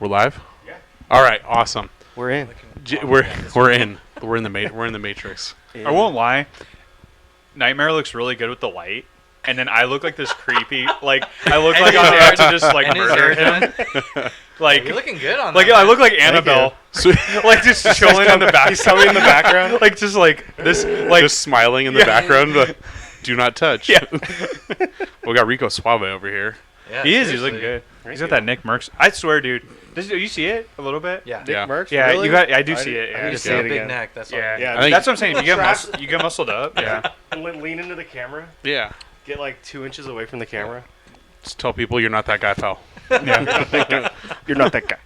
We're live? Yeah. All right, awesome. We're in. We're in. We're in the Matrix. I won't lie. Nightmare looks really good with the light, and then I look like this creepy, like I look like I'm about to just like murder him. Like you're looking good on like that. I look like Annabelle, like just chilling in the back. He's coming in the background, like just like this, like just smiling in the background, but do not touch. Yeah. We got Rico Suave over here. Yeah, he is. seriously. He's looking good. He's got that Nick Merckx. I swear, dude. Do you see it a little bit? Yeah. Yeah. Merckx? Yeah, Really? you got. I do see it. I Yeah. just See see a it big again. neck. That's all. Yeah, Yeah, I think- that's what I'm saying. You get muscled up. Yeah. Lean into the camera. Yeah. Get like 2 inches away from the camera. Just tell people you're not that guy, pal. Yeah. You're not that guy.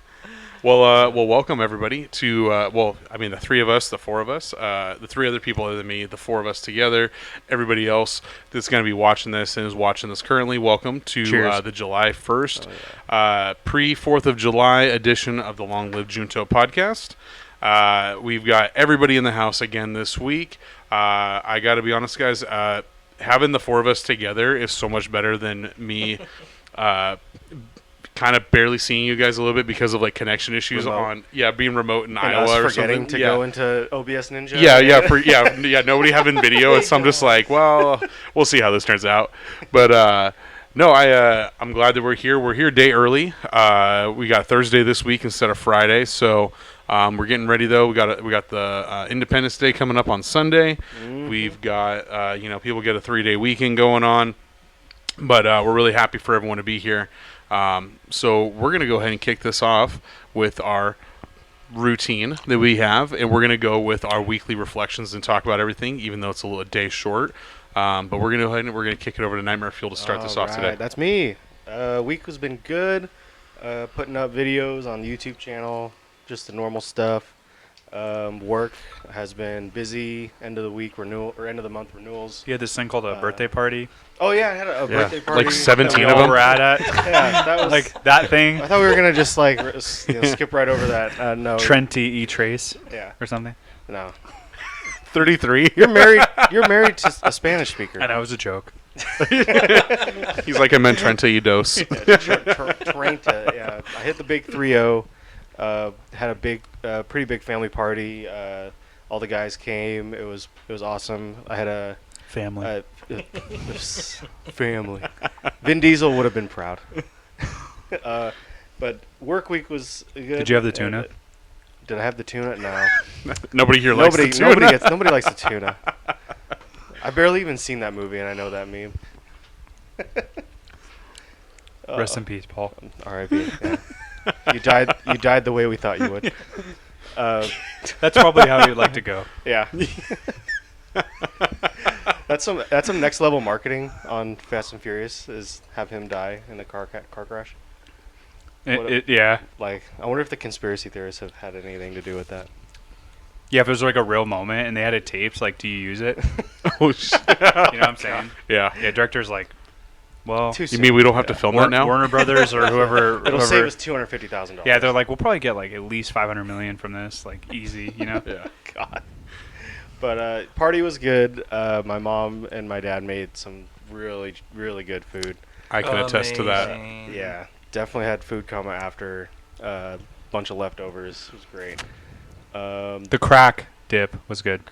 Well, welcome everybody to, the three of us, the four of us, the three other people other than me, the four of us together, everybody else that's going to be watching this and is watching this currently, welcome to the July 1st, pre-4th of July edition of the LongLiveJunto Podcast. We've got everybody in the house again this week. I got to be honest, guys, having the four of us together is so much better than me kind of barely seeing you guys a little bit because of like connection issues being remote in Iowa us or forgetting something. to go into OBS Ninja. Nobody having video. So I'm just like, well, we'll see how this turns out. But I'm glad that we're here. We're here a day early. We got Thursday this week instead of Friday, so we're getting ready though. We got the Independence Day coming up on Sunday. Mm-hmm. We've got people get a 3-day weekend going on, but we're really happy for everyone to be here. So we're going to go ahead and kick this off with our routine that we have, and we're going to go with our weekly reflections and talk about everything, even though it's a day short. But we're going to go ahead and we're going to kick it over to Nightmare Fuel to start this off today. That's me. Week has been good. Putting up videos on the YouTube channel, just the normal stuff. Work has been busy. End of the week renewal or end of the month renewals. You had this thing called a birthday party. Oh yeah, I had a birthday party. Like 17 that of we all them. were at. Yeah, that was Like that thing. I thought we were gonna just like skip right over that. No. Trenti E-Trace Yeah. or something. No. 33. You're married. You're married to a Spanish speaker. I know, it was a joke. He's like, I meant Trenta y dos. Trenta. Yeah. I hit the big 3-0. Had a pretty big family party. All the guys came. It was awesome. I had a Family. family. Vin Diesel would have been proud. But work week was good. Did you have the tuna? Did I have the tuna? No. Nobody here likes the tuna. Nobody likes the tuna. I barely even seen that movie, and I know that meme. Rest in peace, Paul. R.I.P. Yeah. You died the way we thought you would. That's probably how you'd like to go. Yeah. That's some next level marketing on Fast and Furious, is have him die in a car crash. Yeah. Like, I wonder if the conspiracy theorists have had anything to do with that. Yeah, if it was like a real moment and they had it taped, like, do you use it? Oh, shit. You know what I'm saying? Yeah. Yeah, director's like, well, Too You soon. mean we don't have to film that now? Warner Brothers or whoever. It'll save us $250,000. Yeah, they're like, we'll probably get like at least $500 million from this, like easy, you know? Yeah. God. But party was good. My mom and my dad made some really, really good food. I can attest to that. Amazing. Yeah, definitely had food coma after a bunch of leftovers. It was great. The crack dip was good.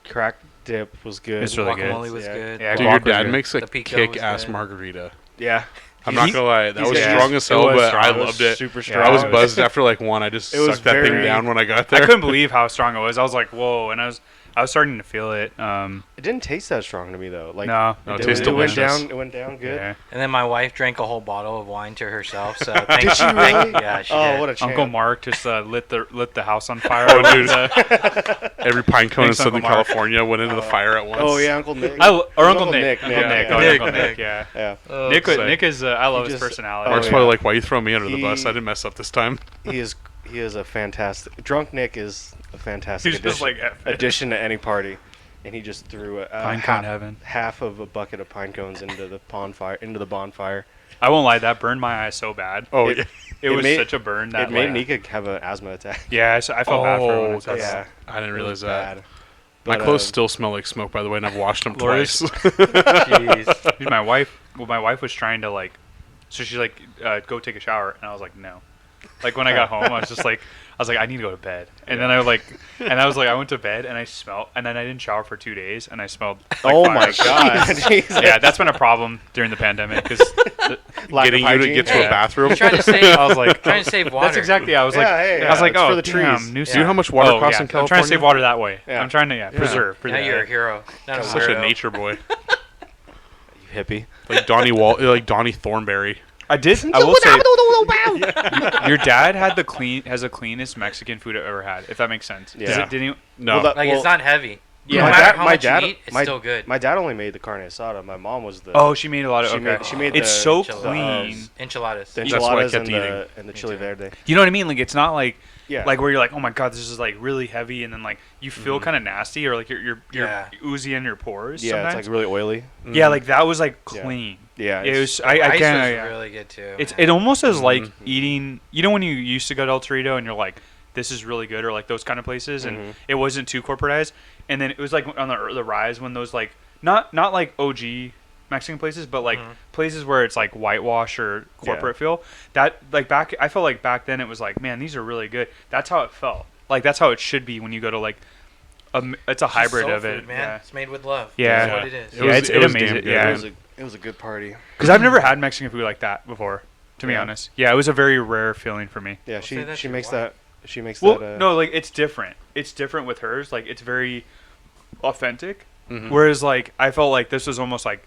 Crack dip was good. It's really good. Guacamole was Yeah. good. Yeah, Dude, guac your was dad good. makes a The pico was kick-ass good. margarita. Yeah. I'm not gonna lie, that he's was got- strong as it hell, was but strong. I It was loved it. Super Yeah, strong. I was it was- buzzed after like one. I just It was sucked that thing very- down when I got I there. couldn't believe how strong it was. I was like, whoa, and I was starting to feel it. It didn't taste that strong to me though. Like No, it it, tastes it went delicious. down. It went down good. Yeah. And then my wife drank a whole bottle of wine to herself. So Did she really? Yeah, she Oh, did. what a champ. Uncle Mark just lit the house on fire. Oh, dude. The- Every pine cone in Thanks, Uncle Southern Mark. California went into the fire at once. Oh yeah, Uncle Nick. Uncle Nick. Yeah, Uncle yeah. Nick. Nick. Yeah. Yeah. Oh, Nick say. is. I love He his just- personality. Mark's Oh, probably yeah. like, why you throw me under the bus? He- I didn't mess up this time. He is a fantastic. Drunk Nick is a fantastic He's just addition, like F it. addition to any party, and he just threw Pine cone heaven. half of a bucket of pine cones into the bonfire. I won't lie, that burned my eye so bad. Oh, It- yeah. It it was made- such a burn that It made like, Nika have an asthma attack. Yeah, I felt bad for her when I Oh, saw yeah. that. I didn't It realize was that. bad. My But, clothes still smell like smoke, by the way, and I've washed them Glorious. twice. Jeez. Dude, my wife was trying to like, so she's like, go take a shower, and I was like, no. Like when I got home, I was like, I need to go to bed. And then I went to bed and I smelled, and then I didn't shower for 2 days and I smelled. Like Oh fire. my god! Jesus. Yeah, that's been a problem during the pandemic because Getting you to get to a Hey, bathroom. You're trying to save. I was like, trying to save water. that's exactly. I was like, Hey, I was like, it's oh, for the damn, trees. new Do you know how much water costs in I'm California? trying to save water that way. Yeah. I'm trying to preserve. Now you're a hero, not a Such a weirdo. nature boy, You hippie. like Donnie Thornberry. I did. I will say, your dad had has the cleanest Mexican food I've ever had. If that makes sense. Does Yeah. it- didn't you? No, Well, Like it's not heavy. Yeah. No My matter dad- how my much dad- you eat, it's my- still good. My dad only made the carne asada. My mom was the. Oh, she made a lot of. She Okay. made- she made it's the so enchiladas. clean. Enchiladas. the That's what I enchiladas kept and eating. the chili too. verde. You know what I mean? Like it's not like Yeah. like where you're like, oh my god, this is like really heavy, and then like you feel kind of nasty or like you're Yeah. oozy in your pores. Yeah, sometimes. it's like really oily. Yeah, like that was like Yeah. clean. Yeah. It it's- was. The I rice can't. was yeah. really good too. It almost is like Mm-hmm. eating. You know when you used to go to El Torito and you're like, this is really good, or like those kind of places, and Mhm. it wasn't too corporatized, and then it was like on the rise when those like not like OG Mexican places, but like places where it's like whitewash or corporate feel. That like back, I felt like back then it was like, man, these are really good. That's how it felt. Like that's how it should be when you go to like, it's a Just hybrid soul of it. food, man. Yeah. It's made with love. Yeah. That's what it is. It was- It it was amazing. damn good. Yeah, It was a good party. because I've never had Mexican food like that before. To be Yeah. honest, yeah, it was a very rare feeling for me. Yeah, Don't say that's she your makes wife. that. She makes Well, that. no, like it's different. It's different with hers. Like it's very authentic. Mhm. Whereas like I felt like this was almost like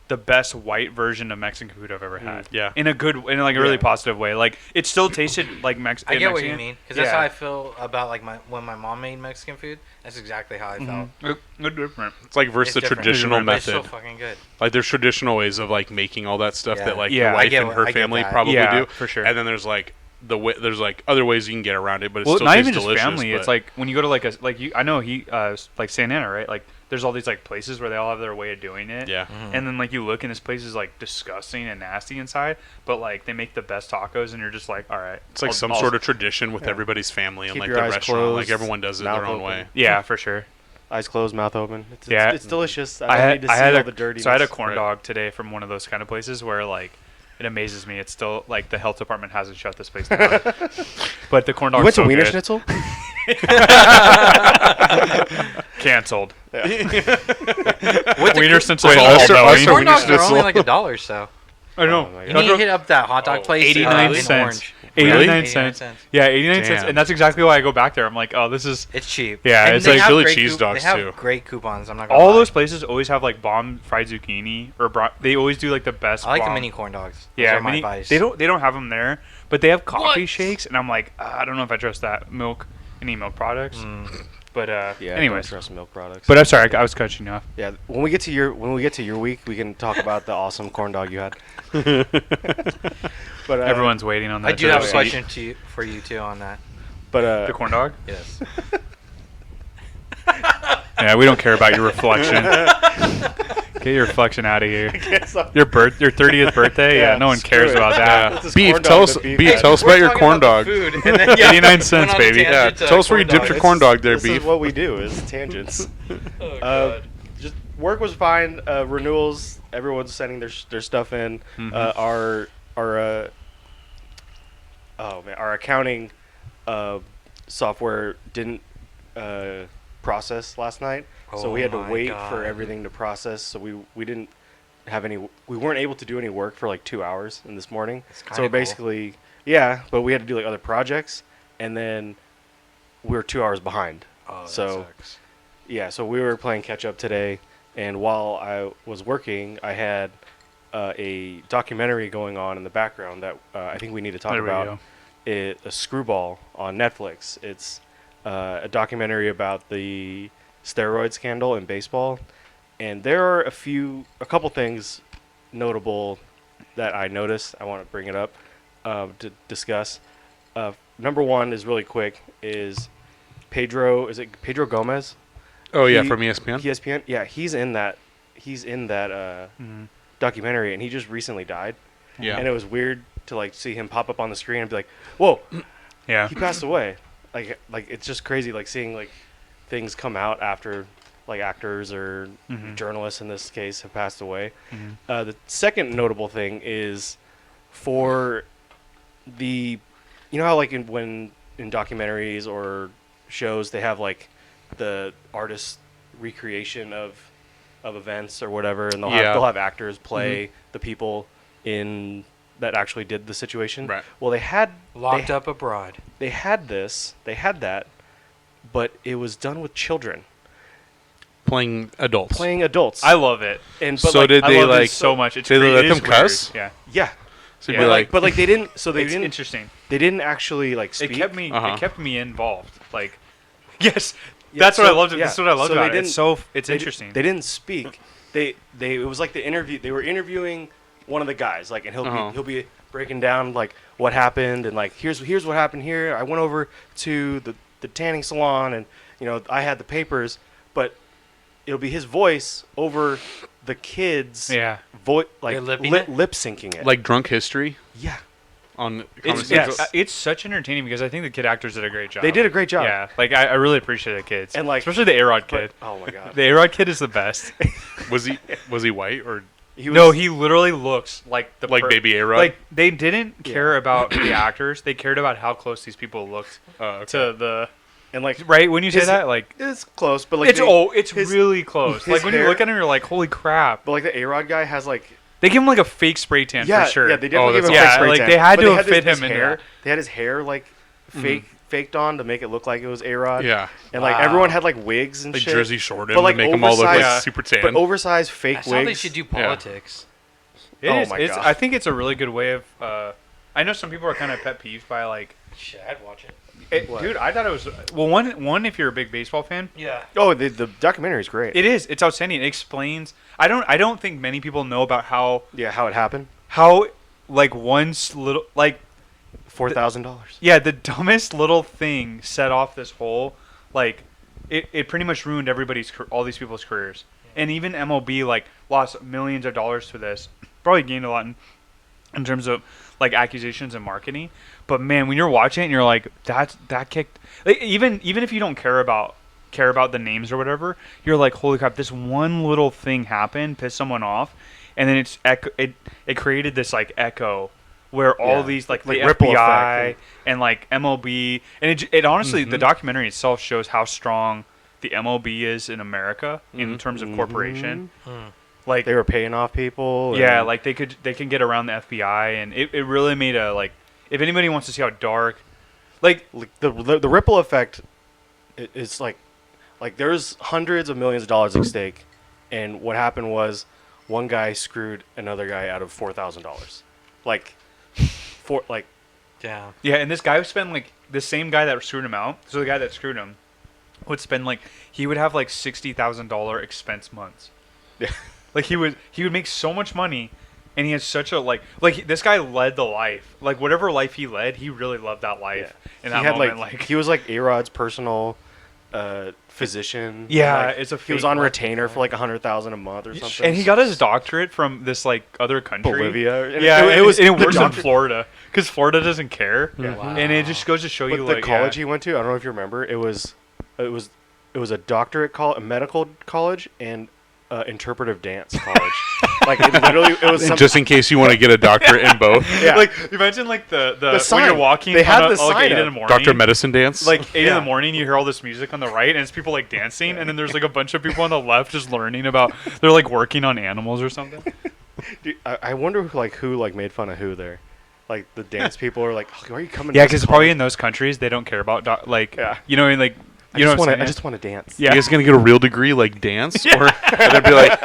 the best white version of Mexican food I've ever had. Yeah. In a good, in like a really Yeah. positive way. Like it still tasted like I Mexican. get what you mean, because that's Yeah. how I feel about like when my mom made Mexican food. That's exactly how I felt. Different. It's like versus It's the different. traditional But it's so method. fucking good. Like there's traditional ways of like making all that stuff Yeah. that like Yeah, your I wife get and what- her I get family that. probably Yeah, do. for sure. And then there's like there's like other ways you can get around it, but it Well, still not tastes even just delicious. family. It's but- like when you go to like a like you. I know like Santa Ana, right? Like there's all these like places where they all have their way of doing it. yeah. And then like you look and this place is like disgusting and nasty inside, but like they make the best tacos and you're just like, all right. It's like I'll- some I'll- sort of tradition with Yeah. everybody's family and Keep like your the eyes restaurant. closed, Like everyone does it mouth their own open. way. Yeah, for sure. Eyes closed, mouth open. Yeah. It's delicious. I I don't had need to I see had all a the dirtiness. so I had a corn Right. dog today from one of those kind of places where like it amazes me. It's still like the health department hasn't shut this place down. But the corn dog You went to so Wiener good. Schnitzel? Canceled. What's Wiener a Schnitzel Wait, all us or- knowing. us or corn Wiener dogs are Schnitzel? only like $1 or so. I know. Oh my You God. need to hit up that hot dog place. 89 in cents. Orange. 89 Yeah, cents. Yeah, 89 cents. Damn. And that's exactly why I go back there. I'm like, oh, this is It's cheap. Yeah, And it's they like have Philly great cheese dogs, They have too. great coupons. I'm not gonna all lie. those places always have like bomb fried zucchini or they always do like the best. I like the bomb- mini corn dogs. Those Yeah, are my mini, vice. they don't have them there, but they have coffee What? shakes, and I'm like, I don't know if I trust that any milk products. Mm. But Yeah. anyways, Don't trust milk products. but I'm sorry, I was cutting you off. yeah, when we get to your week, we can talk about the awesome corn dog you had. But Everyone's waiting on that. I do have a seat. question for you too on that. But The corn dog? Yes. Yeah, we don't care about your reflection. Get your reflection out of here. Your 30th birthday? Yeah, Yeah, no one screw cares it. about Yeah. that. This is Beef, corn tell dog us, with beef. Beef, tell us about your corn dog. 89 cents, baby. Yeah, tell us where you dipped your corn dog there, This Beef. is what we do is tangents. Just work was fine. Renewals, everyone's sending their stuff in. Mhm. Our accounting software didn't process last night, so we had to Oh my wait God. for everything to process. So we didn't have any. We weren't able to do any work for like 2 hours in this morning. That's So kinda we're cool. basically but we had to do like other projects, and then we were 2 hours behind. Oh, that So- sucks. Yeah, so we were playing catch up today, and while I was working, I had a documentary going on in the background that I think we need to talk There we about. go. A Screwball on Netflix. It's a documentary about the steroid scandal in baseball, and there are a couple things notable that I noticed. I want to bring it up to discuss. Number one is really quick. Is Pedro Gomez? Oh yeah, He- from ESPN. ESPN. Yeah, he's in that. Mhm. Documentary, and he just recently died. Yeah. And it was weird to like see him pop up on the screen and be like, "Whoa, Yeah. he passed away!" Like it's just crazy, like seeing like things come out after like actors or Mhm. journalists in this case have passed away. Mhm. The second notable thing is for the you know how like in documentaries or shows they have like the artist recreation of events or whatever, and they'll have actors play the people in that actually did the situation. Right. Well, they had Locked Up Abroad. They had that, but it was done with children Playing adults. I love it. And So like, did I they love it like? so much? It's did they great. let It them is cuss? weird. yeah. So Yeah. you'd be like, But like they didn't. So they It's didn't. interesting. They didn't actually like speak. It kept me. Uh-huh. It kept me involved. Like, yes, Yeah, that's what I so- loved. yeah. That's what I loved So they about it. didn't- It's so. It's They interesting. They didn't speak. It was like the interview. They were interviewing one of the guys, like, and he'll be breaking down like what happened, and like here's what happened here. I went over to the tanning salon, and I had the papers, but it'll be his voice over the kids. Yeah. Like They're lipping it? lip syncing it. like drunk history yeah, on. It's, Comedy it's such entertaining because I think the kid actors did a great job. they did a great job. Yeah, like I really appreciate the kids, And, like, especially the A-Rod But, kid. oh my god, The A-Rod kid is the best. Was he white or he was, No, he literally looks like the like baby A-Rod? Like they didn't care about the actors; they cared about how close these people looked Okay. to the. and like Right when you say His- that, like it's close, but like it's his- really close. his Like when you hair- look at him, you're like, holy crap! but like the A-Rod guy has like They give him like a fake spray tan yeah, for sure. yeah, they definitely gave him that's a awesome. fake spray Yeah, like, tan. they had But to they have this- fit his him into hair. that. They had his hair like faked on to make it look like it was A-Rod. yeah, And like Wow. everyone had like wigs and like shit. Jersey Shore him But, like, to make them all look like oversized- super tan. But oversized fake I wigs. saw they should do politics. It Oh is. my It's, God. I think it's a really good way of. I know some people are kind of pet peeved by like. Shit, I'd watch it. What? Dude, I thought it was well. One, if you're a big baseball fan, Yeah. Oh, the documentary is great. it is. It's outstanding. It explains. I don't think many people know about how How it happened. like little like $4,000. yeah, the dumbest little thing set off this whole like it pretty much ruined all these people's careers. And even MLB like lost millions of dollars to this. Probably gained a lot in terms of like accusations and marketing. But man, when you're watching it and you're like that kicked like, even if you don't care about the names or whatever, you're like, holy crap, this one little thing happened, pissed someone off, and then it created this like echo where all Yeah. these like Like the ripple FBI effect. and like MLB, and it honestly the documentary itself shows how strong the MLB is in America in terms of corporation. Like They were paying off people. yeah, and- like they can get around the FBI, and it really made a like. If anybody wants to see how dark, like the ripple effect is like there's hundreds of millions of dollars at stake, and what happened was one guy screwed another guy out of $4,000, Damn. yeah, and this guy would spend like the same guy that screwed him out. So the guy that screwed him would spend like he would have like $60,000 expense months. Yeah. Like he would make so much money, and he had such a like this guy led the life, like whatever life he led, he really loved that life. In that he had moment, like he was like A-Rod's personal physician. Yeah, Like, it's a he was fake on life. retainer for like $100,000 a month or something. And he got his doctorate from this like other country. Bolivia. And Yeah, it was and it the works in doctor- Florida because Florida doesn't care. Yeah. Wow. And it just goes to show But you the like college yeah. he went to, I don't know if you remember, it was a doctorate college, a medical college, and interpretive dance college. Like it literally, it was some, just in case you want to get a doctorate in both. yeah. Like imagine like the when sign. you're walking They had on the like sign 8 in up. the morning. Dr. Medicine Dance. Like 8 in Yeah. the morning, you hear all this music on the right, and it's people like dancing, and then there's like a bunch of people on the left just learning about. They're like working on animals or something. Dude, I wonder who made fun of who there. Like the dance people are like, oh, why are you coming? Yeah, to this because probably college? in those countries they don't care about Yeah. you know like I you know just what I'm want to. I saying? just want to dance. Yeah. You guys gonna get a real degree like dance, or and they'd be like,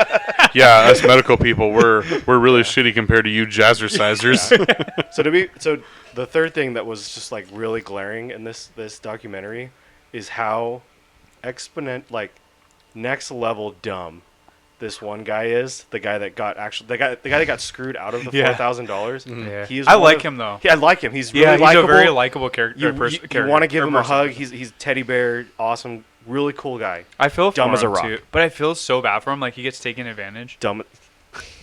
"Yeah, us medical people, we're really shitty compared to you jazzercisers." So the third thing that was just like really glaring in this documentary is how next level dumb this one guy is. The guy that got the guy that got screwed out of the Yeah. $4,000. Yeah. He is I one like of- him though. Yeah, I like him. He's really Yeah, he's likable. a very likable character. You want to give him a person. hug. He's teddy bear, awesome, really cool guy. I feel dumb for as a him, rock. too, but I feel so bad for him. Like he gets taken advantage. Dumb.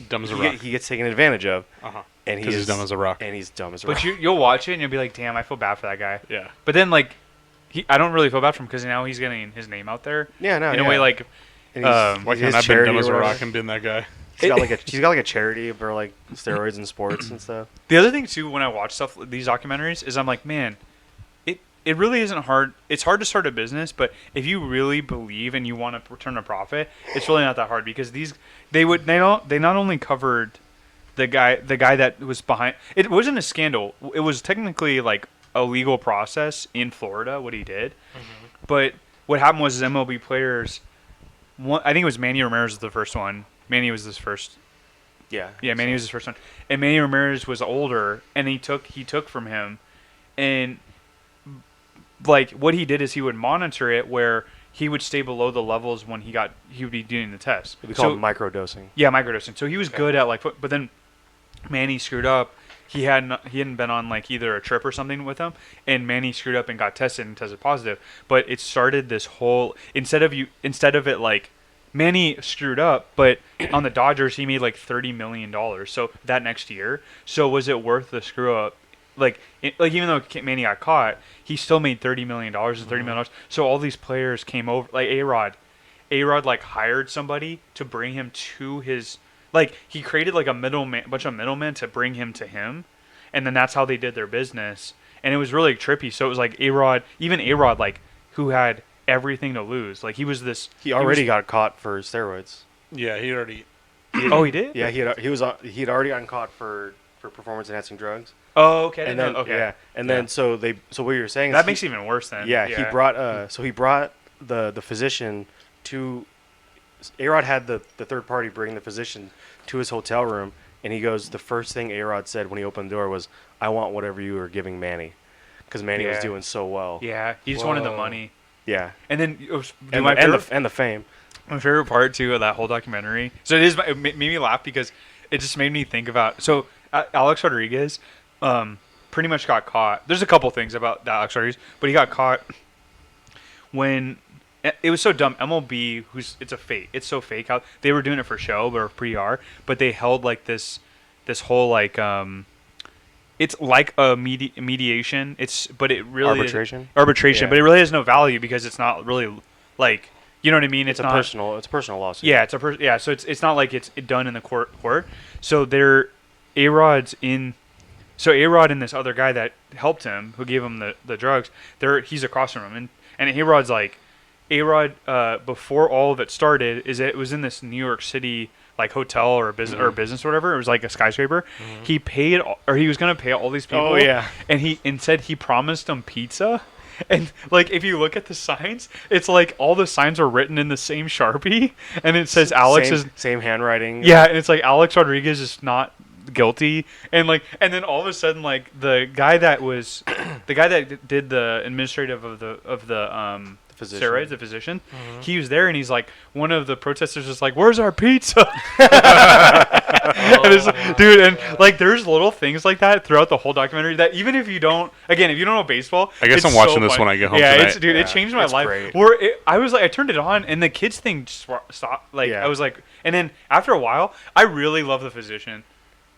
Dumb as a He, rock. get- he gets taken advantage of, Uh-huh. and he 'Cause is he's dumb as a rock. And he's dumb as a But rock. you'll watch it and you'll be like, damn, I feel bad for that guy. Yeah. But then like, I don't really feel bad for him because now he's getting his name out there. Yeah, no, In a yeah. way, like, And he's- Why his can't I have been charity dumb as or a whatever. rock and been that guy? He's got like a charity for like steroids and sports and stuff. The other thing too, when I watch these documentaries, is I'm like, man, it really isn't hard. It's hard to start a business, but if you really believe and you want to turn a profit, it's really not that hard because they not only covered the guy that was behind. It wasn't a scandal. It was technically like a legal process in Florida what he did, but what happened was MLB players. I think it was Manny Ramirez was the first one. Manny was his first. Yeah. Yeah, Manny was his first one, and Manny Ramirez was older, and he took from him, and like what he did is he would monitor it where he would stay below the levels when he would be doing the test. It'd be called microdosing. Yeah, microdosing. So he was good at but then Manny screwed up. He hadn't been on like either a trip or something with him, and Manny screwed up and got tested and tested positive. But it started this whole instead of it like Manny screwed up, but on the Dodgers he made like $30 million. So that next year, so was it worth the screw up? Like even though Manny got caught, he still made $30 million and $30 million. So all these players came over, like A-Rod like hired somebody to bring him to his, like he created like a bunch of middlemen to bring him to him, and then that's how they did their business. And it was really trippy. So it was like even A-Rod like who had everything to lose. Like he already got caught for steroids. Yeah, he already. Oh, he did. Yeah, he'd already gotten caught for performance enhancing drugs. Oh, okay. And then then so what you're saying that is makes it even worse then. Yeah, he brought the physician to A-Rod had the third party bring the physician to his hotel room, and he goes, the first thing A-Rod said when he opened the door was, "I want whatever you were giving Manny," because Manny was doing so well. Yeah, he just wanted the money. Yeah, and then and the fame. My favorite part too of that whole documentary. So it made me laugh because it just made me think about. So Alex Rodriguez, pretty much got caught. There's a couple things about Alex Rodriguez, but he got caught when it was so dumb. MLB, it's so fake how they were doing it for show or PR, but they held like this whole like it's like a mediation. But it really arbitration, yeah. But it really has no value because it's not really like. You know what I mean? It's a personal lawsuit. Yeah, so it's not like it's done in the court. So A-Rod's in. So A-Rod and this other guy that helped him, who gave him the drugs, he's across from him, and A-Rod's like, A-Rod before all of it started, it was in this New York City like hotel or business or whatever. It was like a skyscraper. He paid, or he was gonna pay all these people. Oh yeah. And he promised them pizza. And like if you look at the signs, it's like all the signs are written in the same Sharpie, and it says same handwriting. Yeah, and it's like Alex Rodriguez is not guilty, and then all of a sudden like the guy that did the administrative of the physician. Steroids, the physician, he was there, and he's like, one of the protesters is like, "Where's our pizza?" Dude, and like there's little things like that throughout the whole documentary that even if you don't know baseball, I guess I'm watching this when I get home tonight. It changed my life. Great. I was like, I turned it on, and the kids thing just stopped. Like I was like, and then after a while, I really love the physician.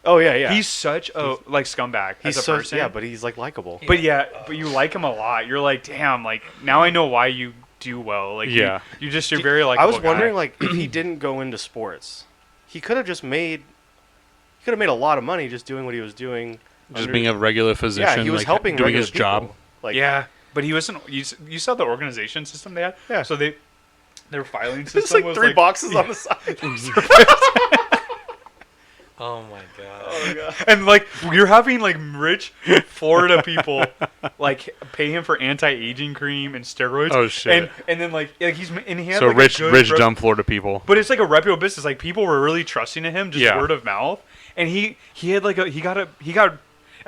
Oh yeah. He's such a like scumbag as a person. Yeah, but he's like likable. But you like him a lot. You're like, damn, like now I know why you do well. Like you're very likable. I was wondering like if he didn't go into sports, he could have just made a lot of money just doing what he was doing. Just being a regular physician. Yeah, he was helping doing regular his job. people. Like but he wasn't. You saw the organization system they had. Yeah. So their filing system There's like was three boxes on the side. Oh my god. Oh god. And like you're having like rich Florida people like pay him for anti-aging cream and steroids. Oh shit. And then like he had so like rich dumb Florida people. But it's like a reputable business. Like people were really trusting in him, just word of mouth. And he had like I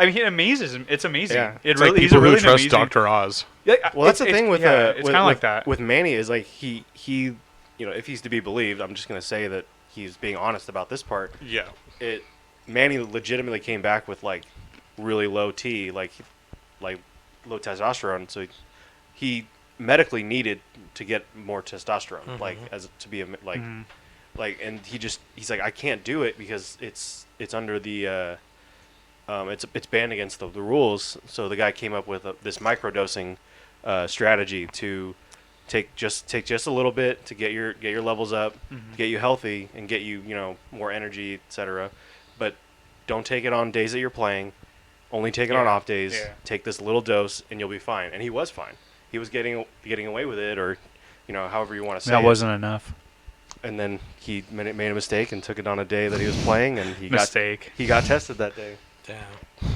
mean, it amazes him. It's amazing. Yeah. It's really, like people who trust amazing. Dr. Oz. Yeah, well, that's the thing with it's kind of like that with Manny is like he if he's to be believed, I'm just gonna say that he's being honest about this part. Yeah. Manny legitimately came back with like really low T, like low testosterone. So he medically needed to get more testosterone, like as to be a like, and he's like, I can't do it because it's under the it's banned against the rules. So the guy came up with this microdosing strategy to take just a little bit to get your levels up, get you healthy, and get you more energy, etc. But don't take it on days that you're playing. Only take it on off days. Yeah. Take this little dose, and you'll be fine. And he was fine. He was getting away with it, or however you want to say it. That wasn't enough. And then he made a mistake and took it on a day that he was playing, and he got tested that day. Damn.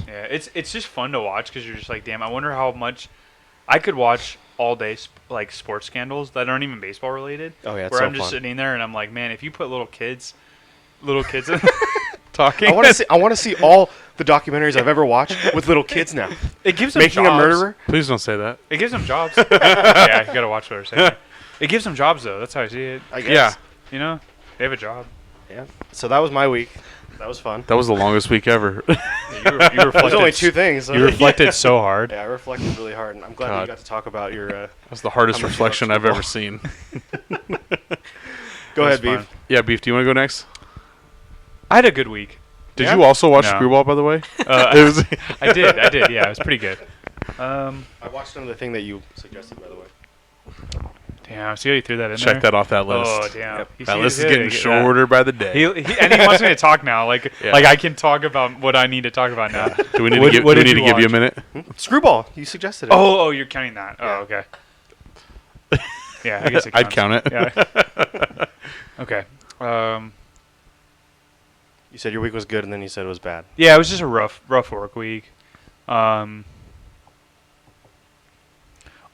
Yeah, it's just fun to watch because you're just like, damn, I wonder how much I could watch all day like sports scandals that aren't even baseball related. Oh yeah, it's where so I'm just fun. sitting there and I'm like, man, if you put little kids in talking, I want to see all the documentaries I've ever watched with little kids now. It gives them Making jobs. a murderer. Please don't say that. It gives them jobs. Yeah, you gotta watch what they're saying. It gives them jobs though. That's how I see it. I guess. Yeah. You know, they have a job. Yeah. So that was my week. That was fun. That was the longest week ever. You reflected. There's only two things. So You reflected so hard. Yeah, I reflected really hard, and I'm glad that God. you got to talk about your. That's the hardest How much reflection you I've love ever seen. Go ahead, fun. Beef. Yeah, Beef, do you want to go next? I had a good week. Did Yeah? you also watch No. Screwball, by the way? I did. Yeah, it was pretty good. I watched another thing that you suggested, by the way. Damn, see how you threw that in there? Check that off that list. Oh, damn. Yep. You That see- list is yeah, getting yeah. shorter by the day. And he wants me to talk now. Like Yeah. I can talk about what I need to talk about now. Do we need What- to give, what do we did need to you give you a watch? minute? Screwball. You suggested it. Oh, you're counting that. Yeah. Oh, okay. Yeah, I guess it I'd counts. count it. Yeah. Okay. You said your week was good, and then you said it was bad. Yeah, it was just a rough work week.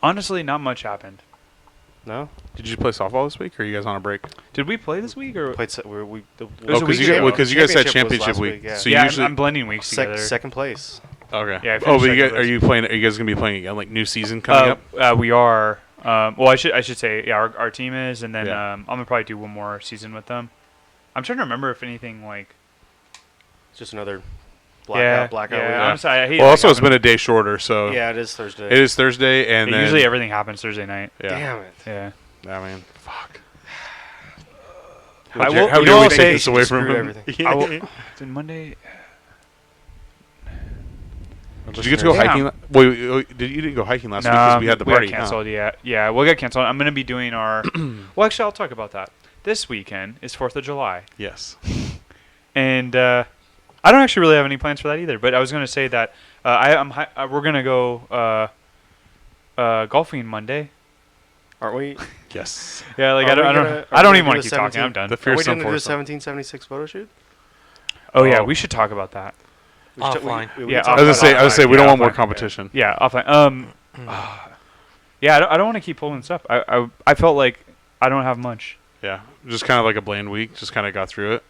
Honestly, not much happened. No. Did you play softball this week, or are you guys on a break? Did we play this week or? Played. We. was a Oh, week because ago. you guys had was championship last week. Yeah. So Yeah, usually, I'm blending weeks together. Second place. okay. Yeah, I Oh, finished but you second guys, place. are you playing? Are you guys gonna be playing again, like new season coming up? We are. Well, I should say, yeah, our team is, and then Yeah. I'm gonna probably do one more season with them. I'm trying to remember if anything like. It's just another Yeah, blackout. yeah. week. I'm sorry. I hate Well, like, also it's having- been a day shorter, so Yeah, it is Thursday. it is Thursday, and then usually everything happens Thursday night. yeah. Damn it. Yeah. I mean, fuck. I will- How you dare know we I'll take say- this away from Screwed him? everything. I will, did Monday? Did you get to go Yeah. hiking? Wait, you didn't go hiking last week because we had the party. We got canceled. Yeah, we'll get canceled. I'm gonna be doing our. Well, actually, I'll talk about that. This weekend is 4th of July, Yes. and I don't actually really have any plans for that either. But I was gonna say that we're gonna go golfing Monday. Aren't we? Yes. Yeah, like Are I don't we I don't gonna- I are don't we even gonna want do to the keep talking. I'm 17th? done. The Are we fearsome going to do a foursome. 1776 photo shoot? Oh yeah, Oh. we should talk about that. We should- Offline. we Yeah, can talk I was about gonna say offline. we don't Yeah, want more offline. competition. Yeah, offline. Yeah, I don't want to keep pulling stuff. I felt like I don't have much. Yeah, just kind of like a bland week. Just kind of got through it.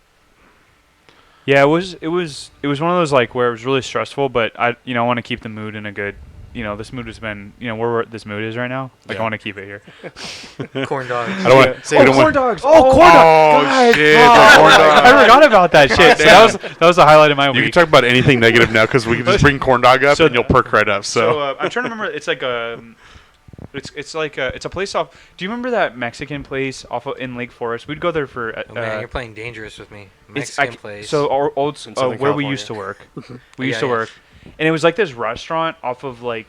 Yeah, it was one of those like where it was really stressful, but I want to keep the mood in a good. This mood has been where this mood is right now. Like Yeah. I want to keep it here. Corn dogs. I don't want. Say we don't want. dogs! Oh, corn dogs! Oh shit! the corn dogs. I forgot about that shit. That was the highlight of my You can week. talk about anything negative now because we can just bring corn dog up So- and you'll perk right up. So, I'm trying to remember. It's like it's like it's a place off. Do you remember that Mexican place in Lake Forest? We'd go there for. Oh, man, you're playing dangerous with me. It's Mexican place. So our old In Southern where we California. used to work. We Yeah, used to yeah. work, and it was like this restaurant off of like,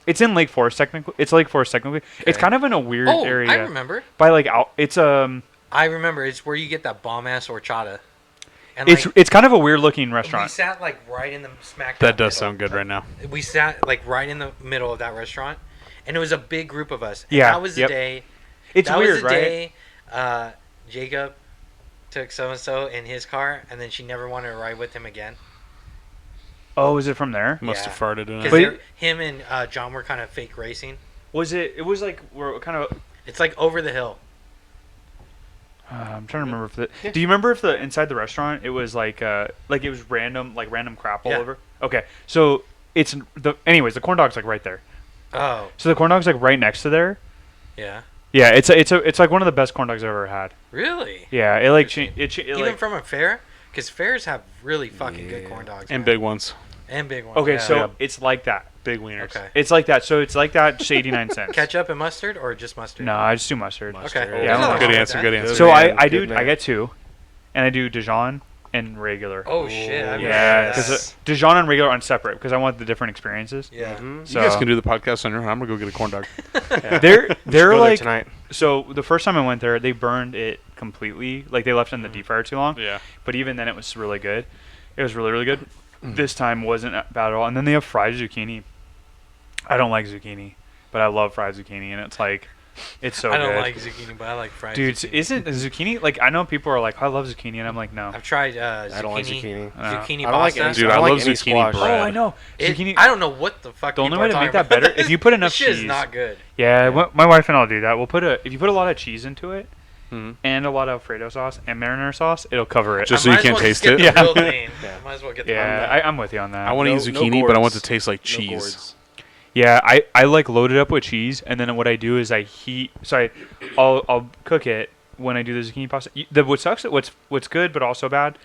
it's in Lake Forest technically. It's Lake Forest technically. It's Okay. kind of in a weird oh, area. I remember. By like out, it's I remember. It's where you get that bomb ass horchata. And it's kind of a weird looking we restaurant. sat like right in the smack. that dab does middle. sound good right now. We sat like right in the middle of that restaurant, and it was a big group of us. And Yeah, that was the yep. day. It's that weird, was the right? day Jacob took so and so in his car, and then she never wanted to ride with him again. Oh, is it from there? Must have farted in Because it. him and John were kind of fake racing. Was it? It was like we're kind of. It's like over the hill. I'm trying to remember if the. Do you remember if the inside the restaurant it was like it was random crap all Yeah. over? Okay, so it's anyways the corn dog's like right there. Oh, So the corn dog's like right next to there. yeah. Yeah, it's like one of the best corn dogs I've ever had. Really? Yeah, it like Even like, from a fair? Because fairs have really fucking good corn dogs. And man. big ones. And big ones. okay, yeah. so Yeah. it's like that. Big wieners. Okay. It's like that. So it's like that. Just 89 cents. Ketchup and mustard or just mustard? No, I just do mustard. Okay. Oh, Yeah, There's nothing Good wrong answer. with Good that. answer. So man, I good do man. I get 2, and I do Dijon, and regular. Oh shit! I've Yeah, never had that. because Dijon and regular on separate because I want the different experiences. Yeah. You So guys can do the podcast on your own. I'm gonna go get a corn dog. they're Go there like tonight. so the first time I went there, they burned it completely. Like they left it in the deep fryer too long. Yeah. But even then, it was really good. It was really, really good. This time wasn't bad at all. And then they have fried zucchini. I don't like zucchini, but I love fried zucchini, and it's like, it's so I good. don't like zucchini, but I like fried Dude, zucchini. isn't zucchini like? I know people are like, I love zucchini, and I'm like, no. I've tried zucchini. I don't like zucchini. Zucchini I don't like pasta. any, Dude, I I don't like love any zucchini squash. bread. Oh, I know. It- Zucchini. I don't know what the fuck. The only people way are to make talking that about. better, if you put enough This shit cheese. is not good. Yeah, my wife and I'll do that. If you put a lot of cheese into it, Mhm. and a lot of Alfredo sauce and marinara sauce, it'll cover it. Just I so you might as can't well taste just it? get the Yeah. real thing. Yeah. Might as well get the Yeah, I'm with you on that. I want to No- use no zucchini, but I want it gourds. to taste like No cheese. gourds. Yeah, I like load it up with cheese, and then what I do is I'll cook it when I do the zucchini pasta. What sucks, what's good but also bad,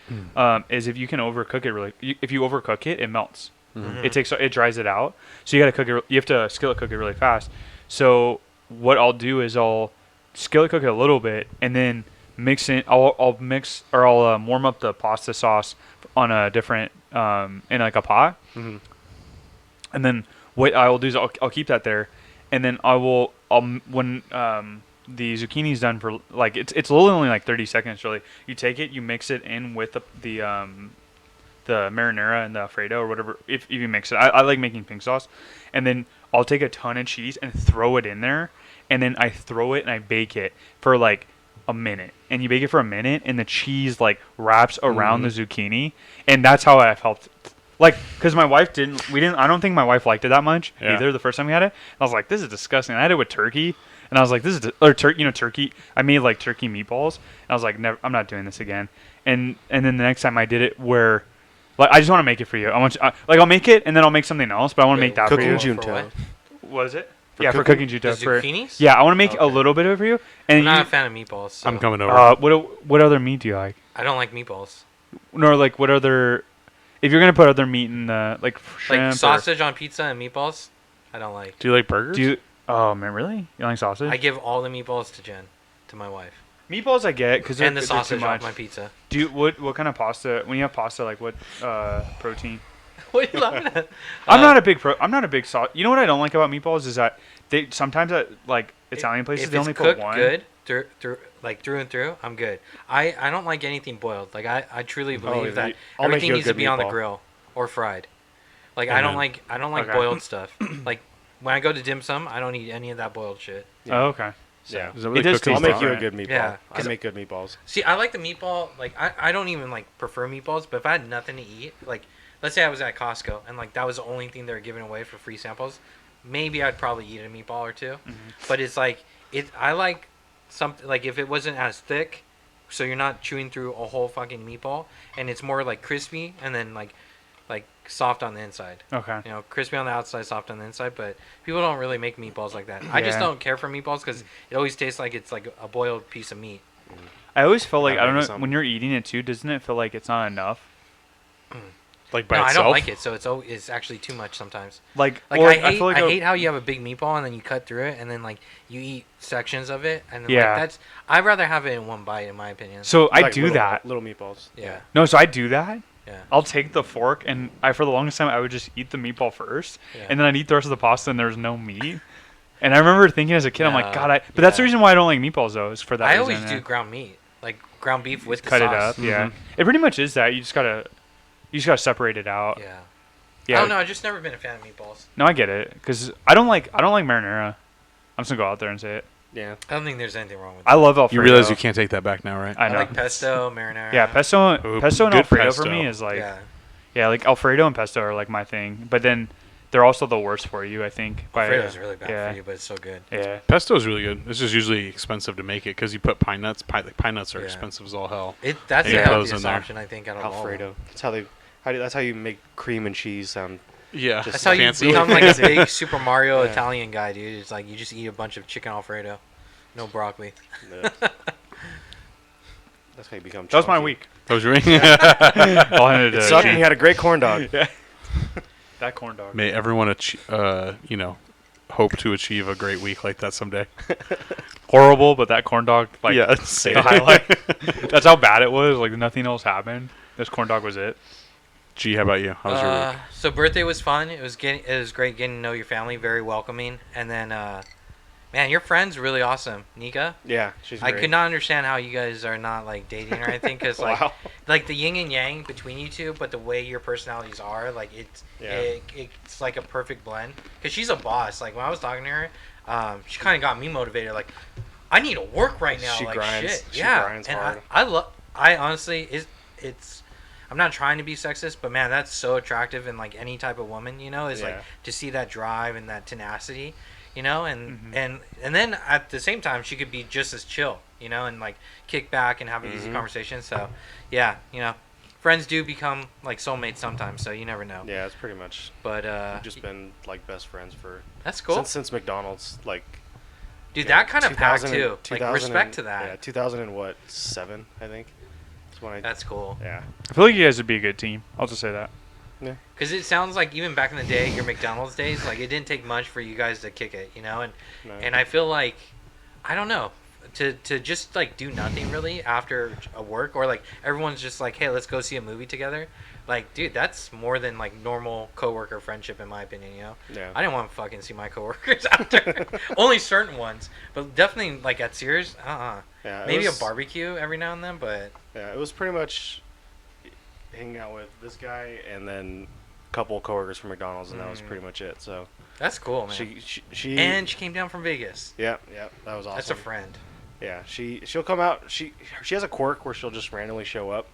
is if you can overcook it if you overcook it, it melts. It dries it out. So you got to cook it. You have to skillet cook it really fast. So what I'll do is I'll skillet cook it a little bit, and then mix in. I'll warm up the pasta sauce on a different in like a pot, Mhm. and then what I will do is I'll keep that there, and then when the zucchini's done for like it's literally only like 30 seconds really. You take it, you mix it in with the marinara and the Alfredo or whatever. If you mix it, I like making pink sauce, and then I'll take a ton of cheese and throw it in there, and then I throw it and I bake it for like a minute, and you bake it for a minute, and the cheese like wraps around the zucchini, and that's how I've helped. Like, because my wife I don't think my wife liked it that much either the first time we had it. I was like, this is disgusting. I had it with turkey, and I was like, turkey. I made like turkey meatballs, and I was like, never, I'm not doing this again. And then the next time I did it, where, like, I just want to make it for you. I'll make it, and then I'll make something else, but I want to make that for Cooking you. Junto. what? What is it? For For cooking? cooking Junto. The zucchinis? Yeah, I want to make a Okay. little bit of it for you. And I'm not a you, fan of meatballs. So I'm coming over. what other meat do you like? I don't like meatballs. Nor like what other? If you're gonna put other meat in the like shrimp Like or- sausage on pizza and meatballs, I don't like. Do you like burgers? Do you? Oh man, really? You don't like sausage? I give all the meatballs to Jen, to my wife, Meatballs I get because and the sausage off my pizza. Do you, what kind of pasta? When you have pasta, like what protein? What are you laughing at? I'm not a big sauce. You know what I don't like about meatballs is that they sometimes at like Italian places If they it's only cooked put one. good, through and through, I'm good. I don't like anything boiled. Like I truly believe yeah, that I'll make everything you a needs to good be on the meatball. grill or fried. Like I don't like Okay. boiled stuff. Like when I go to dim sum, I don't eat any of that boiled shit. Oh, okay. Yeah. Is that what It they does cook I'll these make you a on? good meatball. Yeah, I make good meatballs. See, I like the meatball. Like I don't even like prefer meatballs, but if I had nothing to eat, like let's say I was at Costco and like that was the only thing they were giving away for free samples, maybe I'd probably eat a meatball or two. But it's like I like something like if it wasn't as thick, so you're not chewing through a whole fucking meatball, and it's more like crispy and then like soft on the inside. Okay. You know, crispy on the outside, soft on the inside. But people don't really make meatballs like that. I just Yeah. don't care for meatballs because it always tastes like it's like a boiled piece of meat. I always feel like Yeah, I don't know maybe some. when you're eating it too. Doesn't it feel like it's not enough? Like by No, I itself? don't like it, so it's actually too much sometimes. Like Like well, I feel like hate how you have a big meatball and then you cut through it and then like you eat sections of it and then Yeah. like I'd rather have it in one bite in my opinion. So I Like do little- that. Little meatballs. Yeah. No, so I do that. Yeah. I'll take the fork and for the longest time I would just eat the meatball first, Yeah. and then I'd eat the rest of the pasta and there's no meat. And I remember thinking as a kid, I'm like, No, God, but that's the yeah. reason why I don't like meatballs though, is for that I reason. always yeah. do ground meat, like ground beef with Cut the it sauce. up. Yeah, it pretty much is that. You just gotta separate it out. Yeah. Yeah. I don't know. I've just never been a fan of meatballs. No, I get it, because I don't like marinara. I'm just gonna go out there and say it. Yeah. I don't think there's anything wrong with I that. love Alfredo. You realize you can't take that back now, right? I I know. like pesto, marinara. Yeah, pesto and Ooh, Alfredo good for pesto. me is like Yeah. like Alfredo and pesto are like my thing. But then they're also the worst for you, I think. Alfredo's really bad yeah. for you, but it's so good. Yeah. Pesto is really good. It's just usually expensive to make it because you put pine nuts. Pine nuts are Yeah. expensive as all hell. That's Yeah. the Goes in healthiest there. option I think out of all of them. Alfredo. That's how you make cream and cheese sound. Yeah, Just That's how you fancy. become like a big Super Mario Yeah. Italian guy, dude. It's like you just eat a bunch of chicken Alfredo, no broccoli. That's how you become. That was my chunky. week. That was your ring. All I had to It sucked, and do- you had a great corn dog. that corn dog. May everyone, hope to achieve a great week like that someday. Horrible, but that corn dog, like, Yeah, the highlight. That's how bad it was. Like, nothing else happened. This corn dog was it. Gee, how about you? How was your week? So birthday was fun. It was great getting to know your family. Very welcoming. And then, man, your friend's really awesome, Nika. Yeah, she's I great. could not understand how you guys are not like dating or anything, because like, Wow. like the yin and yang between you two, but the way your personalities are, like it's like a perfect blend. Because she's a boss. Like when I was talking to her, she kind of got me motivated. Like, I need to work right now. She like grinds. shit. She Yeah, grinds and hard. I honestly it's. I'm not trying to be sexist, but man, that's so attractive in like any type of woman, you know, is like Yeah. to see that drive and that tenacity, you know, and then at the same time she could be just as chill, you know, and like kick back and have an easy conversation. So yeah, you know, friends do become like soulmates sometimes, so you never know. Yeah, it's pretty much. But We've just been like best friends for that's cool. since McDonald's. Like, Dude, yeah, that kind of packed 2000 too. Like respect to that. Yeah, 2007, I think. That's when I. That's cool. Yeah. I feel like you guys would be a good team. I'll just say that. Because it sounds like even back in the day, your McDonald's days, like it didn't take much for you guys to kick it, you know? No. And I feel like, I don't know, to just like do nothing really after a work, or like everyone's just like, hey, let's go see a movie together. Like, dude, that's more than like normal coworker friendship in my opinion, you know? Yeah. I didn't want to fucking see my coworkers after. Only certain ones. But definitely like at Sears, Yeah, it Maybe was- a barbecue every now and then, but Yeah, it was pretty much hanging out with this guy and then a couple coworkers from McDonald's, and that was pretty much it. So that's cool, man. she And she came down from Vegas. yeah, that was awesome. That's a friend. Yeah, she'll come out. She has a quirk where she'll just randomly show up.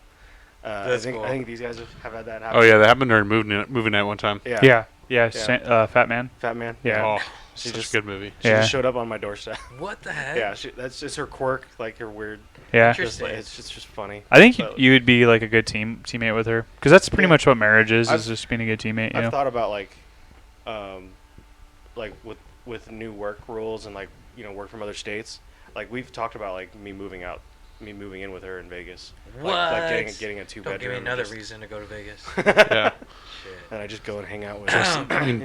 That's I cool. think these guys have had that happen. Oh yeah, that happened during movie night one time. Yeah. Yeah. Fat Man. Fat Man. Yeah. Oh, She such just- a good movie. She Yeah. just showed up on my doorstep. What the heck? Yeah, that's just her quirk, like her weird. Yeah. Interesting. It's just funny. I think But you would be like a good teammate with her, because that's pretty Yeah. much what marriage is I've- just being a good teammate. You I've know? thought about like with new work rules and like work from other states. Like we've talked about like me moving in with her in Vegas. What? Like getting a two Don't bedroom. give me another reason to go to Vegas. Yeah, Shit. And I just go and hang out with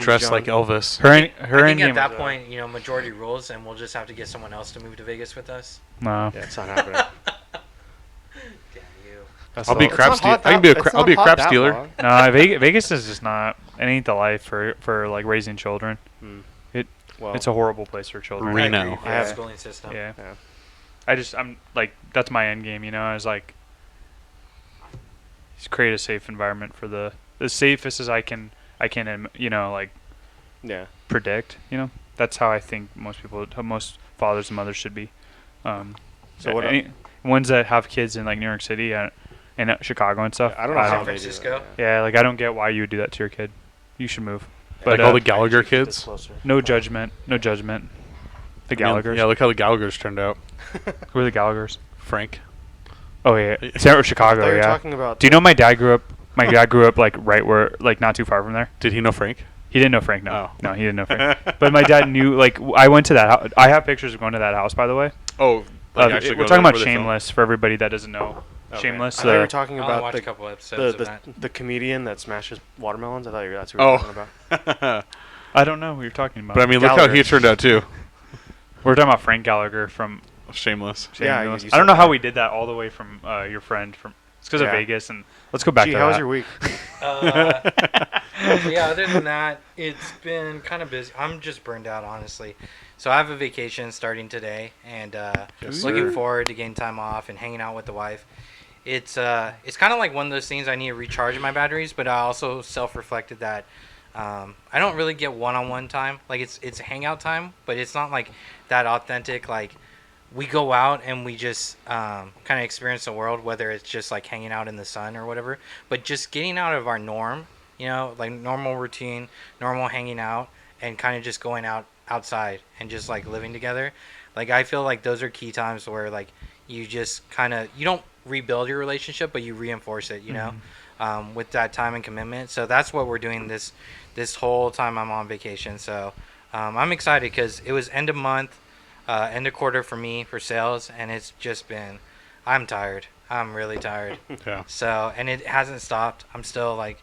dressed like Elvis. Her I end think at game. that point, majority rules, and we'll just have to get someone else to move to Vegas with us. No. Yeah, it's not happening. Damn you. That's I'll be not- crap it's not hot steal- I can that- be a it's I'll not be a hot crap that stealer. long. No, Vegas is just not. It ain't the life for like raising children. Well, It's a horrible place for children. Reno. I agree. I have- schooling system. Yeah. yeah. I'm like, that's my end game. I was like, just create a safe environment for the safest as I can like Yeah. predict. That's how I think how most fathers and mothers should be. So what? Ones that have kids in like New York City and Chicago and stuff. I don't know how San they do Francisco? that, Yeah, like I don't get why you would do that to your kid. You should move. Like But all the Gallagher kids. Closer. no judgment. No judgment. The I mean, Gallaghers. yeah, look how the Gallaghers turned out. Who are the Gallaghers? Frank. Oh yeah, I thought Chicago. you were Yeah. talking about. Do you know my dad grew up? My dad grew up like right where, like not too far from there. Did he know Frank? He didn't know Frank. No, Oh. no, he didn't know Frank. But my dad knew. Like I went to that. I have pictures of going to that house. By the way, Oh, like actually we're go talking there about where they film? Shameless for everybody that doesn't know. Okay. Shameless. I thought you were talking I only about watched a the couple episodes of that. the comedian that smashes watermelons. I thought that's who we were talking about. I don't know who you're talking about. But I mean, look how Gallagher. he turned out too. we're talking about Frank Gallagher from Shameless. Yeah, Shameless. you I don't said know how that. we did that all the way from your friend from. It's because Yeah. of Vegas, and let's go back Gee, to how was that. your week? Yeah, other than that, it's been kind of busy. I'm just burned out, honestly. So I have a vacation starting today, and Yes, looking sir. forward to getting time off and hanging out with the wife. It's kind of like one of those things I need to recharge my batteries, but I also self-reflected that I don't really get one-on-one time. Like it's hangout time, but it's not like that authentic. Like we go out and we just kind of experience the world, whether it's just like hanging out in the sun or whatever. But just getting out of our norm, like normal routine, normal hanging out, and kind of just going outside and just like living together. Like I feel like those are key times where like you just kind of you don't rebuild your relationship, but you reinforce it. With that time and commitment. So that's what we're doing this whole time I'm on vacation. So I'm excited because it was end of month, end of quarter for me for sales, and it's just been. I'm tired. I'm really tired. Yeah. So and it hasn't stopped. I'm still like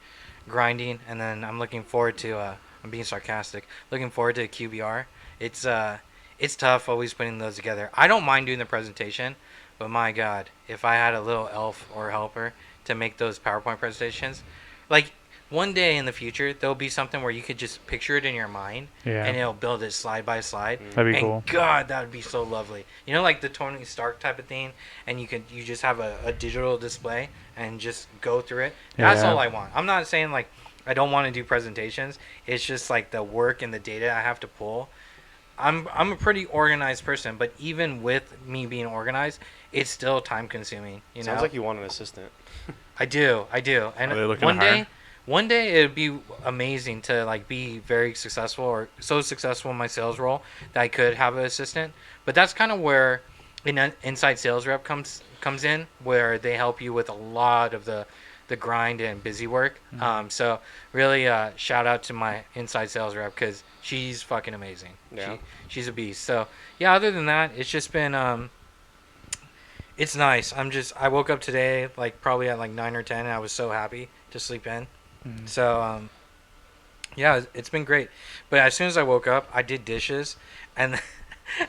grinding, and then I'm looking forward to. I'm being sarcastic. Looking forward to QBR. It's tough always putting those together. I don't mind doing the presentation, but my God, if I had a little elf or helper to make those PowerPoint presentations. Like one day in the future, there'll be something where you could just picture it in your mind, and it'll build it slide by slide. That'd be cool. God, that would be so lovely. You know, like the Tony Stark type of thing, and you just have a digital display and just go through it. That's all I want. I'm not saying like I don't want to do presentations. It's just like the work and the data I have to pull. I'm a pretty organized person, but even with me being organized, it's still time consuming. You know? Sounds like you want an assistant. I do. And Are they looking to hire? One day it'd be amazing to like be very successful or so successful in my sales role that I could have an assistant. But that's kind of where an inside sales rep comes in, where they help you with a lot of the grind and busy work. So really shout out to my inside sales rep because she's fucking amazing. Yeah. She's a beast. So yeah, other than that, it's just been it's nice. I woke up today like probably at like 9 or 10 and I was so happy to sleep in. So yeah, it's been great. But as soon as I woke up, I did dishes and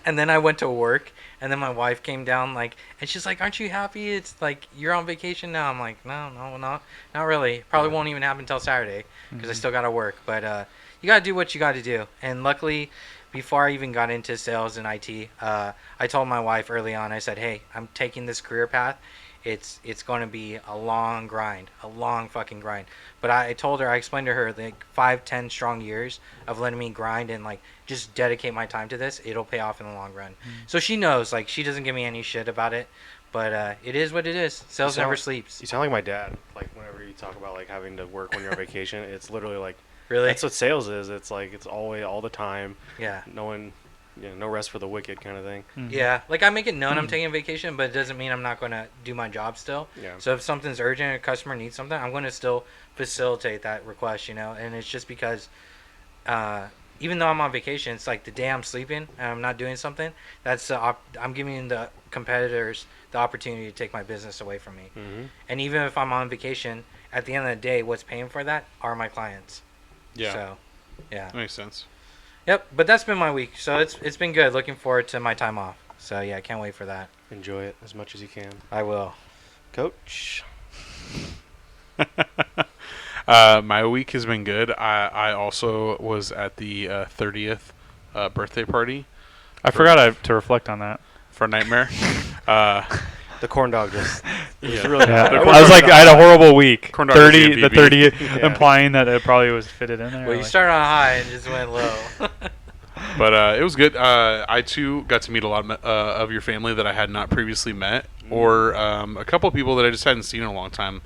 and then I went to work, and then my wife came down and she's like, "Aren't you happy? It's like you're on vacation now." I'm like, "No, not really. Probably won't even happen until Saturday because I still got to work." But you got to do what you got to do. And luckily, before I even got into sales and IT, I told my wife early on, I said, "Hey, I'm taking this career path. It's going to be a long grind, a long fucking grind." But I explained to her like 5-10 strong years of letting me grind and like just dedicate my time to this. It'll pay off in the long run. So she knows, like she doesn't give me any shit about it. But it is what it is. Sales never sleeps. You sound like my dad. Like whenever you talk about like having to work when you're on vacation, it's literally like Really? that's what sales is. It's like it's always all the time. Yeah. No rest for the wicked kind of thing. Yeah, like I make it known I'm taking vacation, but it doesn't mean I'm not going to do my job still. Yeah. So if something's urgent, a customer needs something, I'm going to still facilitate that request, And it's just because even though I'm on vacation, it's like the day I'm sleeping and I'm not doing something, I'm giving the competitors the opportunity to take my business away from me. And even if I'm on vacation, at the end of the day, what's paying for that are my clients. Yeah. So, yeah. That makes sense. Yep, but that's been my week. So it's been good. Looking forward to my time off. So yeah, I can't wait for that. Enjoy it as much as you can. I will. Coach. My week has been good. I also was at the 30th birthday party. I forgot to reflect on that. For Nightmare. The corn dog just Yeah. really Yeah. bad. I was like, I had a horrible week. Corn dog was 30, the BB. 30th, Yeah. implying that it probably was fitted in there. Well, you like- started on high and just went low. But it was good. I too got to meet a lot of your family that I had not previously met, or a couple of people that I just hadn't seen in a long time,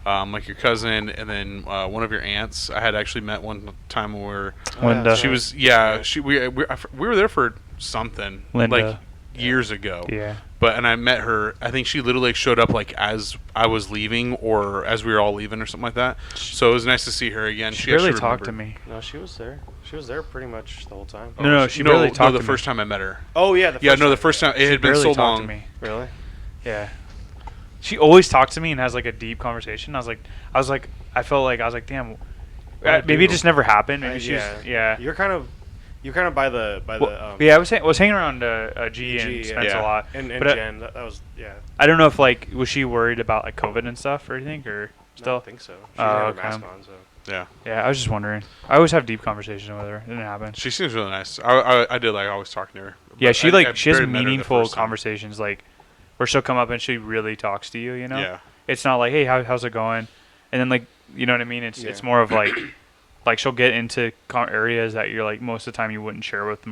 like your cousin, and then one of your aunts. I had actually met one time where Linda. she was. We were there for something Linda. like years ago. Yeah. And I met her. I think she literally showed up like as I was leaving, or as we were all leaving, or something like that. So it was nice to see her again. She barely actually talked to remembered. me. No, she was there. She was there pretty much the whole time. No, she barely talked to the me. first time I met her. Oh yeah, The first time. It She had been barely so talked long. to me. Really? Yeah. She always talks to me and has like a deep conversation. I was like, damn. I Maybe do. it just never happened. Maybe she was, yeah. yeah. You're kind of by the Yeah, I was hanging around G and G, Spence yeah. a lot. and but Jen. That was yeah. I don't know if was she worried about like COVID and stuff or anything or I still? don't think so. She Oh, had her okay. mask on, so. Yeah. Yeah, I was just wondering. I always have deep conversations with her. It didn't happen. She seems really nice. I did like always talking to her. Yeah, But she I she has barely met her the meaningful first time. conversations where she'll come up and she really talks to you. Yeah. It's not like, hey, how's it going? And then you know what I mean? It's Yeah. more of like she'll get into areas that you're like most of the time you wouldn't share with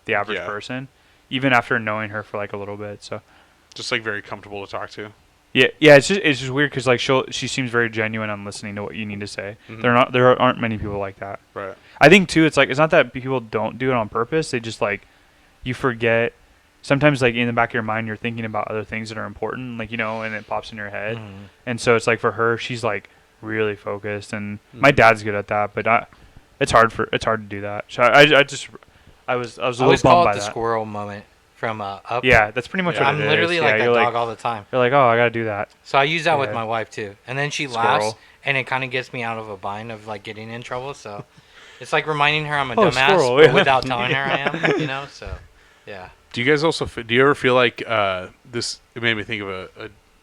the average Yeah. person, even after knowing her for like a little bit. So Just like very comfortable to talk to. yeah, it's just weird because like she seems very genuine on listening to what you need to say. Mhm. There aren't many people like that. Right. I think too, it's not that people don't do it on purpose. They just you forget. Sometimes in the back of your mind, you're thinking about other things that are important, and it pops in your head. And so it's for her, she's really focused, and my dad's good at that, but it's hard to do that. So I was a I little always bummed call by it the that. squirrel moment from Up. Yeah, that's pretty much Yeah. what I'm it is. literally Yeah, like that you're dog all the time. You're like, oh, I gotta do that. So I use that with Yeah. my wife too, and then she laughs, Squirrel. and it kind of gets me out of a bind of getting in trouble. So it's like reminding her I'm a Oh, dumbass, squirrel, but yeah. without telling her I am. So yeah. Do you guys also? Do you ever feel like this? It made me think of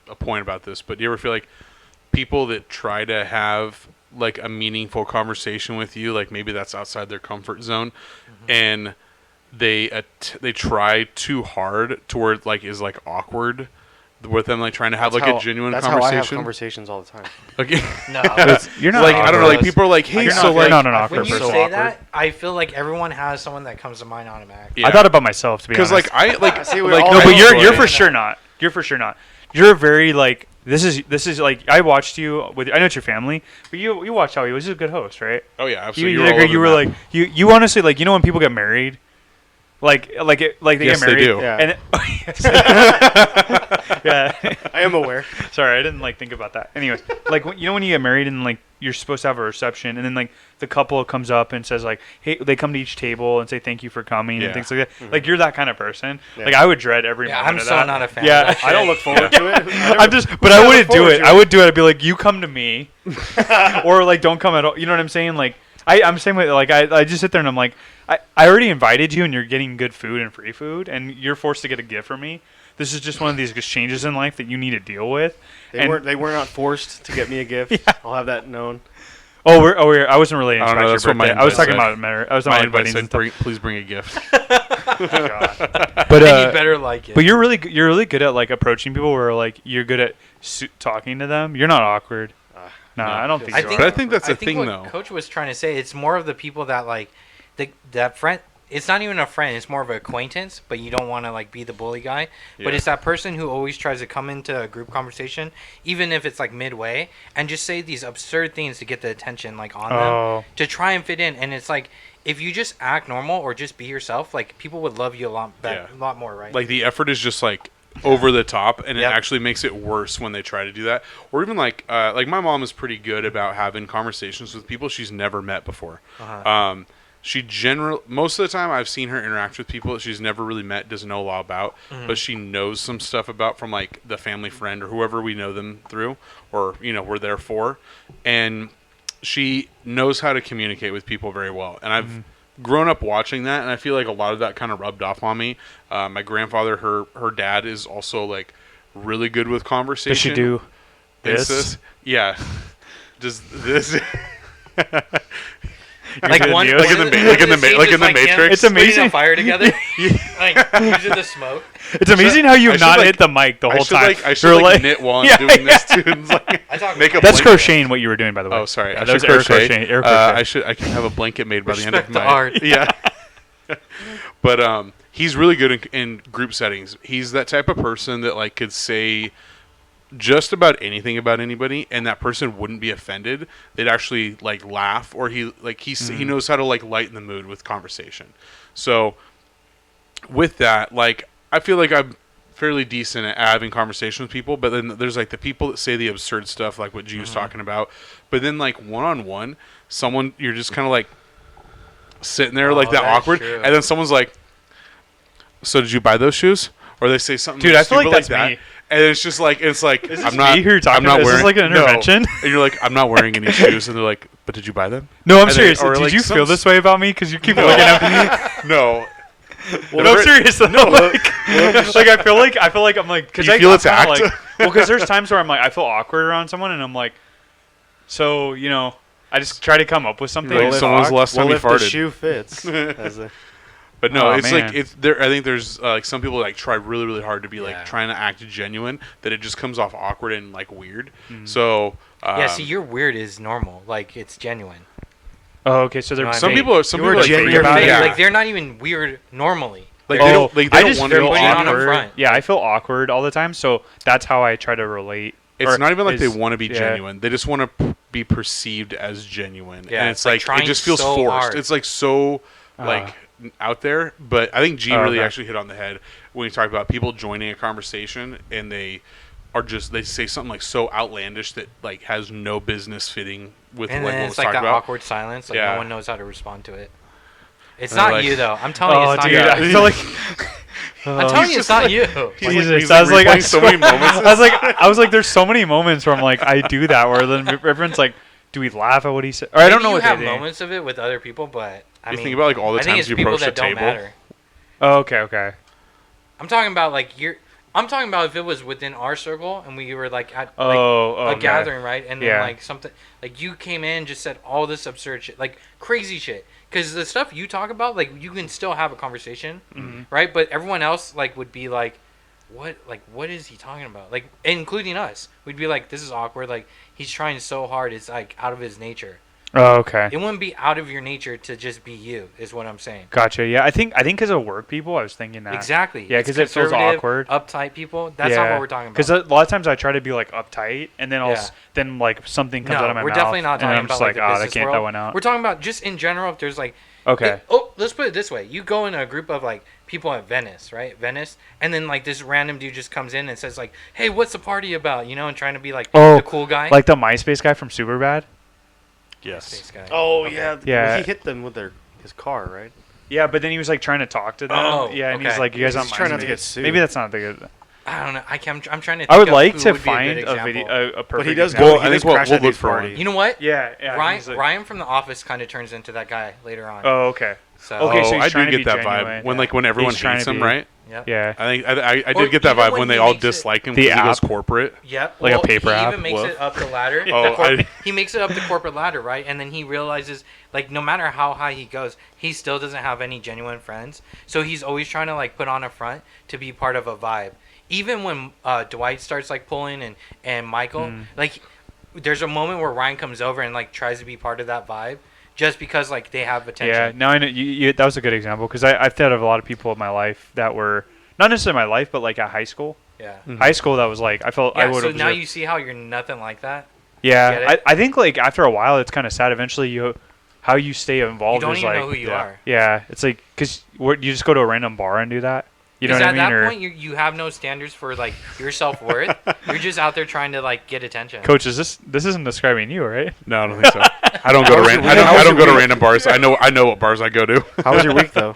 a point about this. But do you ever feel like people that try to have like a meaningful conversation with you, like maybe that's outside their comfort zone, and they try too hard to where it like is like awkward with them like trying to have a genuine that's conversation. How I have conversations all the time. Okay. No, You're not like awkward. I don't know, like people are like, hey, You're so not, like you're not an awkward when you person. say awkward. that, I feel like everyone has someone that comes to mind automatically. Yeah. I thought about myself to be honest. because like I like See, we like all no, I but you're enjoy for it. sure not. You're for sure not. You're very like this is like I watched you with. I know it's your family, but you watched how he was. He's a good host, right? oh yeah, You absolutely. you were like you honestly like when people get married, like they Yes, get married. they do. Yeah. And yeah. I am aware. Sorry, I didn't like think about that. Anyways, like when you get married and like you're supposed to have a reception, and then like the couple comes up and says like, hey, they come to each table and say thank you for coming Yeah. and things like that. Like you're that kind of person. Yeah. Like I would dread every Yeah, moment I'm of so that. not a fan. Yeah. of that I don't shit. look forward to it. I'm just, but I wouldn't do it. I would do it. I'd be like, you come to me, or like don't come at all. You know what I'm saying? Like I'm saying like I just sit there and I'm like, I already invited you and you're getting good food and free food and you're forced to get a gift from me. This is just one of these exchanges in life that you need to deal with. They were not forced to get me a gift. Yeah. I'll have that known. I wasn't really I don't know, answering that's your what my birthday. I was invite talking said. about I was my talking about invite weddings and said, stuff. please bring a gift. But And you better like it. but you're really good at like approaching people where like you're good at talking to them. You're not awkward. No, no. I don't think I you think, are. But I think that's I the think thing, what though. Coach was trying to say, it's more of the people that like that friend. It's not even a friend. It's more of an acquaintance, but you don't want to like be the bully guy. But Yeah. it's that person who always tries to come into a group conversation, even if it's like midway, and just say these absurd things to get the attention like on them to try and fit in. And it's like if you just act normal or just be yourself, like people would love you a lot better, Yeah. a lot more, right? Like the effort is just like over the top, and Yep. it actually makes it worse when they try to do that. Or even like my mom is pretty good about having conversations with people she's never met before. Uh-huh. She most of the time I've seen her interact with people that she's never really met, doesn't know a lot about, but she knows some stuff about from like the family friend or whoever we know them through, or we're there for, and she knows how to communicate with people very well. And I've grown up watching that, and I feel like a lot of that kind of rubbed off on me. My grandfather, her dad is also like really good with conversation. Does she do It's this? Yeah. Does this? Like good one, news. Like in the Matrix. It's Putting amazing. a fire together, like using the smoke. It's amazing how I you've should, not like- hit the mic the whole time. I should You're like knit while I'm Yeah, doing this too. And like, I talk make a That's blanket. crocheting what you were doing, by the way. Oh, sorry. Yeah, I that was should air crochet. crochet. Air crochet. I can have a blanket made by the end of Respect the my art. Yeah. But he's really good in group settings. He's that type of person that like could say just about anything about anybody, and that person wouldn't be offended. They'd actually like laugh, or he knows how to like lighten the mood with conversation. So with that, like I feel like I'm fairly decent at having conversations with people, but then there's like the people that say the absurd stuff, like what G was talking about. But then like one-on-one, someone you're just kind of like sitting there like that that is awkward, true. and then someone's like, "So did you buy those shoes?" Or they say something Dude, I feel stupid like that's that. me. And it's just like Is I'm this not. me who you're talking I'm not about? Is this wearing. like an intervention? No. And you're like, I'm not wearing any shoes, and they're like, but did you buy them? No, I'm And serious. or, Did like, you some feel this way about me? Because you keep looking at me. No. No, I'm serious. Though. Like I feel like I'm like because You I feel it's kinda act? like because there's times where I'm like I feel awkward around someone and I'm like, so I just try to come up with something. Like, and someone's talk. last time Well, he if the farted. shoe fits. But no, Oh, it's man. like it's there. I think there's like some people like try really, really hard to be like Yeah. trying to act genuine, that it just comes off awkward and like weird. So Yeah, see, your weird is normal. Like it's genuine. Oh, okay. So No, there's I some mean, people are some you people were are like, genuine fake about it. it. Yeah. Like they're not even weird normally. Like They're- they don't. Like, they I don't just want to feel be putting it on awkward. up front. Yeah, I feel awkward all the time. So that's how I try to relate. It's Or not even like they is- want to be yeah. genuine. They just want to be perceived as genuine. Yeah, and it's it's like like trying it just feels so forced. hard. It's like so like out there. But I think G Oh, really okay. actually hit on the head when he talked about people joining a conversation and they say something like so outlandish that like has no business fitting with And like then what it's was like talked that about. awkward silence. Like Yeah. no one knows how to respond to it. It's And not like- you though. I'm telling you, Oh, it's not dude, you. I feel like. I'm telling you, just it's not like- you. He's Jesus, like I was like, replaying so many moments. I was like, there's so many moments where I'm like, I do that where then everyone's like, do we laugh at what he said? Or I don't Maybe know you what have they think. moments of it with other people, but I You mean, think about like all the I think times it's you people approach that a don't table. matter. Oh, okay. I'm talking about like I'm talking about if it was within our circle and we were like at a gathering, right? And then Yeah. like something like you came in and just said all this absurd shit, like crazy shit. Because the stuff you talk about, like you can still have a conversation, right? But everyone else like would be like, what is he talking about? Like, including us, we'd be like, this is awkward. Like he's trying so hard, it's like out of his nature. Oh, okay. It wouldn't be out of your nature to just be you, is what I'm saying. Gotcha. Yeah, I think because of work people, I was thinking that. Exactly. Yeah, because it feels conservative, awkward. uptight people. That's not what we're talking about. Because a lot of times I try to be like uptight, and then Yeah. then like something comes out of my mouth. we're definitely not and talking I'm about just like the that business can't world. that one out. We're talking about just in general. If there's like, Okay. let's put it this way: you go in a group of like people at Venice, right? Venice, and then like this random dude just comes in and says like, "Hey, what's the party about?" You know, and trying to be like the cool guy, like the MySpace guy from Superbad. Yes. This guy. Oh Okay. yeah. Yeah. Well, he hit them with his car, right? Yeah, but then he was like trying to talk to them. Oh, yeah, and he's okay. like, "You guys He's on trying not to MySpace?" get sued. Maybe that's not the good. I don't know. I'm trying to. Think I would of like who to would be a find good a video, example. a perfect. But he does example. go. I He think does we'll crash look that dude's for one. party. You know what? Yeah, yeah. Ryan, he's like- Ryan from The Office kind of turns into that guy later on. Oh, okay. So Okay, so he's I trying do to get be that genuine. vibe when everyone He's trying hates to him, be- right? Yep. Yeah. I think I Or did get that even vibe when when they he all makes it- dislike him The because he goes app. corporate. Yep. Like a Well, paper he app? even makes Woof. it up the ladder. Oh, He makes it up the corporate ladder, right? And then he realizes, like, no matter how high he goes, he still doesn't have any genuine friends. So he's always trying to like put on a front to be part of a vibe. Even when Dwight starts like pulling and Michael, like, there's a moment where Ryan comes over and like tries to be part of that vibe, just because like they have attention. Yeah, no, I know you, that was a good example because I've thought of a lot of people in my life that were not necessarily my life, but like at high school. Yeah. High school, that was like I felt I Yeah. would So have. now you see how you're nothing like that. Yeah, Get I think like after a while, it's kind of sad. Eventually, how you stay You involved don't is even like know who you yeah. are. yeah, it's like because you just go to a random bar and do that. You know Because what I at mean? that Or point, you have no standards for like your self worth. You're just out there trying to like get attention. coach, is this isn't describing you, right? No, I don't think so. I don't go to How was your week? How I was don't your go to week? random bars. I know what bars I go to. How was your week though?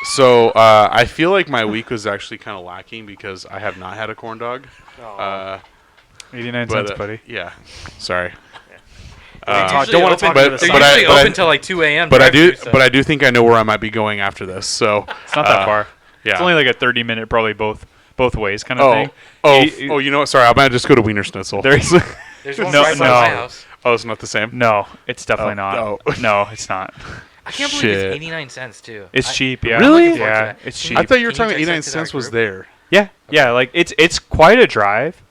So I feel like my week was actually kind of lacking because I have not had a corn dog. 89 But, cents, buddy. Yeah, sorry. Usually don't wanna open- talk but- to the They're but I- usually but I- open till like 2 a.m. But I do drive-thru, so- but I do think I know where I might be going after this. So It's not that far. Yeah. It's only like a 30-minute, probably both ways kind of thing. You know what? Sorry, I might just go to Wiener Schnitzel. There's There's one No, right by no. my house. Oh, it's not the same. no, it's definitely Oh, not. no. No, it's not. I can't believe Shit. it's 89 cents too. It's cheap. Yeah. Really? Yeah, it's cheap. I thought you were Can you talking text 89 that to our cents was group? there. Yeah. Like it's quite a drive,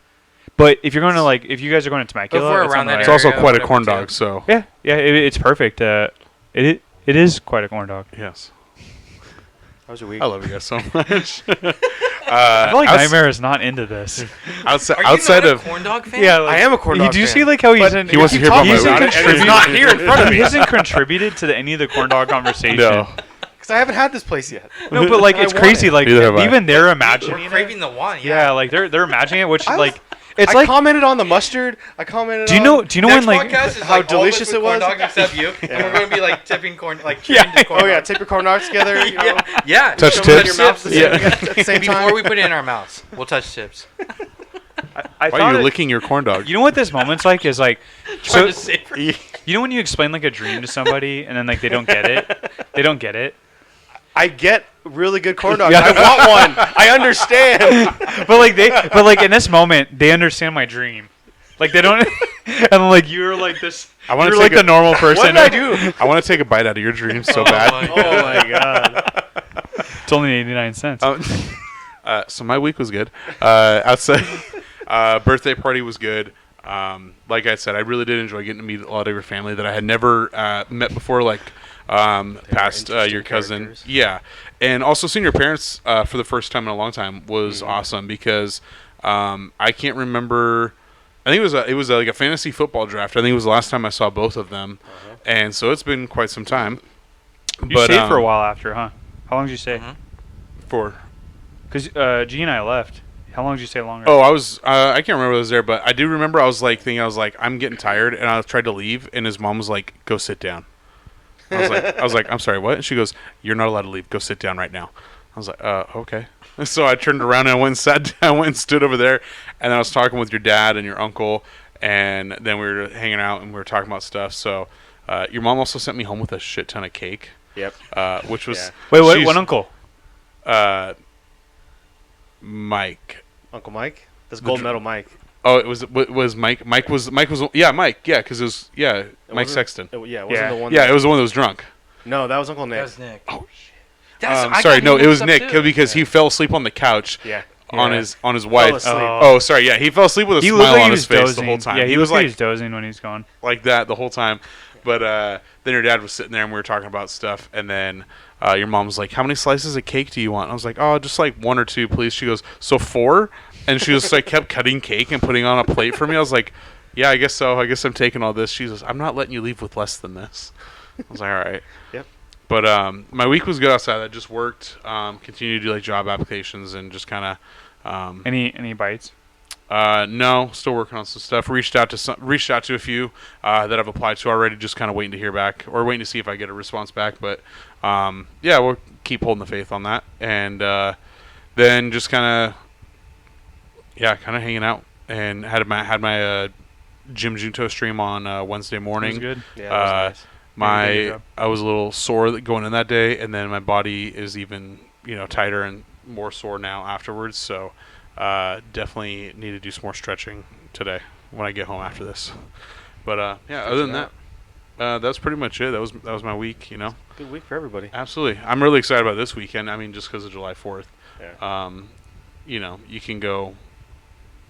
but if you're going to like if you guys are going to Temecula, If we're it's around on the that way. It's also area, quite a whatever, corn too. dog. So Yeah, it's perfect. It is quite a corn dog. yes, How was your week? I love you guys so much. I feel like Nightmare is not into this. outside Are you outside not of a corn dog fan? Yeah, like, I am a corn You dog do you fan. see like how he's in? He wants to hear about my he's week. in And it's not here in front of He me. hasn't contributed to any of the corn dog conversation. no, Because I haven't had this place yet. No, but like I it's want crazy. it. Like Neither have I. even they're We're imagining craving it. the one. Yeah, like they're imagining it, which I like was- it's I like. commented on the mustard. I commented. Do you know when like podcast is how like all of us delicious with it corn was? dogs except you, and we're gonna be like tipping corn, like Yeah. cheering to corn Oh yeah, dogs. tip your corn dogs together. You know, yeah. Touch Shove tips. it in your mouth. at the same time. Before we put it in our mouths, we'll touch tips. I why thought are you it- licking your corn dog? You know what this moment's like is like Trying so to savor. you know when you explain like a dream to somebody and then like they don't get it. They don't get it. I get really good corn dogs. Yeah. I want one. I understand. But like in this moment they understand my dream. Like they don't and like you're like this I wanna you're take like a- the normal person. What did I do? I want to take a bite out of your dream so Oh bad. my Oh my god. It's only 89 cents. So my week was good. Outside, birthday party was good. Like I said, I really did enjoy getting to meet a lot of your family that I had never met before, like past your interesting cousin. characters. Yeah, and also seeing your parents for the first time in a long time was awesome because I can't remember. I think it was like a fantasy football draft. I think it was the last time I saw both of them, and so it's been quite some time. You stayed for a while after, huh? How long did you stay? For Because G and I left. How long did you stay longer? Oh, I was. I can't remember if I was there, but I do remember I was like thinking. I was like, I'm getting tired, and I tried to leave, and his mom was like, "Go sit down." I was like, I'm sorry, what? And she goes, "You're not allowed to leave. Go sit down right now." I was like, okay. So I turned around and I went and sat down. I went and stood over there, and then I was talking with your dad and your uncle, and then we were hanging out and we were talking about stuff. So your mom also sent me home with a shit ton of cake. Yep. Which was Wait, what? she's- What uncle? Mike. Uncle Mike. That's gold medal Mike. Oh, it was Mike. Mike was Mike, yeah, because it was Mike Sexton. It wasn't the one. Yeah, it was the one that was drunk. No, that was Uncle Nick. That was Nick. Oh shit. sorry, no, it was Nick because he fell asleep on the couch. Yeah. On his wife. Oh, sorry, yeah, he fell asleep with a He smile looked like on he his was face dozing. the whole time. Yeah, he was like dozing when he's gone. Like that the whole time. But then your dad was sitting there and we were talking about stuff, and then your mom was like, "How many slices of cake do you want?" And I was like, "Oh, just like 1 or 2, please." She goes, "So 4?" And she just like kept cutting cake and putting on a plate for me. I was like, "Yeah, I guess so. I guess I'm taking all this." She goes, "I'm not letting you leave with less than this." I was like, "All right." Yep. But my week was good outside. I just worked, continued to do like job applications and just kind of. Any bites? No, still working on some stuff. Reached out to a few that I've applied to already. Just kind of waiting to hear back or waiting to see if I get a response back. But yeah, we'll keep holding the faith on that, and then just kind of hanging out and had my Gym Junto stream on Wednesday morning. It was good. Yeah, that was nice. I was a little sore going in that day, and then my body is even tighter and more sore now afterwards. So. Definitely need to do some more stretching today when I get home after this. But other than that, that's pretty much it. That was my week. Good week for everybody. Absolutely, I'm really excited about this weekend. I mean, just because of July 4th. Yeah. You can go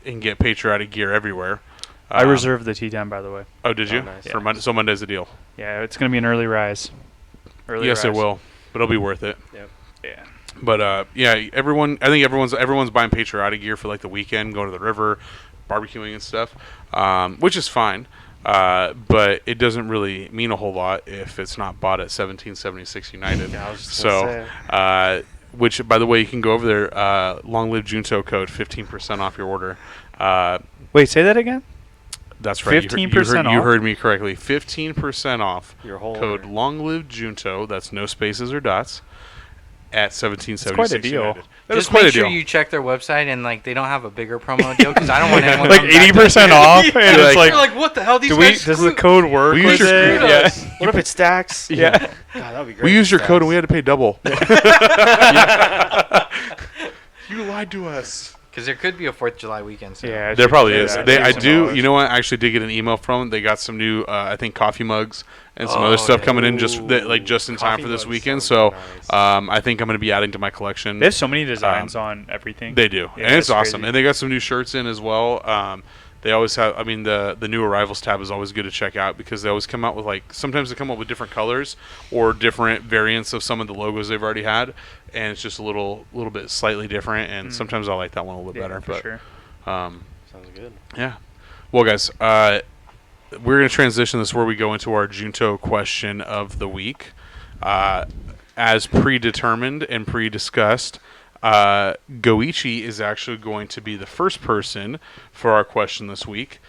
and get patriotic gear everywhere. I reserved the tea time, by the way. Oh, did you? Nice. For Monday, so Monday's the deal. Yeah, it's gonna be an early rise. Yes, it will, but it'll be worth it. Yep. Yeah. But I think everyone's buying patriotic gear for like the weekend, going to the river, barbecuing and stuff, which is fine. But it doesn't really mean a whole lot if it's not bought at 1776 United. Yeah, I was just gonna So, which by the way, you can go over there. LongLiveJunto code 15% off your order. Wait, say that again. That's right. 15% off? You heard me correctly. 15% off. Your whole code order. LongLiveJunto. That's no spaces or dots. At 1776 That's quite a deal. United. That is Just quite make a sure deal. you check their website and like they don't have a bigger promo deal because I don't want anyone Like coming back to 80% off, and You're it's like- You're like, what the hell? These does guys the screwed- code work? We with use your- it? screwed Yeah. us. What if it stacks? Yeah. God, that would be great. We used your if it code and we stacks. had to pay double. You lied to us. Because there could be a 4th of July weekend. So. Yeah, I There should probably say is. that. I Some do. dollars. You know what? I actually did get an email from them. They got some new, I think, coffee mugs and some other stuff yeah. coming in just in time Coffee for this mugs weekend. sound So nice. I think I'm going to be adding to my collection. They have so many designs on everything. They do, Yeah, and it's that's awesome. crazy. And they got some new shirts in as well. They always have. I mean, the new arrivals tab is always good to check out because they always come out with sometimes they come up with different colors or different variants of some of the logos they've already had, and it's just a little bit slightly different. And sometimes I like that one a little bit better. for But sure. Sounds good. yeah, well, guys, we're gonna transition this where we go into our Junto question of the week, as predetermined and pre-discussed. Goichi is actually going to be the first person for our question this week.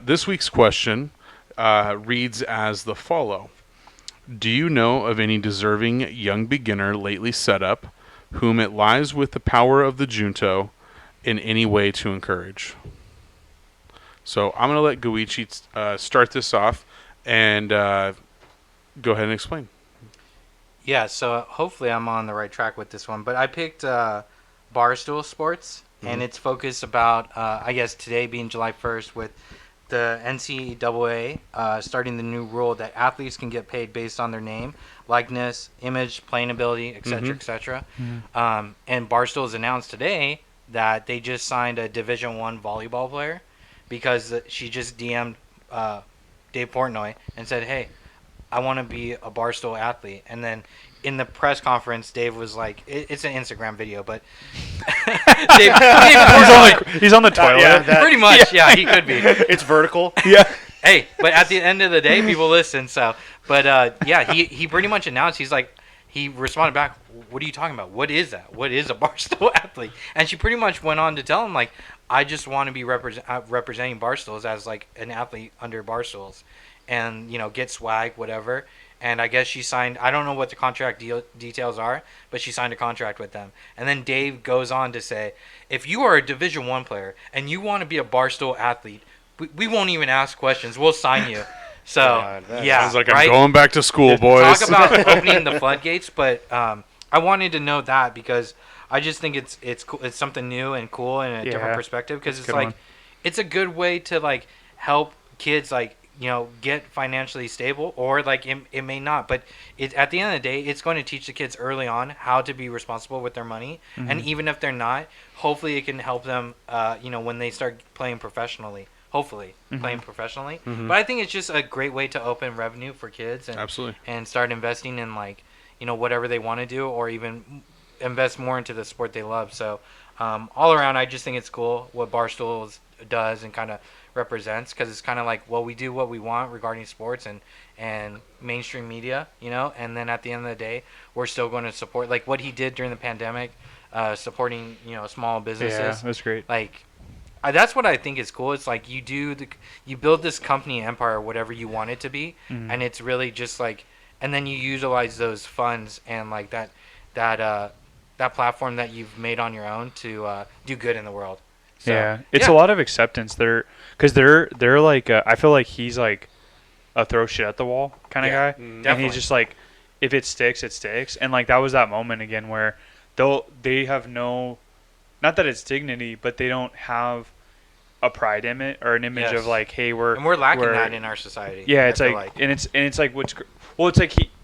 This week's question reads as the follow. Do you know of any deserving young beginner lately set up whom it lies with the power of the Junto in any way to encourage? So I'm going to let Goichi start this off and go ahead and explain. Yeah, so hopefully I'm on the right track with this one. But I picked Barstool Sports, and it's focused about, I guess, today being July 1st with the NCAA starting the new rule that athletes can get paid based on their name, likeness, image, playing ability, etc., etc. And Barstool has announced today that they just signed a Division I volleyball player because she just DM'd Dave Portnoy and said, hey, I want to be a Barstool athlete. And then in the press conference, Dave was like, it's an Instagram video, but Dave Portnoy, He's on the toilet. yeah, pretty much, yeah, he could be. It's vertical. Yeah. Hey, but at the end of the day, people listen. So, but yeah, he pretty much announced, he responded back, what are you talking about? What is that? What is a Barstool athlete? And she pretty much went on to tell him, like, I just want to be representing Barstools as, like, an athlete under Barstools and, get swag, whatever. And I guess she signed, I don't know what the contract details are, but she signed a contract with them. And then Dave goes on to say, if you are a Division I player and you want to be a Barstool athlete, we won't even ask questions. We'll sign you. So, God, that yeah. Sounds like right? I'm going back to school, boys. Talk about opening the floodgates, but I wanted to know that because I just think it's cool. It's something new and cool and a different perspective because it's Good like one. it's a good way to like help kids like get financially stable, or like it may not, but at the end of the day it's going to teach the kids early on how to be responsible with their money. And even if they're not, hopefully it can help them when they start playing professionally, playing professionally. But I think it's just a great way to open revenue for kids and Absolutely. and start investing in like whatever they want to do, or even invest more into the sport they love. So all around I just think it's cool what Barstool does and kind of represents, because it's kind of like, well, we do what we want regarding sports and mainstream media, and then at the end of the day we're still going to support like what he did during the pandemic, supporting small businesses. Yeah, that's great. Like that's what I think is cool. It's like you build this company empire, whatever you want it to be, and it's really just like, and then you utilize those funds and like that platform that you've made on your own to do good in the world. So, yeah, it's a lot of acceptance there, because they're like I feel like he's like a throw shit at the wall kind of guy, and definitely. he's just like, if it sticks, it sticks. And like that was that moment again where they have no, not that it's dignity, but they don't have a pride in it or an image of like, hey, we're lacking that in our society. Yeah, it's like, and it's like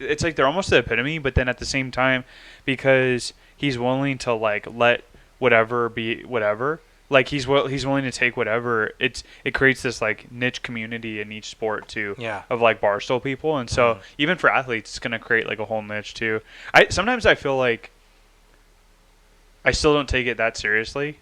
it's like they're almost the epitome, but then at the same time, because he's willing to like let whatever be whatever. Like he's willing to take whatever. It creates this like niche community in each sport too. Yeah. Of like Barstool people, and so even for athletes, it's gonna create like a whole niche too. Sometimes I feel like I still don't take it that seriously.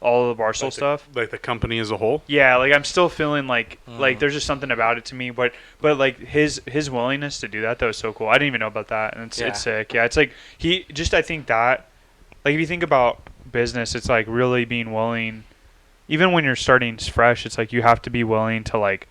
All of the Barstool stuff. Like the company as a whole. Yeah, like I'm still feeling like there's just something about it to me, but like his willingness to do that is so cool. I didn't even know about that, and it's sick. Yeah, it's like I think that, like if you think about business, it's like really being willing, even when you're starting fresh, it's like you have to be willing to like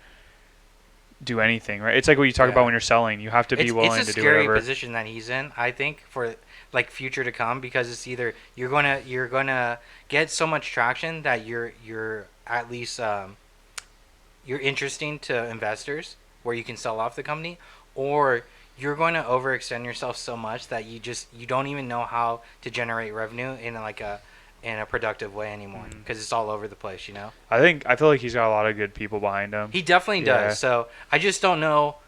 do anything, right? It's like what you talk about when you're selling, you have to be willing to do whatever. It's a scary position that he's in, I think, for like future to come, because it's either you're gonna get so much traction that you're at least you're interesting to investors where you can sell off the company, or you're going to overextend yourself so much that you don't even know how to generate revenue in a productive way anymore, because it's all over the place, I feel like he's got a lot of good people behind him. He definitely does. So I just don't know,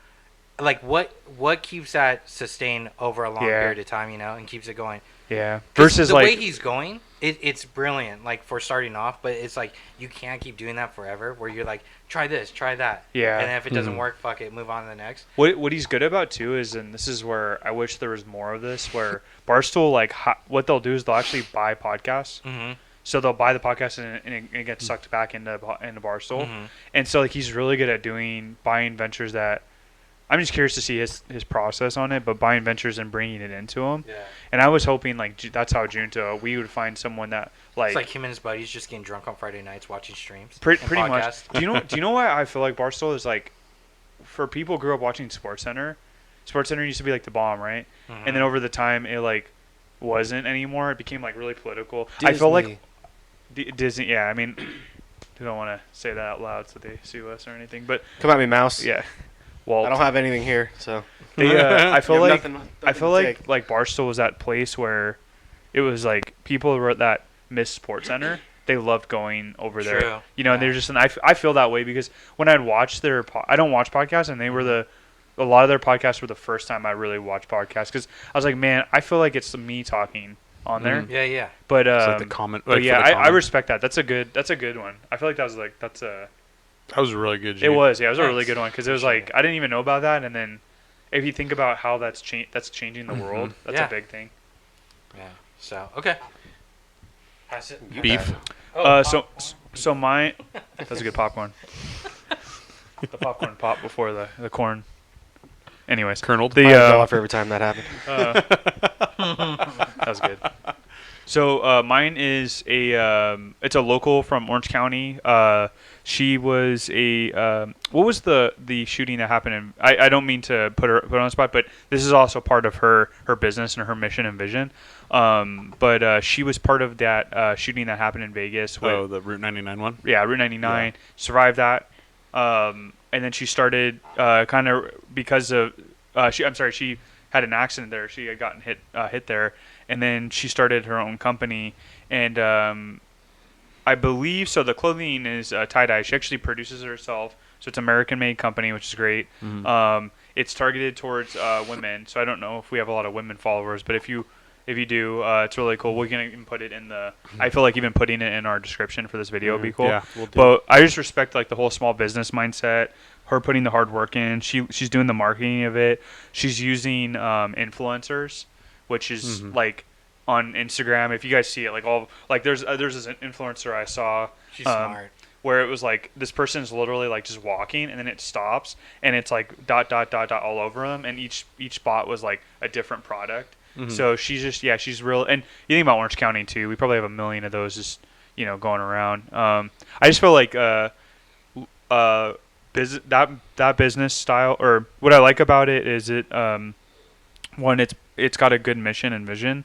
like what keeps that sustained over a long period of time, and keeps it going. Yeah. Versus the like way he's going, it's brilliant, like for starting off, but it's like you can't keep doing that forever, where you're like, try this, try that. Yeah. And then if it doesn't work, fuck it, move on to the next. What he's good about too is, and this is where I wish there was more of this, where Barstool, like what they'll do is they'll actually buy podcasts. Mm-hmm. So they'll buy the podcast and it gets sucked back into Barstool. Mm-hmm. And so like he's really good at buying ventures that, I'm just curious to see his process on it, but buying ventures and bringing it into him. Yeah. And I was hoping like that's how Junto, we would find someone that like, it's like him and his buddies just getting drunk on Friday nights watching streams. Pretty much. Do you know why I feel like Barstool is like, for people who grew up watching SportsCenter used to be like the bomb, right? Mm-hmm. And then over the time it like wasn't anymore. It became like really political. Disney. I feel like Disney. Yeah, I mean, we don't want to say that out loud so they sue us or anything. But come at me, Mouse. Yeah. Well, I don't have anything here, so I feel like nothing like Barstool was that place where it was like people that missed SportsCenter. They loved going over there, and they're just. And I feel that way because when I'd watch I don't watch podcasts, and they were a lot of their podcasts were the first time I really watched podcasts, because I was like, man, I feel like it's me talking on there. Yeah. But it's like the comment. But yeah, I respect that. That's a good one. I feel like that was a really good. It was, yeah, it was a really good one, because it was like I didn't even know about that, and then if you think about how that's changing the world, that's a big thing. Yeah. So okay. Pass it. Beef. So mine. That's a good popcorn. The popcorn pop before the corn. Anyways, kerneled. Fell off every time that happened. That was good. So mine is it's a local from Orange County. She was what was the shooting that happened in? I don't mean to put her on the spot, but this is also part of her business and her mission and vision. But she was part of that shooting that happened in Vegas. The Route 99 one. Yeah, Route 99. Yeah. Survived that. And then she started kind of because of she had an accident there. She had gotten hit there, and then she started her own company, and I believe so. The clothing is tie-dye. She actually produces it herself, so it's an American-made company, which is great. It's targeted towards women, so I don't know if we have a lot of women followers, but if you do, it's really cool. We can even put it in the. I feel like even putting it in our description for this video would be cool. Yeah, we'll do. But I just respect like the whole small business mindset. Her putting the hard work in. She's doing the marketing of it. She's using influencers, which is like on Instagram. If you guys see it, there's this influencer I saw. She's smart. Where it was like this person's literally like just walking, and then it stops, and it's like dot all over them, and each spot was like a different product. So she's just she's real. And you think about Orange County too. We probably have 1 million of those just going around. I just feel like that business style, or what I like about it is one, it's got a good mission and vision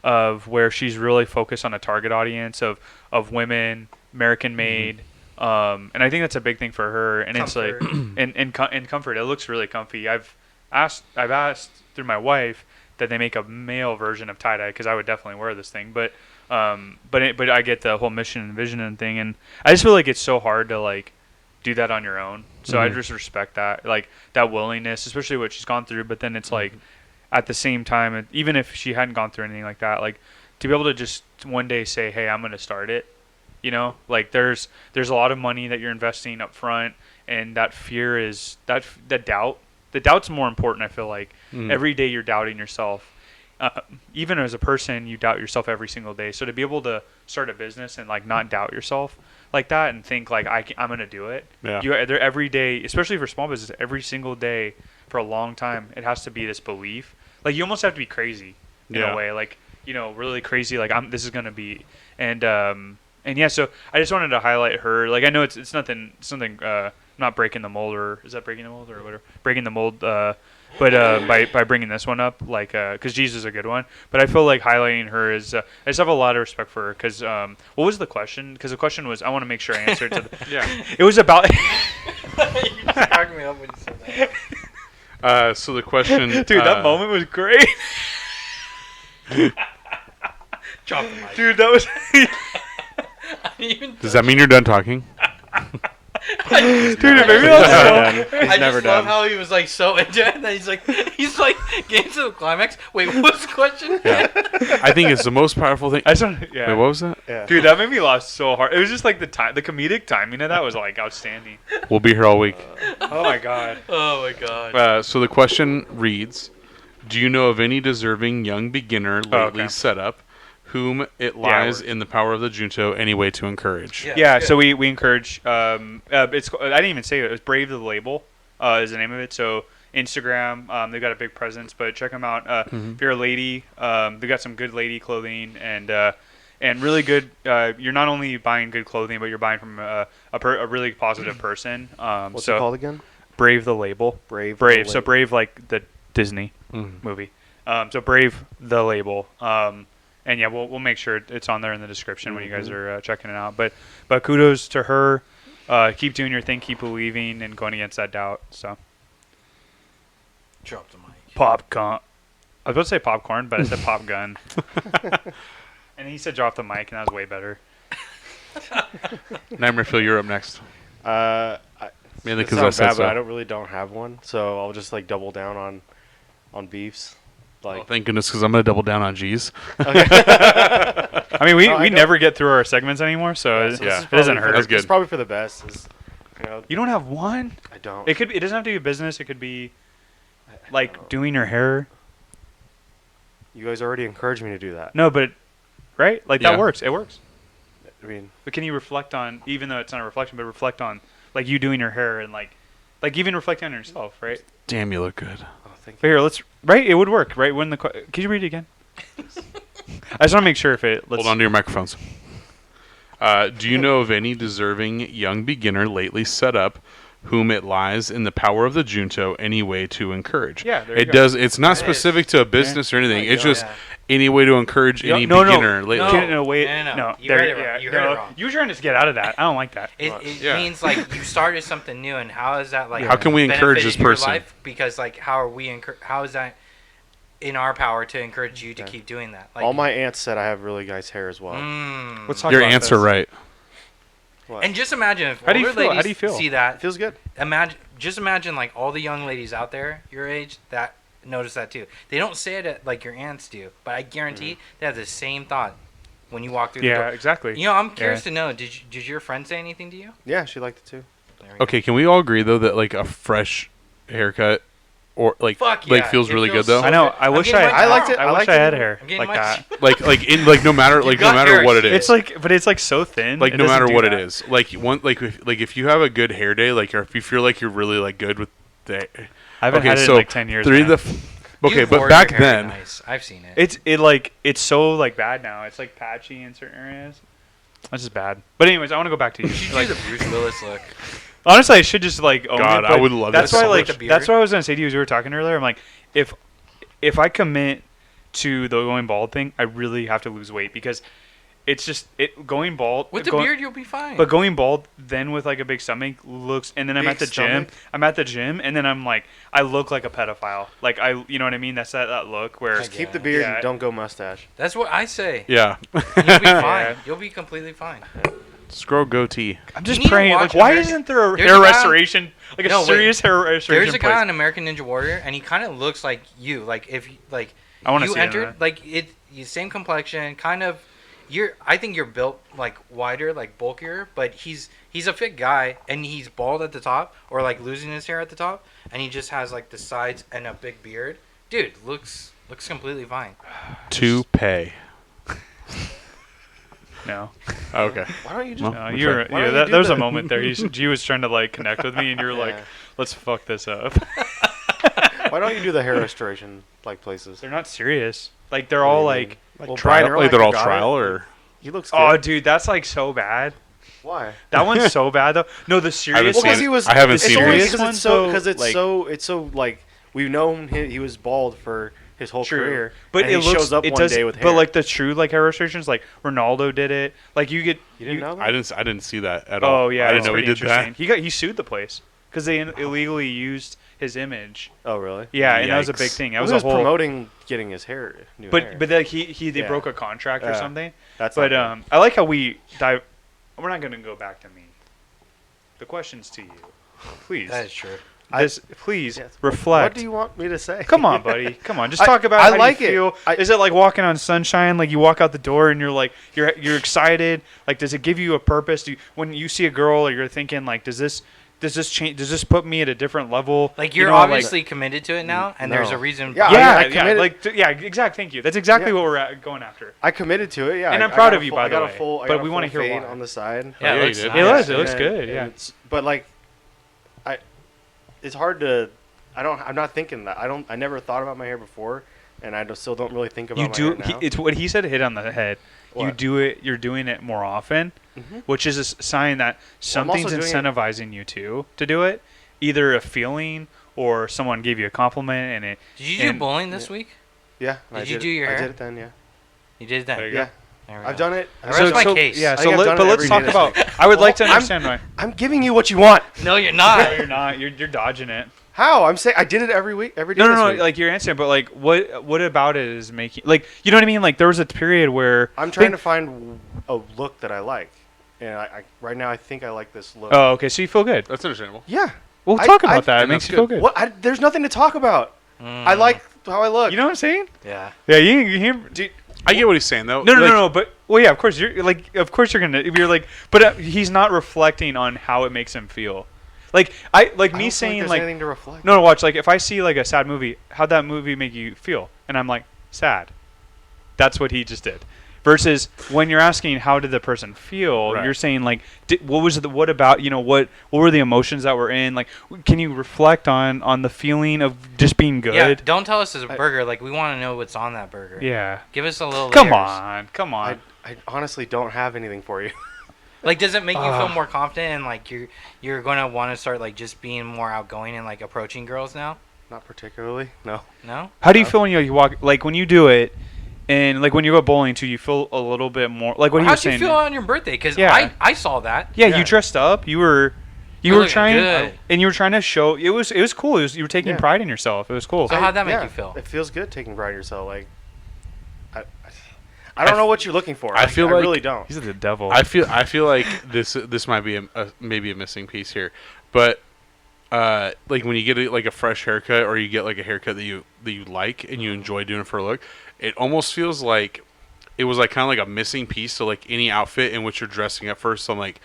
of where she's really focused on a target audience of women, American made. And I think that's a big thing for her. And Comfort. It's like and comfort. It looks really comfy. I've asked through my wife that they make a male version of tie-dye, because I would definitely wear this thing. But I get the whole mission and vision and thing, and I just feel like it's so hard to like do that on your own. So I just respect that, like that willingness, especially what she's gone through. But then it's like at the same time, even if she hadn't gone through anything like that, like to be able to just one day say, hey, I'm going to start it, like there's a lot of money that you're investing up front, and that fear is that doubt. The doubt's more important, I feel like. Every day you're doubting yourself. Even as a person, you doubt yourself every single day. So to be able to start a business and like not doubt yourself like that, and think like I'm going to do it. Yeah. There every day, especially for small business, every single day for a long time, it has to be this belief. Like you almost have to be crazy in a way, like really crazy. Like this is going to be, and yeah. So I just wanted to highlight her. Like I know it's something. Not breaking the mold, or is that breaking the mold or whatever? Breaking the mold, but by bringing this one up, like, because Jesus is a good one. But I feel like highlighting her is, I just have a lot of respect for her. Because what was the question? Because the question was, I want to make sure I answered to the. It was about. You just cracked me up when you said that. So the question, dude, that moment was great. Drop the mic. Dude, that was. Does that mean you're done talking? Dude, it made me laugh so. He's I never just love done. how he was like so into it, and then he's like getting to the climax. Wait, what's the question? Yeah. I think it's the most powerful thing. I just wanted, yeah. Wait, what was that? Yeah. Dude, that made me laugh so hard. It was just like the comedic timing of that was like outstanding. We'll be here all week. Oh my god. Oh my god. So the question reads, do you know of any deserving young beginner lately set up whom it lies in the power of the Junto any way to encourage? Yeah, so we encourage, it's I didn't even say it. It was Brave the Label is the name of it. So Instagram, they've got a big presence, but check them out. If you're a lady, they've got some good lady clothing and really good. You're not only buying good clothing, but you're buying from a really positive person. What's it called again? Brave the Label. Brave. So Brave like the Disney movie. So Brave the Label. And yeah, we'll make sure it's on there in the description when you guys are checking it out. But kudos to her. Keep doing your thing. Keep believing and going against that doubt. So Drop the mic. popcorn. I was about to say popcorn, but I said pop gun. And he said drop the mic, and that was way better. Nightmare Phil, you're up next. Mainly It's because I not said bad, so. but I don't have one, so I'll just like double down on beefs. Like, Oh, thank goodness, because I'm going to double down on G's. I mean, we I don't- never get through our segments anymore, so this is it doesn't probably hurt. for- That's good. It's probably for the best. You don't have one? I don't. It doesn't have to be a business. It could be like doing your hair. You guys already encouraged me to do that. No, but right? Like Yeah. that works. It works. I mean, But can you reflect on, even though it's not a reflection, but reflect on like you doing your hair and like even reflect on yourself, right? Damn, you look good. oh, thank But you. here, right? It would work, right? When could you read it again? I just want to make sure if it. Hold on to your microphones. Do you know of any deserving young beginner lately set up whom it lies in the power of the Junto any way to encourage? Yeah, there you it go. does. It's not specific to a business or anything. There you It's go, just yeah. any way to encourage any No, beginner lately. Wait. No. You there- read it wrong. yeah, You heard it wrong. You were trying to get out of that. I don't like that. It Yeah. means like you started something new, and how is that like? How can we encourage this benefited your person? life? Because like, how are we? How is that? in our power to encourage you to Okay. keep doing that. Like, All my aunts said I have really nice hair as well. Let's talk Your about answer this. right. What? And just imagine if How do you older feel? How ladies do you feel? see It that. feels good. Just imagine like all the young ladies out there your age that notice that too. They don't say it like your aunts do, but I guarantee they have the same thought when you walk through the Yeah, door. exactly. You know, I'm curious to know. Did your friend say anything to you? Yeah, she liked it too. There we go. Okay, can we all agree though that like a fresh haircut or like Fuck like yeah, feels it really feels good though? so I know. good. I I'm wish getting I. my I liked it. I I wish liked I it. had hair I'm getting like my that. like in like no matter like no got matter hairs. what it is. It's like, but it's like so thin. like it no doesn't matter do what that. it is. Like one like if you have a good hair day, like or if you feel like you're really like good with the I haven't okay, had it so in like 10 years. three man. of the okay, You but hoard back your hair then nice. I've seen it. It's so like bad now. It's like patchy in certain areas. That's just bad. But anyways, I want to go back to you. You should Like, do the Bruce Willis look. honestly, I should just like own God, it. I but would love that's that why so like much. The that's beard. what I was gonna say to you as we were talking earlier. I'm like, if I commit to the going bald thing, I really have to lose weight because it's just going bald With the going- beard, you'll be fine. But going bald then with like a big stomach looks, and then I'm Big at the stomach? gym. I'm at the gym, and then I'm like, I look like a pedophile. Like you know what I mean? That's that look where Just keep the beard Yeah. and don't go mustache. That's what I say. yeah. And you'll be Yeah. fine. You'll be completely fine. Scroll goatee. I'm You just need to praying. watch Like, why American- isn't there a There's hair a guy- restoration, like a No, wait. serious hair restoration There's a place? guy on American Ninja Warrior, and he kind of looks like you. Like if like I wanna you see entered, that. like you same complexion, kind of. I think you're built like wider, like bulkier, but he's a fit guy, and he's bald at the top, or like losing his hair at the top, and he just has like the sides and a big beard. Dude, looks completely fine. To pay. No, Okay. Why don't you just? Well, no, okay. you're. Why Yeah, don't you that, do there was a that? moment there. G was trying to like connect with me, and you're like, Yeah. "Let's fuck this up." Why don't you do the hair restoration like places? They're not serious. Like they're all What do you like, mean? Like Brian trial, like they're Urlacher all got trial it. or He looks good. oh, dude, that's like so bad. Why? That one's so bad though. No, the serious Well, one. seen it. I haven't it's seen only it. Serious because one, it's so though, because it's like- so like we've known he was bald for his whole True. career, But and it he looks, shows up it one does, day with hair. But like the true like hair restorations, like Ronaldo did it. Like you get. you didn't know that? I didn't see that at all. Oh yeah, I didn't it's know he pretty did that. interesting. He sued the place because they illegally used his image. Oh really? Yeah, and that was a big Yikes. thing. That Well, was he a was whole. promoting getting his hair new hair. But like they Yeah. broke a contract or Yeah. something. That's But not good. I like how we dive. We're not gonna go back to me. The question's to you, please. That is true. Please Yes. reflect. What do you want me to say? Come on, buddy. Come on. Just I- talk about I how like you it. feel. I- Is it like walking on sunshine? Like you walk out the door and you're like you're excited. Like does it give you a purpose? When you see a girl, or you're thinking like, does this change? Does this put me at a different level? Like You you're know, obviously committed to it now, and there's No. a reason. Yeah, Yeah, I yeah, committed- exact. Thank you. That's exactly Yeah. what we're going after. I committed to it. Yeah, And I- I'm I proud got of a you, full- by I the got way. a full, I But got we a wanna full hear fade why. on the side. Yeah, Yeah, it you looks did. nice. It looks And good. Yeah. But like, it's hard to. I'm not thinking that. I never thought about my hair before, and I still don't really think about You my do. hair now. It's what he said. Hit on the head. You What? do it. You're doing it more often, Mhm. which is a sign that I'm also something's doing it- incentivizing you to do it. Either a feeling or someone gave you a compliment, and it. Did you do And- bowling this week? Yeah. Did I you did do it. your I hair? did it then. Yeah. You did that. There you go. Yeah. There we I've go. done it. I rest my case. Yeah. I So think I've done but it let's every talk day this about. week. I would like to Well, understand why. I'm giving you what you want. No, you're No, not. you're not. You're dodging it. How? I'm saying I did it every week, every day. No, this no, week. no. Like you're answering, but like, what about it is making like you know what I mean? Like there was a period where I'm trying to find a look that I like, and right now I think I like this look. Oh, okay. So you feel good. That's understandable. Yeah. We'll I- talk about that. It and makes that's you feel good. good. What? There's nothing to talk about. I like how I look. You know what I'm saying? Yeah. Yeah. You hear? Dude, I get what he's saying though. No, Like, no. But well, yeah. Of course you're like. Of course you're gonna. If you're like, but he's not reflecting on how it makes him feel. Like I me don't feel like saying there's like anything to reflect. no, watch. Like if I see like a sad movie, how'd that movie make you feel? And I'm like sad. That's what he just did. Versus when you're asking how did the person feel, Right. you're saying like what about what were the emotions that were in? Like can you reflect on the feeling of just being good? Yeah. Don't tell us it's a burger. Like we want to know what's on that burger. Yeah. Give us a little. Come layers. on. I honestly don't have anything for you. Like, does it make you feel more confident and like you're gonna want to start like just being more outgoing and like approaching girls now? Not particularly. No. No. How do you feel when you walk like when you do it? And like when you go bowling too, you feel a little bit more like what he was How'd you saying. feel on your birthday? Because Yeah. I saw that. Yeah, Yeah. you dressed up. You were You You're were looking trying, good. and you were trying to show. It was cool. You were taking Yeah. pride in yourself. It was cool. So how'd that make you feel? It feels good taking pride in yourself. Like, I don't know what you're looking for. I feel I like really don't. He's the devil. I feel like this might be maybe a missing piece here, but like when you get like a fresh haircut or you get like a haircut that you like and you enjoy doing it for a look, it almost feels like it was like kind of like a missing piece to like any outfit in which you're dressing up for some like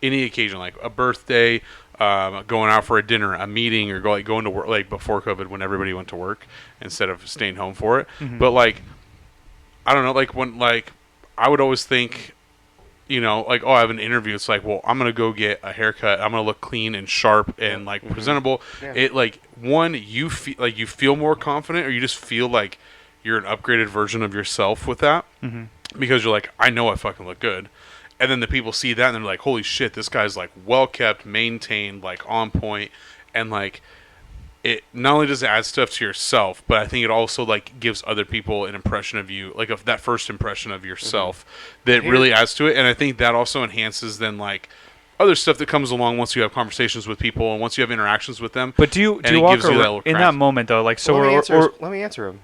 any occasion, like a birthday, going out for a dinner, a meeting, or going to work, like before COVID when everybody went to work instead of staying home for it. Mhm. But like, I don't know, like when like I would always think, you know, like, oh, I have an interview. It's like, well, I'm gonna go get a haircut. I'm gonna look clean and sharp and like presentable. Yeah. It like you feel more confident, or you just feel like you're an upgraded version of yourself with that, because you're like, I know I fucking look good. And then the people see that and they're like, holy shit, this guy's like well kept, maintained, like on point, and like it not only does it add stuff to yourself, but I think it also like gives other people an impression of you, like that first impression of yourself that really adds to it. And I think that also enhances then like other stuff that comes along once you have conversations with people and once you have interactions with them. But do you it walk gives you that around little in craft. that moment though? Like so, Well, or let me answer him.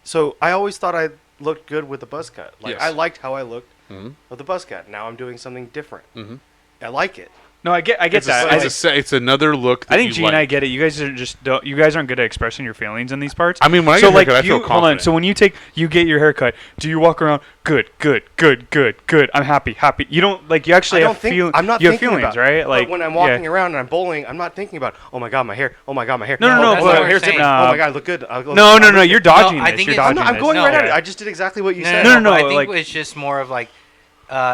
So I always thought I looked good with the buzz cut. Like Yes. I liked how I looked Mhm. with the buzz cut. Now I'm doing something different. Mhm. I like it. no, I get It's, that. it's another look. That I think you G and I like. get it. You guys are just you guys aren't good at expressing your feelings in these parts. I mean, when I so get a like haircut, I feel hold on. confident. So when you get your haircut, do you walk around good? I'm happy. You don't like you actually I have don't think feel. I'm not you have thinking feelings, about right? Like but when I'm walking yeah. around and I'm bowling, I'm not thinking about oh my god my hair, oh my god my hair. No, oh, that's my what we're hair's saying. different. No. Oh my god, I look good. No, you're dodging I this. think You're it's- dodging I'm this. going No, right at it. yeah. I just did exactly what you No, said. No, but I no, think like- it's just more of like,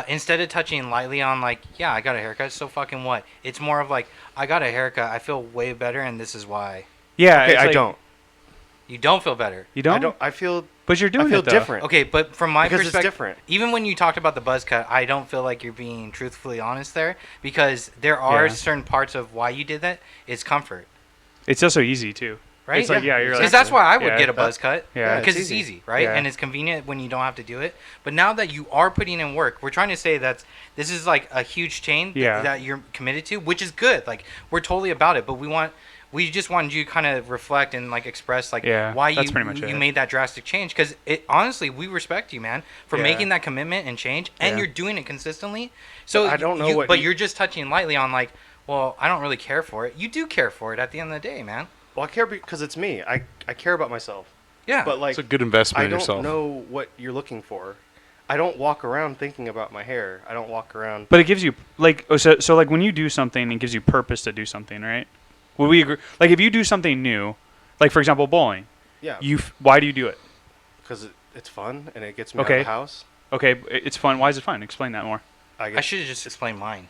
instead of touching lightly on like, yeah, I got a haircut, so fucking what? It's more of like, I got a haircut, I feel way better, and this is why. Yeah, Okay, it's I like- don't. You don't feel better. You don't. I don't. I feel. But you're doing I feel it though. different. Okay, but from my Because it's perspective, different. even when you talked about the buzz cut, I don't feel like you're being truthfully honest there, because there are Yeah. certain parts of why you did that. It's comfort, It's also easy too. right? It's like yeah, you're like Because that's why I would yeah. get a buzz cut. Yeah. Because it's it's easy. easy, right? Yeah. And it's convenient when you don't have to do it. But now that you are putting in work, we're trying to say that this is like a huge change Yeah. that you're committed to, which is good. Like we're totally about it, but we just wanted you to kind of reflect and like express like Yeah, why that's you pretty much you it. made that drastic change. Because it honestly, we respect you, man, for Yeah. making that commitment and change, and Yeah. you're doing it consistently. So I don't know what but you- you're just touching lightly on like, well, I don't really care for it. You do care for it at the end of the day, man. Well, I care because it's me. I care about myself. Yeah. But like It's a good investment I in don't yourself. know what you're looking for. I don't walk around thinking about my hair. I don't walk around. But it gives you like so like when you do something, it gives you purpose to do something, right? Would we agree? Like if you do something new, like for example bowling, Yeah. why do you do it? Because it's fun and it gets me out Okay. of the house. Okay, it's fun. Why is it fun? Explain that more. I should have just explained mine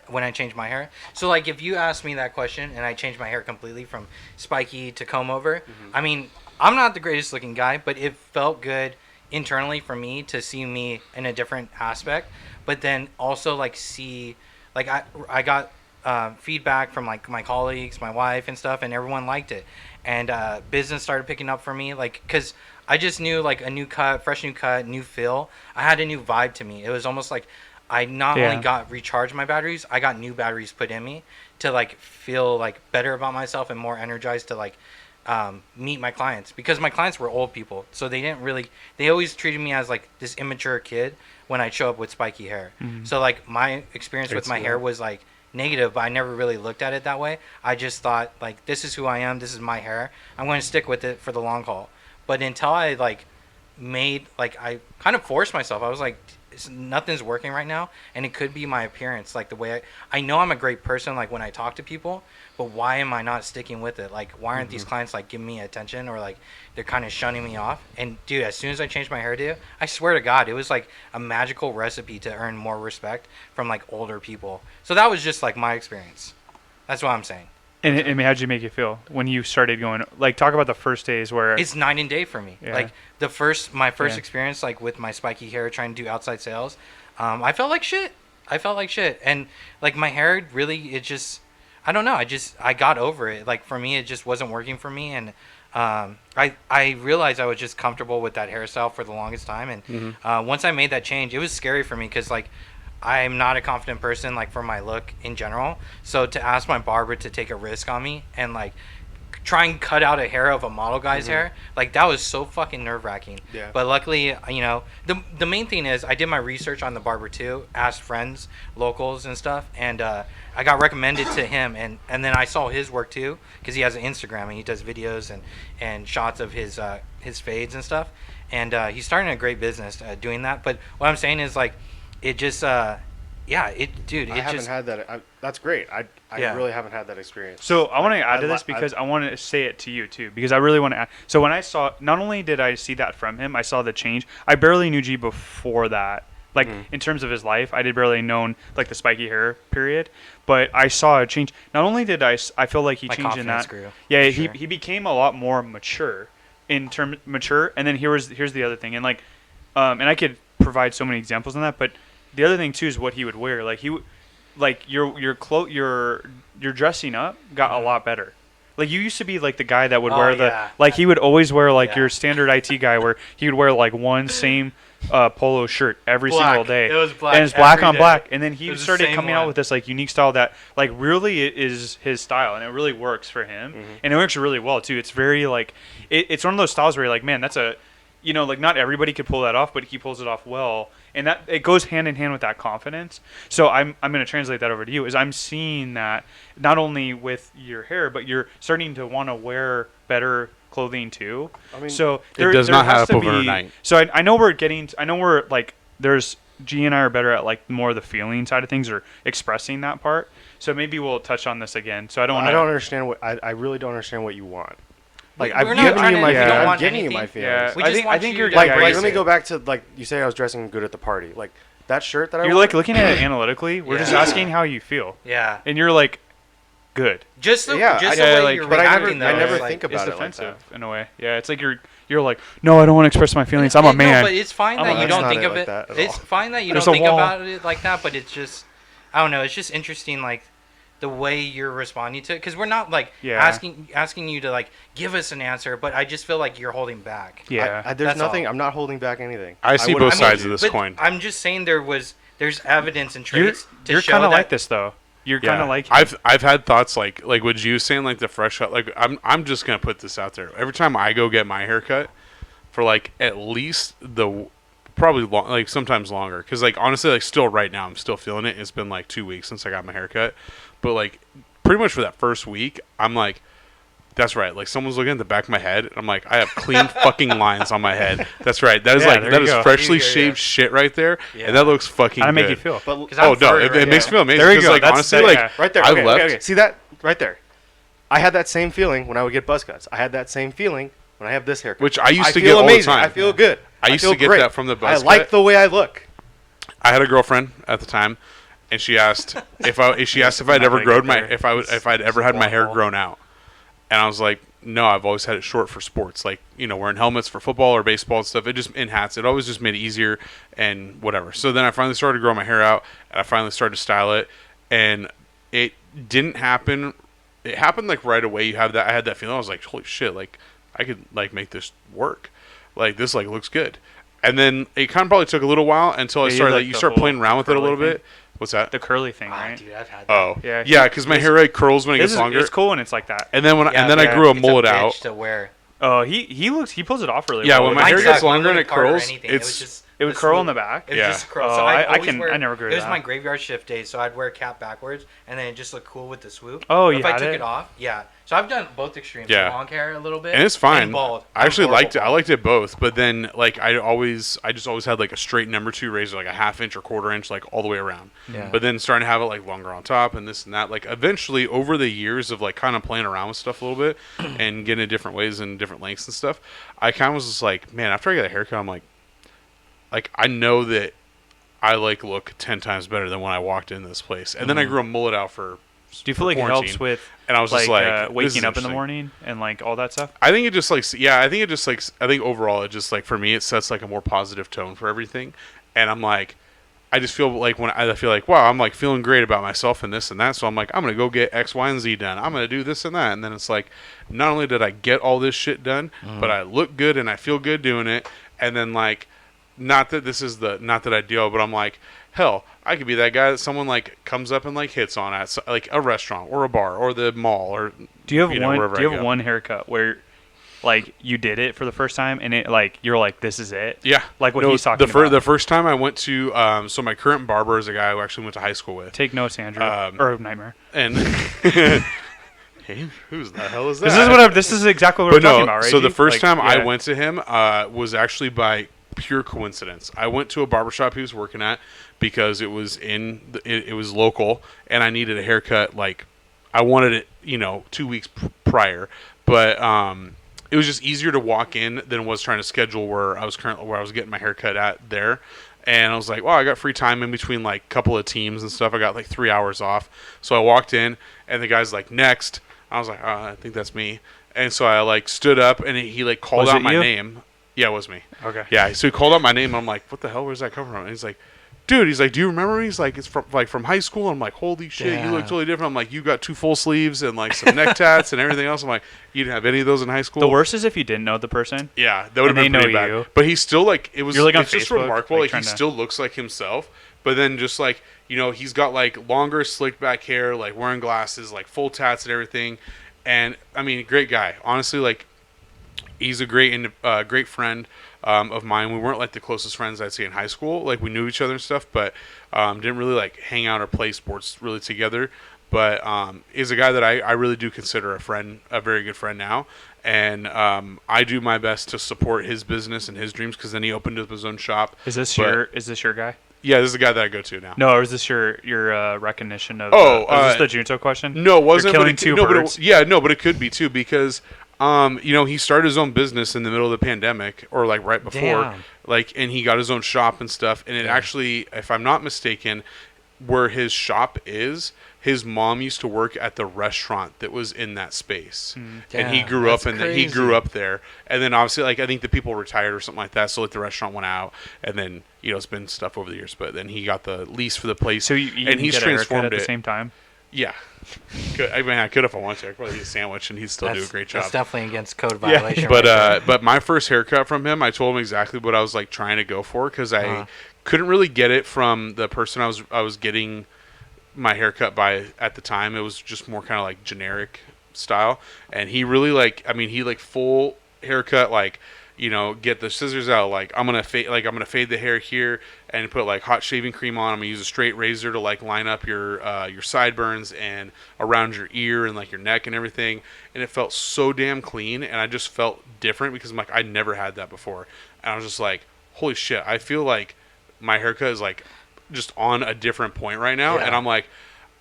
when I change my hair. So like if you asked me that question and I changed my hair completely from spiky to comb over, I mean, I'm not the greatest looking guy, but it felt good internally for me to see me in a different aspect, but then also like see like I got feedback from like my colleagues, my wife and stuff, and everyone liked it. And business started picking up for me, like cuz I just knew like a new cut, fresh new cut, new feel. I had a new vibe to me. It was almost like I not Yeah. only got recharged my batteries, I got new batteries put in me to like feel like better about myself and more energized to like meet my clients, because my clients were old people, so they always treated me as like this immature kid when I show up with spiky hair. So like my experience with my hair was like negative, but I never really looked at it that way. I just thought like, this is who I am, this is my hair, I'm going to stick with it for the long haul. But until I like I kind of forced myself, I was like, nothing's working right now, and it could be my appearance, like the way I know I'm a great person like when I talk to people, but why am I not sticking with it? Like why aren't these clients like giving me attention, or like they're kind of shunning me off? And dude, as soon as I changed my hairdo, I swear to God, it was like a magical recipe to earn more respect from like older people. So that was just like my experience. That's what I'm saying. And how'd you make you feel when you started going? Like, talk about the first days where It's night and day for me. Yeah. Like my first Yeah. experience, like with my spiky hair, trying to do outside sales, I felt like shit. And like my hair, really, it just, I don't know. I got over it. Like for me, it just wasn't working for me, and I realized I was just comfortable with that hairstyle for the longest time. And once I made that change, it was scary for me because like I'm not a confident person, like, for my look in general. So to ask my barber to take a risk on me and, like, try and cut out a hair of a model guy's hair, like, that was so fucking nerve-wracking. Yeah. But luckily, you know, the main thing is I did my research on the barber too, asked friends, locals and stuff, and I got recommended to him, and then I saw his work too, because he has an Instagram and he does videos and shots of his fades and stuff, and he's starting a great business doing that. But what I'm saying is, like, it just dude, I it haven't just had that. That's great. I Yeah. really haven't had that experience. So I want to add to I this li- because I want to say it to you too, because I really want to add. So when I saw, not only did I see that from him, I saw the change. I barely knew G before that. Like, in terms of his life, I did barely known, like, the spiky hair period, but I saw a change. Not only did I feel like he My changed in confidence that. grew, Yeah, for he sure. he became a lot more mature and then here's the other thing, and like, and I could provide so many examples on that, but the other thing too is what he would wear. Like, like your dressing up got a lot better. Like, you used to be like the guy that would wear yeah. like, he would always wear like Yeah. your standard IT guy, where he would wear like one same polo shirt every Black. single day. It was black and it's black every on day. black. And then It he was the started same coming out one. with this like unique style that like really is his style, and it really works for him, and it works really well too. It's very like it's one of those styles where you're like, man, that's a, you know, like, not everybody could pull that off, but he pulls it off well, and that it goes hand in hand with that confidence. So I'm going to translate that over to you. Is I'm seeing that not only with your hair, but you're starting to want to wear better clothing too. I mean, So It does not has happen to be- overnight. So I know we're like, there's G and I are better at like more of the feeling side of things, or expressing that part. So maybe we'll touch on this again. So I don't want I don't understand what I really don't understand what you want. Like, We're I've not given trying you to- my we don't feelings. I'm want giving you my anything. feelings. Yeah, We I just think want I think you you're to Like, yeah, let you're- me go back to, like, you say I was dressing good at the party. Like, that shirt that I You're wore, like looking at it analytically. We're just Yeah. asking how you feel, yeah. and you're like, good. Just the Yeah, just I- the yeah, way like- you're but I reacting, never though, never is, like, think It's about it like defensive that. in a way. Yeah, it's like you're like, no, I don't want to express my feelings. I'm a man. No, but it's fine I'm that a you man. don't That's think not of it it. like that at It's all. fine that you There's don't a think wall. about it like that, but it's just, I don't know. It's just interesting, like, the way you're responding to it, because we're not like Yeah. asking you to, like, give us an answer, but I just feel like you're holding back. Yeah. There's That's nothing. all. I'm not holding back anything. I see would've both told sides you. of this But coin. I'm just saying there's evidence and you're traits to you're show kind of that. like this though. You're kind of like him. I've had thoughts like what you saying, like the fresh cut. Like, I'm just gonna put this out there. Every time I go get my hair cut, for like at least probably like sometimes longer, because like honestly, like, still right now I'm still feeling it. It's been like 2 weeks since I got my hair cut, but like pretty much for that first week, I'm like, that's right. Like, someone's looking at the back of my head, and I'm like, I have clean fucking lines on my head. That's right. That is Yeah, like there that you is go. freshly Yeah, yeah. shaved shit right there, Yeah. and that looks fucking How to good. make you feel? But 'Cause I'm Oh no, furry it right makes now. me feel amazing. There you 'cause, go. like, That's honestly, that- like yeah. right there. I okay, left. okay. See that right there? I had that same feeling when I would get buzz cuts. I had that same feeling when I have this haircut. Which I used to feel get all the amazing. time. I feel good. I used feel to get great. that from the buzz I like cut. the way I look. I had a girlfriend at the time, and she asked if I'd ever gonna grown get my there. if I'd ever had my hair awful. grown out, and I was like, no, I've always had it short for sports, like, you know, wearing helmets for football or baseball and stuff. It just in hats, it always just made it easier and whatever. So then I finally started growing my hair out, and I finally started to style it, and it didn't happen. It happened like right away. I had that feeling. I was like, holy shit, like I could like make this work. Like, this like looks good. And then it kind of probably took a little while until I Yeah, you started like like you the start whole playing around with it a curly little thing? bit. What's that? The curly thing, Ah, right? dude, I've had that. Oh, Yeah, yeah, because my hair like curls when it gets longer. It's cool when it's like that. And then Yeah, I yeah, grew a it's mullet bitch out. to wear. Oh, he pulls it off really Yeah, well. when my Mine hair sucked. gets longer Mine and it wouldn't part or curls, anything. It was it's just it would the curl swoop. in the back. It was Yeah. just curl. Oh, So I always can- wear, I never grew It was that. my graveyard shift day, so I'd wear cap backwards, and then it just looked cool with the swoop. Oh, But you if I had took it? it off, yeah. So I've done both extremes. Yeah. Long hair a little bit, and it's fine. And bald. I actually I'm liked it. I horrible liked it both. But then like I just always had like a straight number 2 razor, like a 1/2 inch or 1/4 inch, like all the way around. Yeah. But then starting to have it like longer on top and this and that. Like eventually over the years of like kind of playing around with stuff a little bit and getting it different ways and different lengths and stuff, I kind of was just like, man, after I got a haircut, I'm like I know that I like look 10 times better than when I walked in this place. And then I grew a mullet out for. Do you feel like it quarantine, helps with and I was just like, this is waking up in the interesting. morning and like all that stuff? I think it just like, yeah, I think it just like, I think overall it just like, for me, it sets like a more positive tone for everything. And I'm like, I just feel like when I feel like, wow, I'm like feeling great about myself and this and that. So I'm like, I'm going to go get X, Y, and Z done. I'm going to do this and that. And then it's like, not only did I get all this shit done, but I look good and I feel good doing it. And then like, not that I do, but I'm like, hell, I could be that guy that someone like comes up and like hits on at like a restaurant or a bar or the mall or. Do you have wherever Do you I have go. one haircut where, like, you did it for the first time and it like you're like, this is it? Yeah, Like what he's talking about. The first time I went to, so my current barber is a guy who actually went to high school with. Take notes, Andrew, or Nightmare. And hey, who's the hell is that? This is exactly what we're talking about, right? So the G? first Like, time I yeah. went to him was actually by pure coincidence. I went to a barbershop he was working at because it was it was local, and I needed a haircut. Like, I wanted it, 2 weeks prior, but it was just easier to walk in than it was trying to schedule where I was getting my haircut at there. And I was like, wow, I got free time in between like a couple of teams and stuff. I got like 3 hours off. So I walked in, and the guy's like, next. I was like, oh, I think that's me. And so I like stood up, and he like called Was out it my you? name. Yeah, it was me. Okay. Yeah, so he called out my name, and I'm like, what the hell? Where's that coming from? And he's like, dude, do you remember me? He's like, it's from high school. And I'm like, holy shit, you look Damn. totally different. I'm like, you got 2 full sleeves and like some neck tats and everything else. I'm like, you didn't have any of those in high school? The worst is if you didn't know the person. Yeah, that would have And been they pretty know bad. you. But he's still like, it's You're, like, on just Facebook, remarkable. like, Like, he trying to- still looks like himself. But then just like, he's got like longer slicked back hair, like wearing glasses, like full tats and everything. And I mean, great guy. Honestly, like, he's a great friend of mine. We weren't like the closest friends I'd say in high school. Like, we knew each other and stuff, but didn't really like hang out or play sports really together. But is a guy that I really do consider a friend, a very good friend now. And I do my best to support his business and his dreams, because then he opened up his own shop. Is this But- your guy? Yeah, this is the guy that I go to now. No, or is this your recognition of? Oh, is this the Junto question? No, it wasn't. You're killing but two no, birds. but it could be too, because he started his own business in the middle of the pandemic, or like right before, Damn. like, and he got his own shop and stuff. And it actually, if I'm not mistaken, where his shop is, his mom used to work at the restaurant that was in that space, and he Damn, grew up that's he grew crazy. up there. And then obviously, like, I think the people retired or something like that, so like the restaurant went out, and then it's been stuff over the years. But then he got the lease for the place, So you and can he's get a haircut transformed at the it. same time. Yeah. I could if I wanted to. I could probably eat a sandwich and he'd still do a great job. That's definitely against code violation. But right there. but my first haircut from him, I told him exactly what I was like trying to go for, because I couldn't really get it from the person I was getting my haircut by at the time. It was just more kind of like generic style, and he really he full haircut, like, get the scissors out, like I'm gonna fade the hair here and put like hot shaving cream on. I'm gonna use a straight razor to like line up your sideburns and around your ear and like your neck and everything. And it felt so damn clean, and I just felt different, because I'm like, I never had that before, and I was just like, holy shit, I feel like my haircut is like just on a different point right now. Yeah. And I'm like,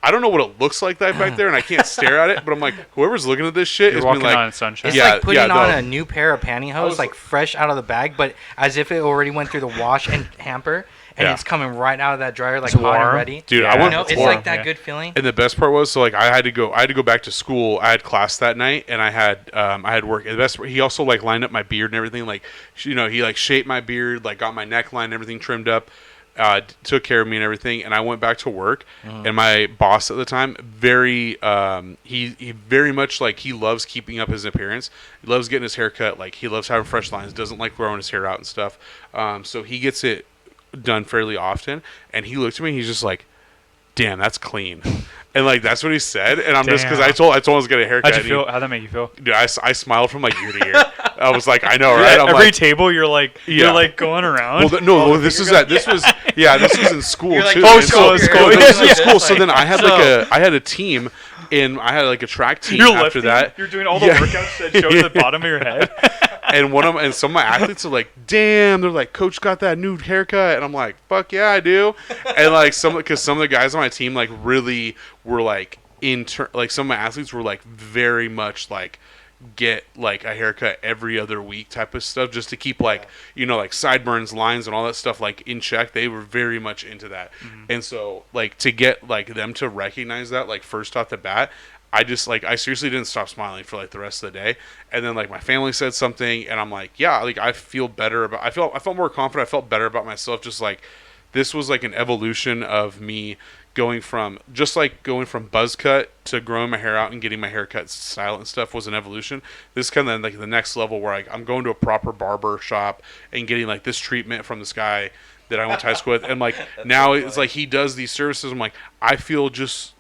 I don't know what it looks like that back there, and I can't stare at it, but I'm like, whoever's looking at this shit You're is walking being like, on sunshine. It's Yeah, like putting yeah, on no. a new pair of pantyhose, was like fresh out of the bag, but as if it already went through the wash and hamper, and Yeah. it's coming right out of that dryer, like It's hot and warm. ready. Dude, Yeah. I want It's warm. like that Yeah. good feeling. And the best part was, so like I had to go back to school. I had class that night, and I had work. And the best, he also like lined up my beard and everything. Like, he like shaped my beard, like got my neckline and everything trimmed up. Took care of me and everything, and I went back to work. And my boss at the time, he very much, like, he loves keeping up his appearance. He loves getting his hair cut. Like, he loves having fresh lines. Doesn't like growing his hair out and stuff. So he gets it done fairly often. And he looked at me. And he's just like, "Damn, that's clean." And like that's what he said. And I'm just, because I told him I was gonna get a haircut. How'd you and feel? How'd that make you feel? dude, I smiled from like ear to ear. I was like, I know, right? I'm Every like, table, you're like going around. well, this was in school You're like, too. oh, And school, so- school. no, this was in Yeah. school. So then I had I had a team, and I had like a track team You're after lifting, that. You're doing all the Yeah. workouts that show the bottom of your head. And some of my athletes are like, "Damn!" They're like, "Coach got that new haircut," and I'm like, "Fuck yeah, I do." And like because some of the guys on my team like really were like like some of my athletes were like very much like get like a haircut every other week type of stuff, just to keep like like sideburns, lines, and all that stuff like in check. They were very much into that. And so like to get like them to recognize that like first off the bat, I just like I seriously didn't stop smiling for like the rest of the day. And then like my family said something, and I'm like, yeah, like I feel better about I felt more confident. I felt better about myself. Just like this was like an evolution of me going from buzz cut to growing my hair out and getting my haircut style and stuff was an evolution. This is kind of like the next level where I'm going to a proper barber shop and getting like this treatment from this guy that I went to high school with, and like now it's like he does these services. I'm like, I feel just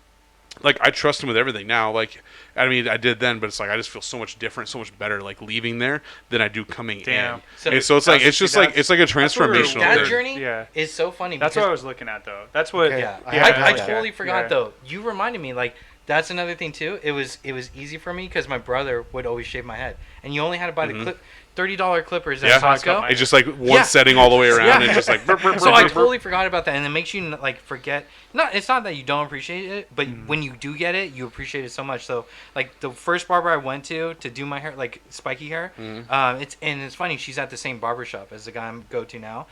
like I trust him with everything now. Like, I mean, I did then, but it's like I just feel so much different, so much better, like leaving there than I do coming in. So, and so it's like it's just like it's like a transformational. that thing. journey is so funny. That's what I was looking at, though. That's what. Okay. Yeah, Yeah. I totally forgot though. You reminded me. Like that's another thing too. It was easy for me because my brother would always shave my head, and you only had to buy the $30 clippers at Costco. It's just like one setting all the way around, and just like. So I totally forgot about that, and it makes you like forget. It's not that you don't appreciate it, but when you do get it, you appreciate it so much. So like the first barber I went to do my hair, like spiky hair, it's funny. She's at the same barber shop as the guy I go to now.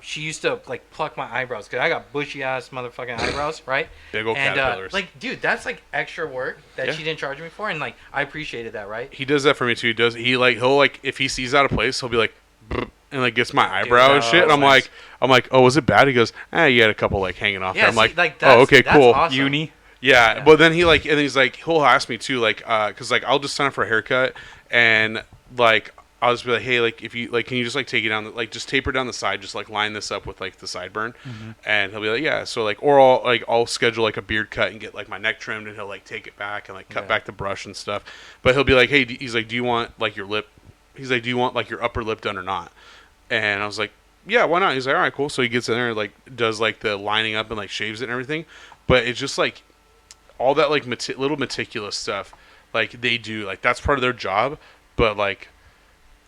She used to like pluck my eyebrows because I got bushy ass motherfucking eyebrows, right? Big old caterpillars. Like, dude, that's like extra work that she didn't charge me for, and like I appreciated that, right? He does that for me too. He'll like if he sees out of place, he'll be like, and like gets my eyebrow and shit. And I'm like, oh, was it bad? He goes, you had a couple like hanging off. Yeah, there. I'm like, that's, oh, okay, that's cool. Awesome. Uni. Yeah, but then he'll ask me too, like, cause like I'll just sign up for a haircut, and like I'll just be like, hey, like if you like, can you just like take it down, like just taper down the side, just like line this up with like the sideburn, and he'll be like, yeah. So like, or I'll schedule like a beard cut and get like my neck trimmed, and he'll like take it back and like cut back the brush and stuff. But he'll be like, hey, he's like, do you want like your lip? He's like, do you want like your upper lip done or not? And I was like, yeah, why not? He's like, all right, cool. So he gets in there and like does like the lining up and like shaves it and everything. But it's just like all that like little meticulous stuff like they do. Like that's part of their job. But like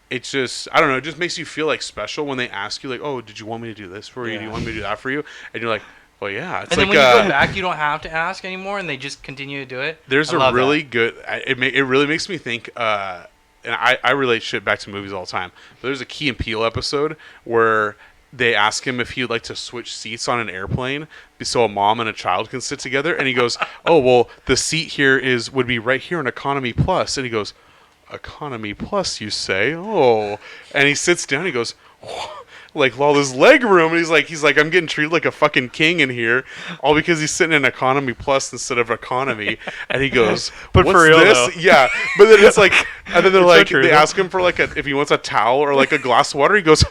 it's just, I don't know, it just makes you feel like special when they ask you like, oh, did you want me to do this for you? Do you want me to do that for you? And you're like, well, yeah. It's and then like, when you go back, you don't have to ask anymore, and they just continue to do it. There's a really good, it really makes me think, and I relate shit back to movies all the time. But there's a Key and Peele episode where they ask him if he'd like to switch seats on an airplane so a mom and a child can sit together. And he goes, oh, well, the seat here would be right here in Economy Plus. And he goes, Economy Plus, you say? Oh. And he sits down. He goes, like all this leg room, and he's like, I'm getting treated like a fucking king in here, all because he's sitting in Economy Plus instead of Economy. And he goes, but what's for real, this? though. Yeah, but then it's like, and then they're like, true, they though. ask him for like if he wants a towel or like a glass of water. He goes.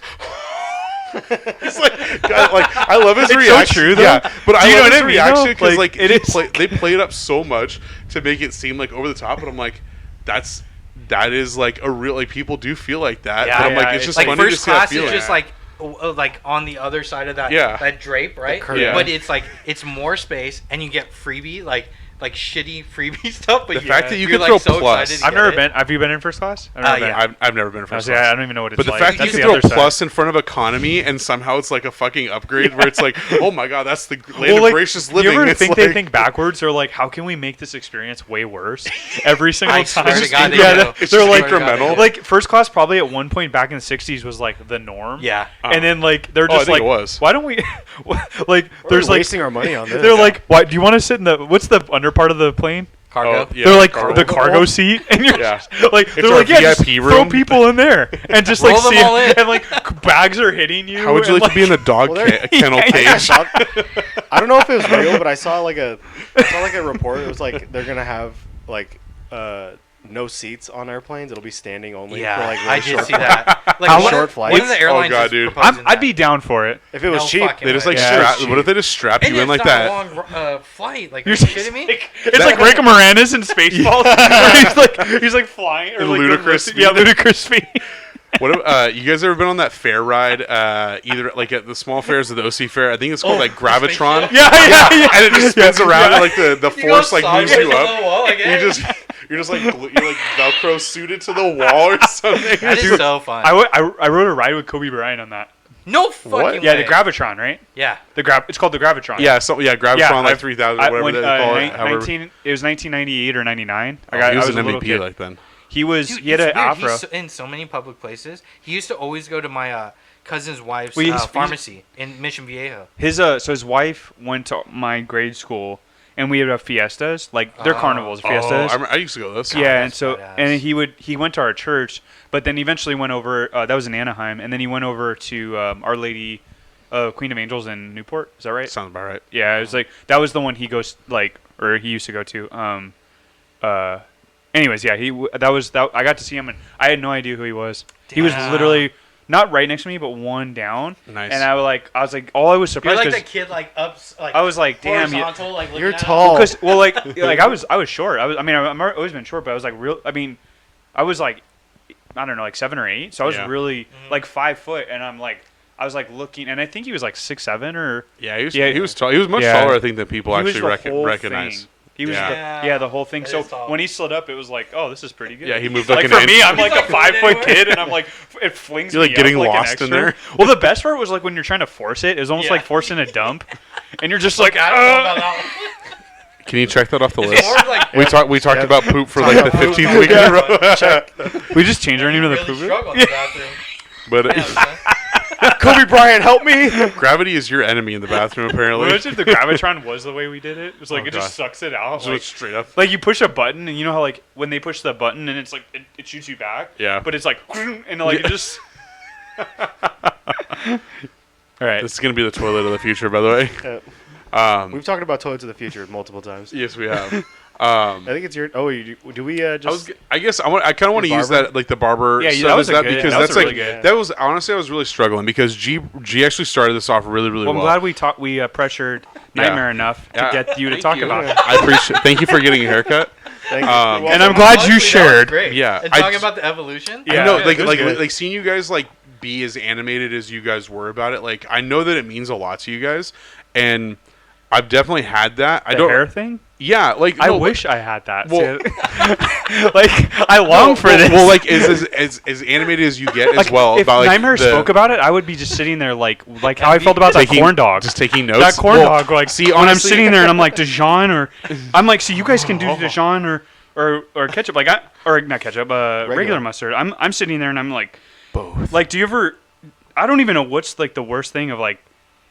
It's like, God, like I love his reaction. So true, though. Yeah, but I love his reaction because like they play it up so much to make it seem like over the top, and I'm like, that is like a real, like people do feel like that. Yeah, but I'm like, it's just like funny to first see that class is feeling. just like on the other side of that that drape, right? Yeah. But it's like it's more space, and you get freebie like shitty freebie stuff. But the fact that you you're can throw so plus. I've never been. Have you been in first class? I've never been in first class. I don't even know what it's like. But the like. fact that you can throw plus in front of economy and somehow it's like a fucking upgrade where it's like, oh my god, that's the land of gracious living. You ever it's think like, they think backwards? They're like, how can we make this experience way worse every single time? Swear to God, it's just like incremental. Like first class probably at one point back in the '60s was like the norm. Yeah. And then like they're I just think like, it was. why don't we? Like there's We're like wasting our money on this. they're like, why do you want to sit in the what's the under part of the plane? Cargo. They're like the cargo seat, and you're just, like It's they're our like, yeah, VIP just room. throw people in there and just like Roll them see all in. and like bags are hitting you. How would you and, like to be in a dog kennel I cage? saw- I don't know if it was real, but I saw like a report. It was like they're gonna have like no seats on airplanes. It'll be standing only. Yeah, for, like, really I did short see that. Like How one short of, flights? one of the airlines. God, is dude. proposing I'd that. be down for it. If it was No cheap, fucking They just like way. strap. cheap. What if they just strap And you in like it's that? not a long flight. Like, are You're you kidding me? It's like Rick Moranis in Spaceballs. he's like flying or like Ludicrous yeah, ludicrous speed. What if, you guys ever been on that fair ride? Either like at the small fairs or the OC fair. I think it's called like Gravitron. Yeah. And it just spins around and like the force like moves you up. You're You're just like you're like Velcro suited to the wall or something. That is so fun. I rode a ride with Kobe Bryant on that. No fucking way. Yeah, the Gravitron, right? Yeah. It's called the Gravitron. Yeah, Gravitron like 3000 or whatever when, they call it. 19, it was 1998 or 99. He was an a little MVP kid. like then. He was. Dude, he had it's an weird. afro. He's in so many public places. He used to always go to my cousin's wife's Well, he's- pharmacy in Mission Viejo. So his wife went to my grade school, and we would have fiestas, like they're carnivals, fiestas. I used to go to those. Yeah, and that's so badass. he went to our church, but then eventually went over. That was in Anaheim, and then he went over to Our Lady, Queen of Angels in Newport. Is that right? Sounds about right. Yeah, it was like that was the one he goes like, or he used to go to. Anyways, yeah, I got to see him, and I had no idea who he was. He was Damn. literally not right next to me, but one down. Nice. And I was like, all I was You're surprised like because the kid like up. Like I was like, damn, horizontal, like You're looking at tall. because I was short. I've always been short, but I was like I was like, I don't know, like 7 or 8. So I was really like 5 foot, and I was like looking, and I think he was like 6'7" or he was tall. He was much taller, I think, than people actually recognize. Thing. He was the whole thing. So when he slid up, it was like, oh, this is pretty good. Yeah, he moved like an for inch. me, I'm like He's a like 5-foot kid, and I'm like, it flings You're me like getting up like lost an in there. Well, the best part was like when you're trying to force it. It was almost like forcing a dump, and you're just like, I don't know about that one. Can you check that off the It's list? more like We talked about poop for like the 15th week in a row. we just changed our name to the really poop. struggle in the bathroom. But Kobe Bryant, help me! gravity is your enemy in the bathroom, apparently. Imagine if the Gravitron was the way we did it. It was like Oh, it God. just sucks it out. Just Like, straight up. like you push a button, and you know how like when they push the button, and it's like it shoots you back. Yeah. But it's like and like it just. All right. This is gonna be the toilet of the future, by the way. We've talked about toilets of the future multiple times. Yes, we have. I think it's your. Oh, do we just? I guess I kind of want to use barber? that, like the barber. Yeah, stuff that was as a good- because that was that's a like really good- that was honestly I was really struggling because G actually started this off really Well, I'm well. glad we pressured Nightmare enough to Yeah. get you to Thank talk you. about it. I appreciate. Thank you for getting a haircut. Thank you. And I'm glad Honestly, you that was shared. great. Yeah, And I talking just- about the evolution. Yeah. I know, it like was like good. like seeing you guys like be as animated as you guys were about it. Like I know that it means a lot to you guys, and I've definitely had that. I The don't. hair thing? Yeah, like I no, wish I had that. Well- like I long for this. Well, like as animated as you get as like, well. if about, like, Nightmare spoke about it, I would be just sitting there like how I felt about that corn dog. just taking notes. That corn Well, dog, like see, when I'm honestly- sitting there and I'm like Dijon or I'm like, so you guys can do Dijon or ketchup, like or not ketchup, regular mustard. I'm sitting there and I'm like, both. like, do you ever? I don't even know what's like the worst thing of like,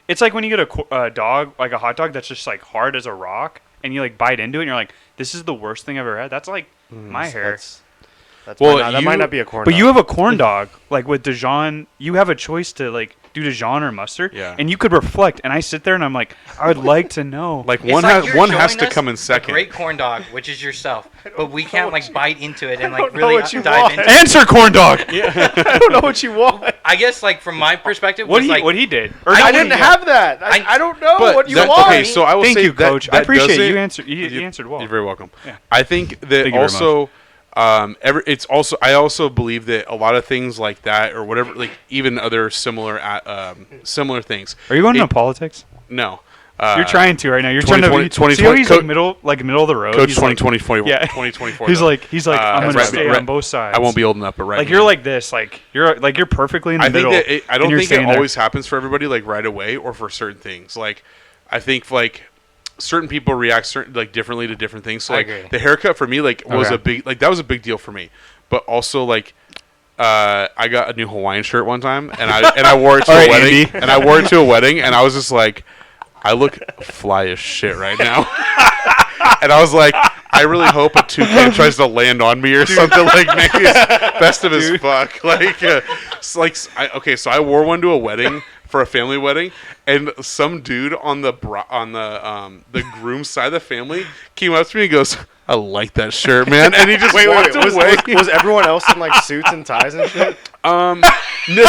it's like when you get a dog, like a hot dog that's just like hard as a rock, and you like bite into it and you're like, this is the worst thing I've ever had. That's like my hair. That's Well, that might not be a corn. But dog. you have a corn dog, like with Dijon, you have a choice to like do Dijon or mustard, Yeah. and you could reflect. And I sit there and I'm like, I would like to know. Like It's one like has you're one has showing to us come in a second. great corn dog, which is yourself, but we can't like bite into it and like don't know really what you dive want. into it. Answer corn dog. I don't know what you want. I guess like from my perspective, What was, he like, what he did. Or I not I what didn't he did. have that. I don't know But what you that- want. okay, so I will Thank say you, that, Coach. that I appreciate doesn't- you answered. You answered well. You're very welcome. Yeah. I think that Thank you very also, it's also I also believe that a lot of things like that or whatever, like even other similar things. Are you going into It- politics? No. You're trying to right now. You're trying to. 2020 See how he's Coach- like middle of the road. Coach He's like, 2024. yeah. 2024. He's though. like I'm gonna right, stay right. on both sides. I won't be old enough, but right. Like now. you're like this. Like you're perfectly in the I think middle. that I and don't you're think it staying there. always happens for everybody like right away or for certain things. Like I think like certain people react differently to different things. So I like agree. the haircut for me like was Okay. a big that was a big deal for me. But also like I got a new Hawaiian shirt one time and I wore it to All a right, wedding Andy. and I wore it to a wedding and I was just like I look fly as shit right now. And I was like, I really hope a toucan tries to land on me or something like make me festive as fuck. Like, so I wore one to a wedding for a family wedding, and some dude on the groom's side of the family came up to me and goes, "I like that shirt, man," and he just walked away. Was everyone else in like suits and ties and shit? No,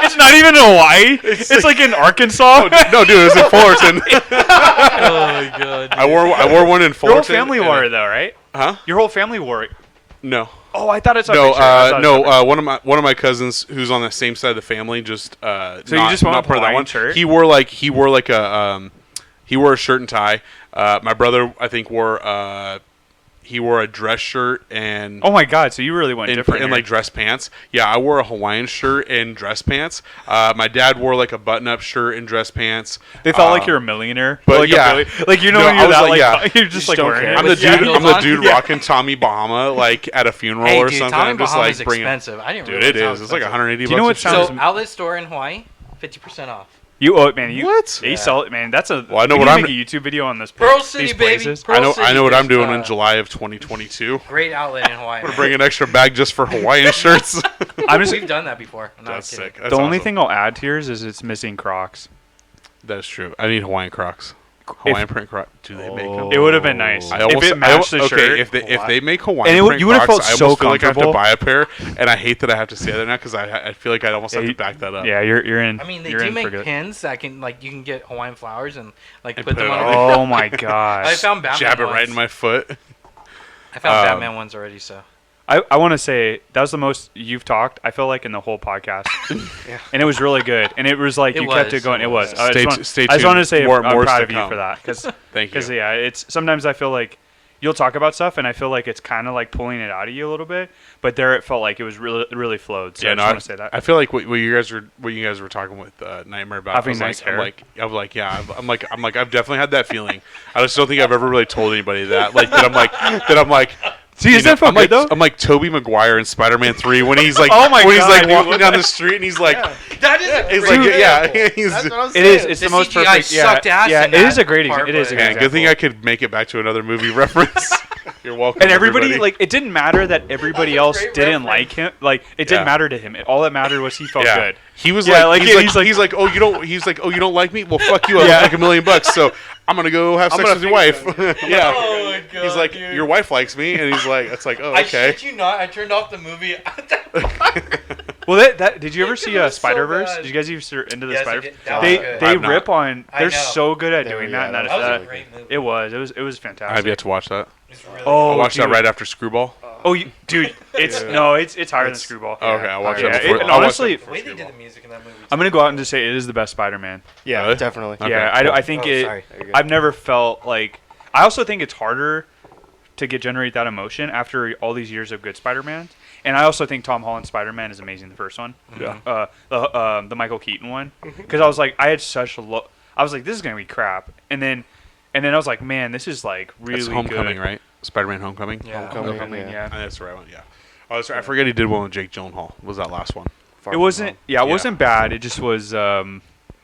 It's not even in Hawaii. It's like in Arkansas. no, dude, it was in Fullerton. oh my god. I wore one in Fullerton. Your whole family and- wore it though, right? Huh? Your whole family wore it. No. Oh, I thought it's a No, picture. I thought no. it's a picture. One of my cousins who's on the same side of the family just. So you just went not with part of that Hawaiian one. shirt? He wore a shirt and tie. My brother I think he wore a dress shirt and. Oh my God! So you really went different. and here. like dress pants. Yeah, I wore a Hawaiian shirt and dress pants. My dad wore like a button-up shirt and dress pants. They felt like you're a millionaire. but like yeah. like you know No, when I you're was that like, like yeah. you're just like don't wearing care. it. I'm the With dude. heels I'm the on? dude Yeah. rocking Tommy Bahama like at a funeral Hey, or dude, something. Tommy I'm just Bahama's like bringing. expensive. I didn't Dude, realize it how is. It's like expensive. 180 Do you know bucks. what a sounds- shirt. So outlet store in Hawaii, 50% off. You owe it, man. You, What? Yeah, you Yeah. sell it, man. That's a. Well, I know we what need to I'm- make a YouTube video on this. Pearl these City, baby. places. Pearl I know City, what I'm there's, doing in July of 2022. Great outlet in Hawaii. I'm gonna bring an extra bag just for Hawaiian shirts. I'm just. We've done that before. I'm not That's kidding. sick. The only thing I'll add to yours is it's missing Crocs. That's true. I need Hawaiian Crocs. Hawaiian print Crocs. Do they make them? It would have been nice. I almost, if it matched the shirt. if they make Hawaiian And print you would have Crocs, felt I so almost feel like I have to comfortable. buy a pair, and I hate that I have to say that now because I feel like I'd almost have to back that up. Yeah, you're in. I mean, they you're do in make for good. pins that can like you can get Hawaiian flowers and like And put put them it on. on. Oh my gosh. I found Batman Jab it ones. right in my foot. I found Batman ones already, so. I want to say that was the most you've talked, I feel like, in the whole podcast. Yeah. And it was really good. And it was like, It you kept was, it going. it It was. was. I Stay just tuned. wanted to say More I'm proud to of you come. for that. Because, Thank you. yeah, it's sometimes I feel like you'll talk about stuff and I feel like it's kind of like pulling it out of you a little bit. But there it felt like it was really, really flowed. So I just want to say that. I feel like what you guys were talking with Nightmare about. Having I was nice like, hair. I'm like, yeah. I'm like, I've definitely had that feeling. I just don't think I've ever really told anybody that. Like that. I'm like. See, does that feel I'm good, like, though? I'm like Tobey Maguire in Spider-Man 3 when he's like, Oh my when he's God, like dude, walking what down the street and he's like, That is he's a like, great yeah, example. he's. That's what I'm It saying. is. It's The the most CGI perfect. sucked Yeah, ass yeah. in It is that a great. part, It is a but- great Man, good thing example. I could make it back to another movie reference. You're welcome. And everybody, like, it didn't matter that everybody That's a else great didn't reference. like him. Like, it didn't Yeah. matter to him. All that mattered was he felt yeah. good. He was Yeah, like, like, he's like, oh, you don't like me? Well, fuck you. I Yeah. look like $1 million, so I'm gonna go have sex gonna with your wife. yeah. Oh my god. He's like, dude. your wife likes me, and he's like, it's like, oh, I okay. shit you not. I turned off the movie. Well, that did you ever It see was so Spider Verse? bad. Did you guys ever into the Yes, I Spider? did. That They was good. they I've rip not. on. I They're know. so good at They doing were, that. yeah, and that that, was That was that- a great movie. it was I fantastic. have yet to watch that. It's really Oh, I'll watch that dude. right after Screwball. Oh, dude, it's Yeah. no, it's higher than It's- Screwball. Oh, okay, I'll watch Yeah, that before. and I'll watch honestly- that the before way they did Screwball. the music in that movie. I'm gonna go out and just say it is the best Spider-Man. Yeah, Really? definitely. Okay, Yeah, cool. I think Oh, it. sorry. There you go. I've never felt like. I also think it's harder to generate that emotion after all these years of good Spider-Man. And I also think Tom Holland's Spider-Man is amazing. The first one, Yeah. the Michael Keaton one, because I was like, I had such a low. I was like, this is gonna be crap, and then I was like, man, this is like really That's Homecoming, good. right? Spider-Man Homecoming. Yeah. Homecoming, yeah. That's the right one. Yeah. Oh, that's right. I forget he did one with Jake Gyllenhaal. Was that last one? Far It from wasn't. home. Yeah, it Yeah. wasn't bad. It just was.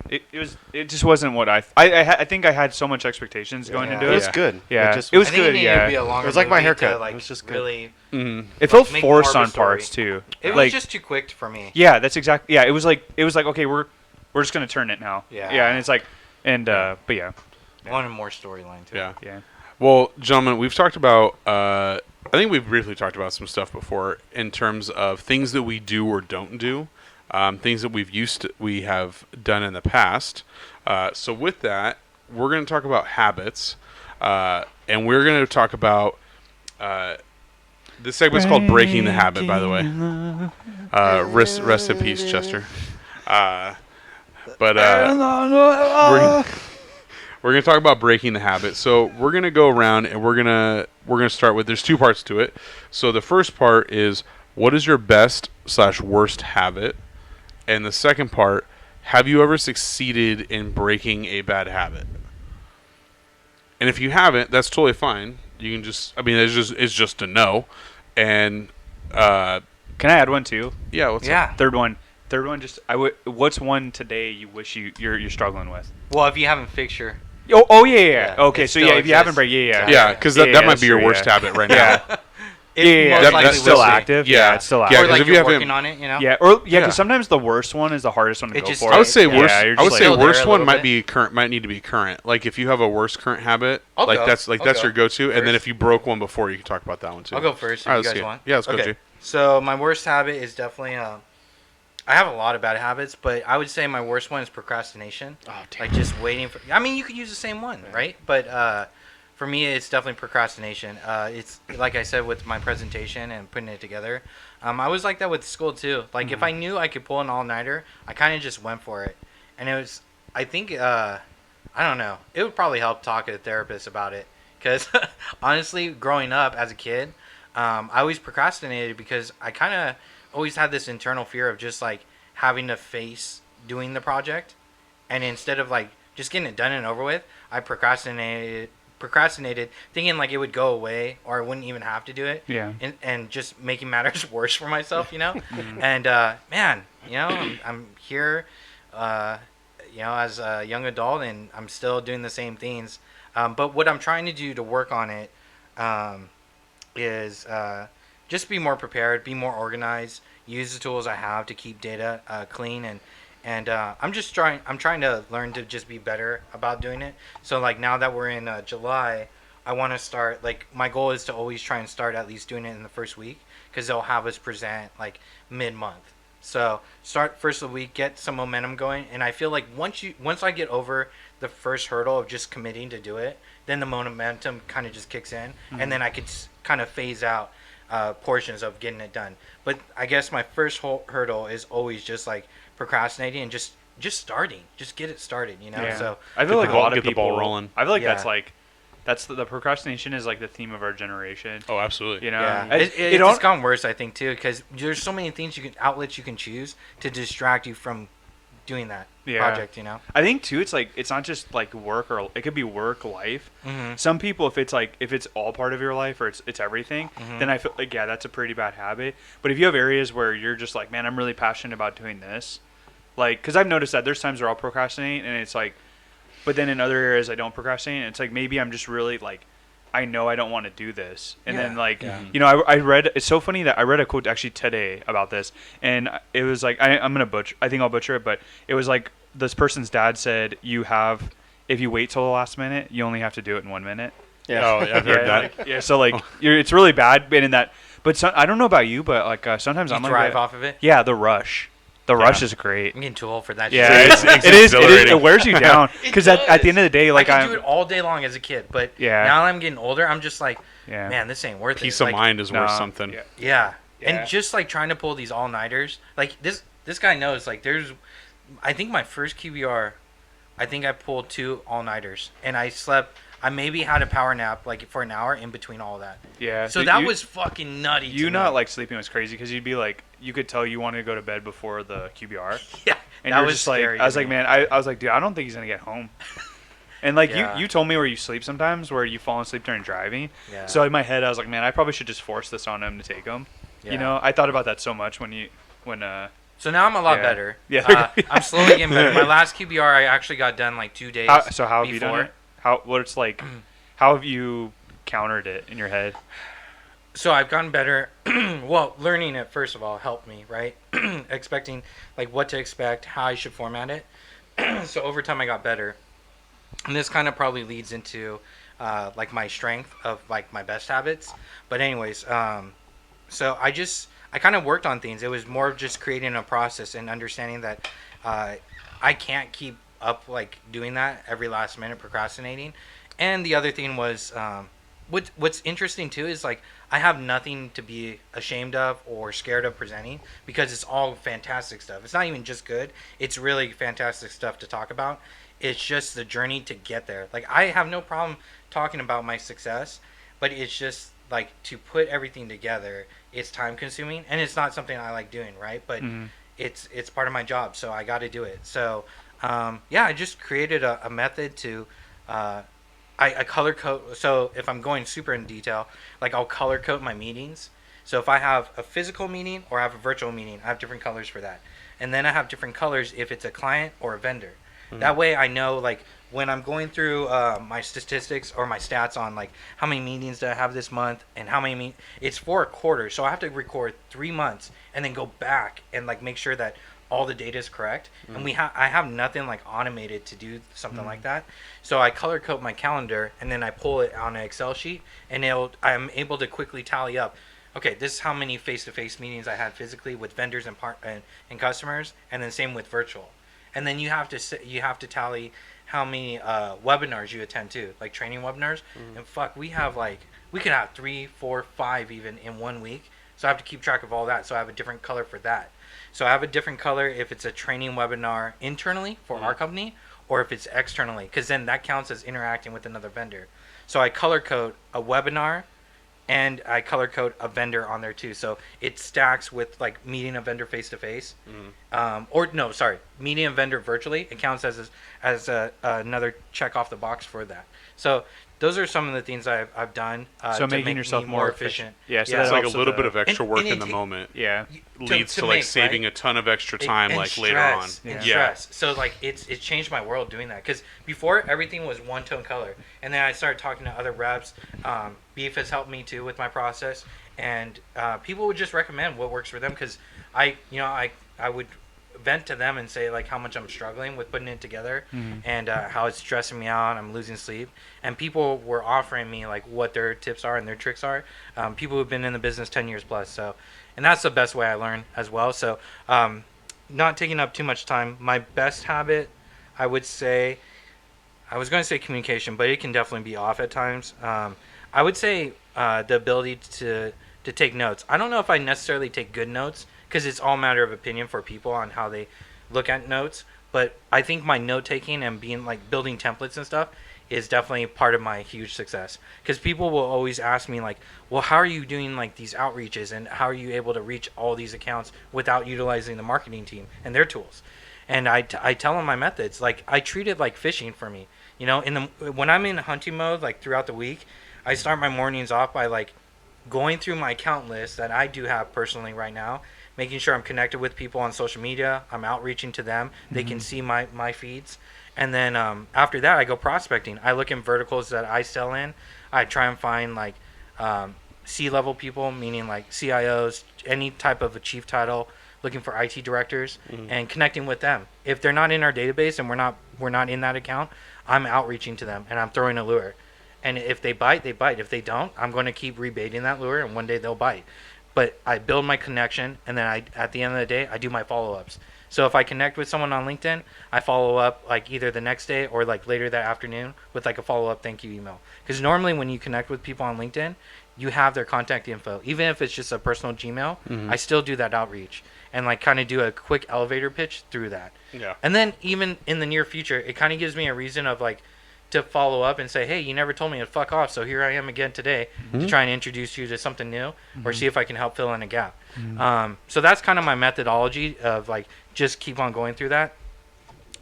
It just wasn't what I think I had so much expectations going Yeah. into It it. was good. Yeah. just It was I think good, it needed yeah. to be a longer It was like my movie haircut. To, like, It was just good. really. Mm-hmm. It felt make more of forced a on story. parts too. It like, was just too quick for me. yeah, that's exactly. Yeah, it was like okay, we're just gonna turn it now. Yeah. Yeah, and it's like, but yeah, I wanted more storyline too. Yeah. yeah. Well, gentlemen, we've talked about. I think we've briefly talked about some stuff before in terms of things that we do or don't do, things that we have done in the past. So with that, we're going to talk about habits, and we're going to talk about. This segment's called "Breaking the Habit," by the way. Rest in peace, Chester. We're gonna talk about breaking the habit. So we're gonna go around and we're gonna start with. There's two parts to it. So the first part is what is your best/worst habit, and the second part, have you ever succeeded in breaking a bad habit? And if you haven't, that's totally fine. You can just. I mean, it's just a no. And Can I add one too? yeah, what's Yeah. Third one. Just what's one today you wish you're struggling with? Well, if you haven't fixed your. Oh yeah. Yeah, Okay, it so still yeah, if you haven't exists. break, yeah. Yeah, because that might that's be your true, worst yeah. habit right now. Yeah. It most That- likely that's still will be. active. Yeah. It's still Yeah, active. Or 'cause like if you you're haven't- working on it, you know. Yeah, or Yeah. because sometimes the worst one is the hardest one to It go just for. I would say Yeah, worst. you're I would just say like- worst Still one there a might little be current. Might need to be current. Like if you have a worst current habit, I'll like go. that's I'll that's go your go-to. And then first. if you broke one before, you can talk about that one too. I'll go first if All right, you let's guys see it. want. Yeah, let's go, Okay. Jay. So my worst habit is definitely I have a lot of bad habits, but I would say my worst one is procrastination. Oh, damn. Like just waiting for. I mean, you could use the same one, right? But for me, it's definitely procrastination. It's like I said with my presentation and putting it together. I was like that with school too. Like if I knew I could pull an all-nighter, I kind of just went for it. And it was, I think, I don't know. It would probably help talk to a therapist about it. Because honestly, growing up as a kid, I always procrastinated because I kind of always had this internal fear of just like having to face doing the project. And instead of like just getting it done and over with, I procrastinated thinking like it would go away or I wouldn't even have to do it. Yeah. And just making matters worse for myself, you know. And man, you know, I'm here, you know, as a young adult, and I'm still doing the same things. But what I'm trying to do to work on it is just be more prepared, be more organized, use the tools I have to keep data clean, And I'm trying to learn to just be better about doing it. So like now that we're in July, I want to start, like, my goal is to always try and start at least doing it in the first week, because they'll have us present like mid-month. So start first of the week, get some momentum going, and I feel like once I get over the first hurdle of just committing to do it, then the momentum kind of just kicks in, and then I could kind of phase out portions of getting it done. But I guess my first hurdle is always just like procrastinating and just starting, just get it started, you know. Yeah. So I feel like a lot of get the people ball rolling. I feel like Yeah. that's the procrastination is like the theme of our generation. Oh, absolutely. You know, yeah, It it's all- gone worse, I think, too, because there's so many things outlets you can choose to distract you from doing that project, you know. I think too, it's like it's not just like work, or it could be work life. Mm-hmm. Some people, if it's all part of your life, or it's everything, Mm-hmm. then I feel like, yeah, that's a pretty bad habit. But if you have areas where you're just like, man, I'm really passionate about doing this, like, because I've noticed that there's times where I'll procrastinate, and it's like, but then in other areas I don't procrastinate, and it's like maybe I'm just really like, I know I don't want to do this. And then like, you know, I read, it's so funny that I read a quote actually today about this, and it was like, I think I'll butcher it, but it was like, this person's dad said, if you wait till the last minute, you only have to do it in 1 minute. Yeah. Oh, yeah, I've heard that. Like, yeah. So like, it's really bad, but in that, but I don't know about you, but like sometimes You I'm thrive like, off of it. yeah, the rush is great. I'm getting too old for that. Yeah, shit. it is. exhilarating. It wears you down It because at the end of the day, like I could do it all day long as a kid, but Yeah. now that I'm getting older, I'm just like, Yeah. man, this ain't worth Peace it. of Like, mind is worth Nah, something. yeah. Yeah. Yeah. And just like trying to pull these all-nighters, like this guy knows, like I think my first QBR, I think I pulled 2 all-nighters, and I maybe had a power nap like for an hour in between all that. Yeah. So that was fucking nutty. You to not me. like sleeping was crazy because you'd be like, you could tell you wanted to go to bed before the QBR, Yeah. and that you're was just like, scary I was to like, me. man, I was like, dude, I don't think he's gonna get home. And like Yeah. you told me where you sleep sometimes, where you fall asleep during driving. Yeah. So in my head, I was like, man, I probably should just force this on him to take him. Yeah. You know, I thought about that so much when So now I'm a lot Yeah. better. Yeah. I'm slowly getting better. My last QBR I actually got done like 2 days. so how have you done before. it? What it's like? How have you countered it in your head? So I've gotten better. Well, learning it, first of all, helped me, right? Expecting, like, what to expect, how I should format it. So over time, I got better. And this kind of probably leads into, like, my strength of, like, my best habits. But anyways, so I kind of worked on things. It was more of just creating a process and understanding that I can't keep up, like, doing that every last minute, procrastinating. And the other thing was, what's interesting too is like I have nothing to be ashamed of or scared of presenting because it's all fantastic stuff. It's not even just good. It's really fantastic stuff to talk about. It's just the journey to get there. Like I have no problem talking about my success, but it's just like to put everything together, it's time consuming and it's not something I like doing, right? But it's part of my job, so I got to do it. So yeah, I just created a method to I color code. So if I'm going super in detail, like I'll color code my meetings. So if I have a physical meeting or I have a virtual meeting, I have different colors for that. And then I have different colors if it's a client or a vendor. That way I know like when I'm going through my statistics or my stats on like how many meetings do I have this month and how many it's for a quarter. So I have to record 3 months and then go back and like make sure that all the data is correct. And I have nothing like automated to do something like that. So I color code my calendar and then I pull it on an Excel sheet and I'm able to quickly tally up. Okay, this is how many face-to-face meetings I had physically with vendors and customers, and then same with virtual. And then you have to tally how many webinars you attend to, like training webinars. And we could have 3, 4, 5 even in 1 week. So I have to keep track of all that. So I have a different color for that. So I have a different color if it's a training webinar internally for our company, or if it's externally, because then that counts as interacting with another vendor. So I color code a webinar and I color code a vendor on there too. So it stacks with like meeting a vendor face to face, meeting a vendor virtually. It counts as another check off the box for that. So those are some of the things I've done. So to making make yourself me more efficient. Yeah, so It's that like a also little bit of extra and work it in the ta- moment. Yeah. Leads to to like make, saving right? a ton of extra time And like later on. stress, and Yeah. stress. So like it's changed my world doing that because before everything was one tone color, and then I started talking to other reps. Beef has helped me too with my process, and people would just recommend what works for them because I would vent to them and say like how much I'm struggling with putting it together, and how it's stressing me out. I'm losing sleep, and people were offering me like what their tips are and their tricks are. People who've been in the business 10 years plus. So, and that's the best way I learn as well. So, not taking up too much time. My best habit, I would say, I was going to say communication, but it can definitely be off at times. I would say the ability to take notes. I don't know if I necessarily take good notes, because it's all a matter of opinion for people on how they look at notes. But I think my note taking and being like building templates and stuff is definitely part of my huge success. Because people will always ask me like, well, how are you doing like these outreaches, and how are you able to reach all these accounts without utilizing the marketing team and their tools? And I tell them my methods. Like, I treat it like fishing for me. You know, when I'm in hunting mode, like throughout the week, I start my mornings off by like going through my account list that I do have personally right now, making sure I'm connected with people on social media. I'm outreaching to them. They can see my feeds. And then after that, I go prospecting. I look in verticals that I sell in. I try and find like C-level people, meaning like CIOs, any type of a chief title, looking for IT directors, and connecting with them. If they're not in our database and we're not in that account, I'm outreaching to them and I'm throwing a lure. And if they bite, they bite. If they don't, I'm going to keep rebaiting that lure, and one day they'll bite. But I build my connection, and then at the end of the day, I do my follow-ups. So if I connect with someone on LinkedIn, I follow up like either the next day or like later that afternoon with like a follow-up thank you email. Because normally when you connect with people on LinkedIn, you have their contact info. Even if it's just a personal Gmail, I still do that outreach and like kind of do a quick elevator pitch through that. Yeah. And then even in the near future, it kind of gives me a reason of like to follow up and say, hey, you never told me to fuck off, so here I am again today to try and introduce you to something new or see if I can help fill in a gap. So that's kind of my methodology of like just keep on going through that.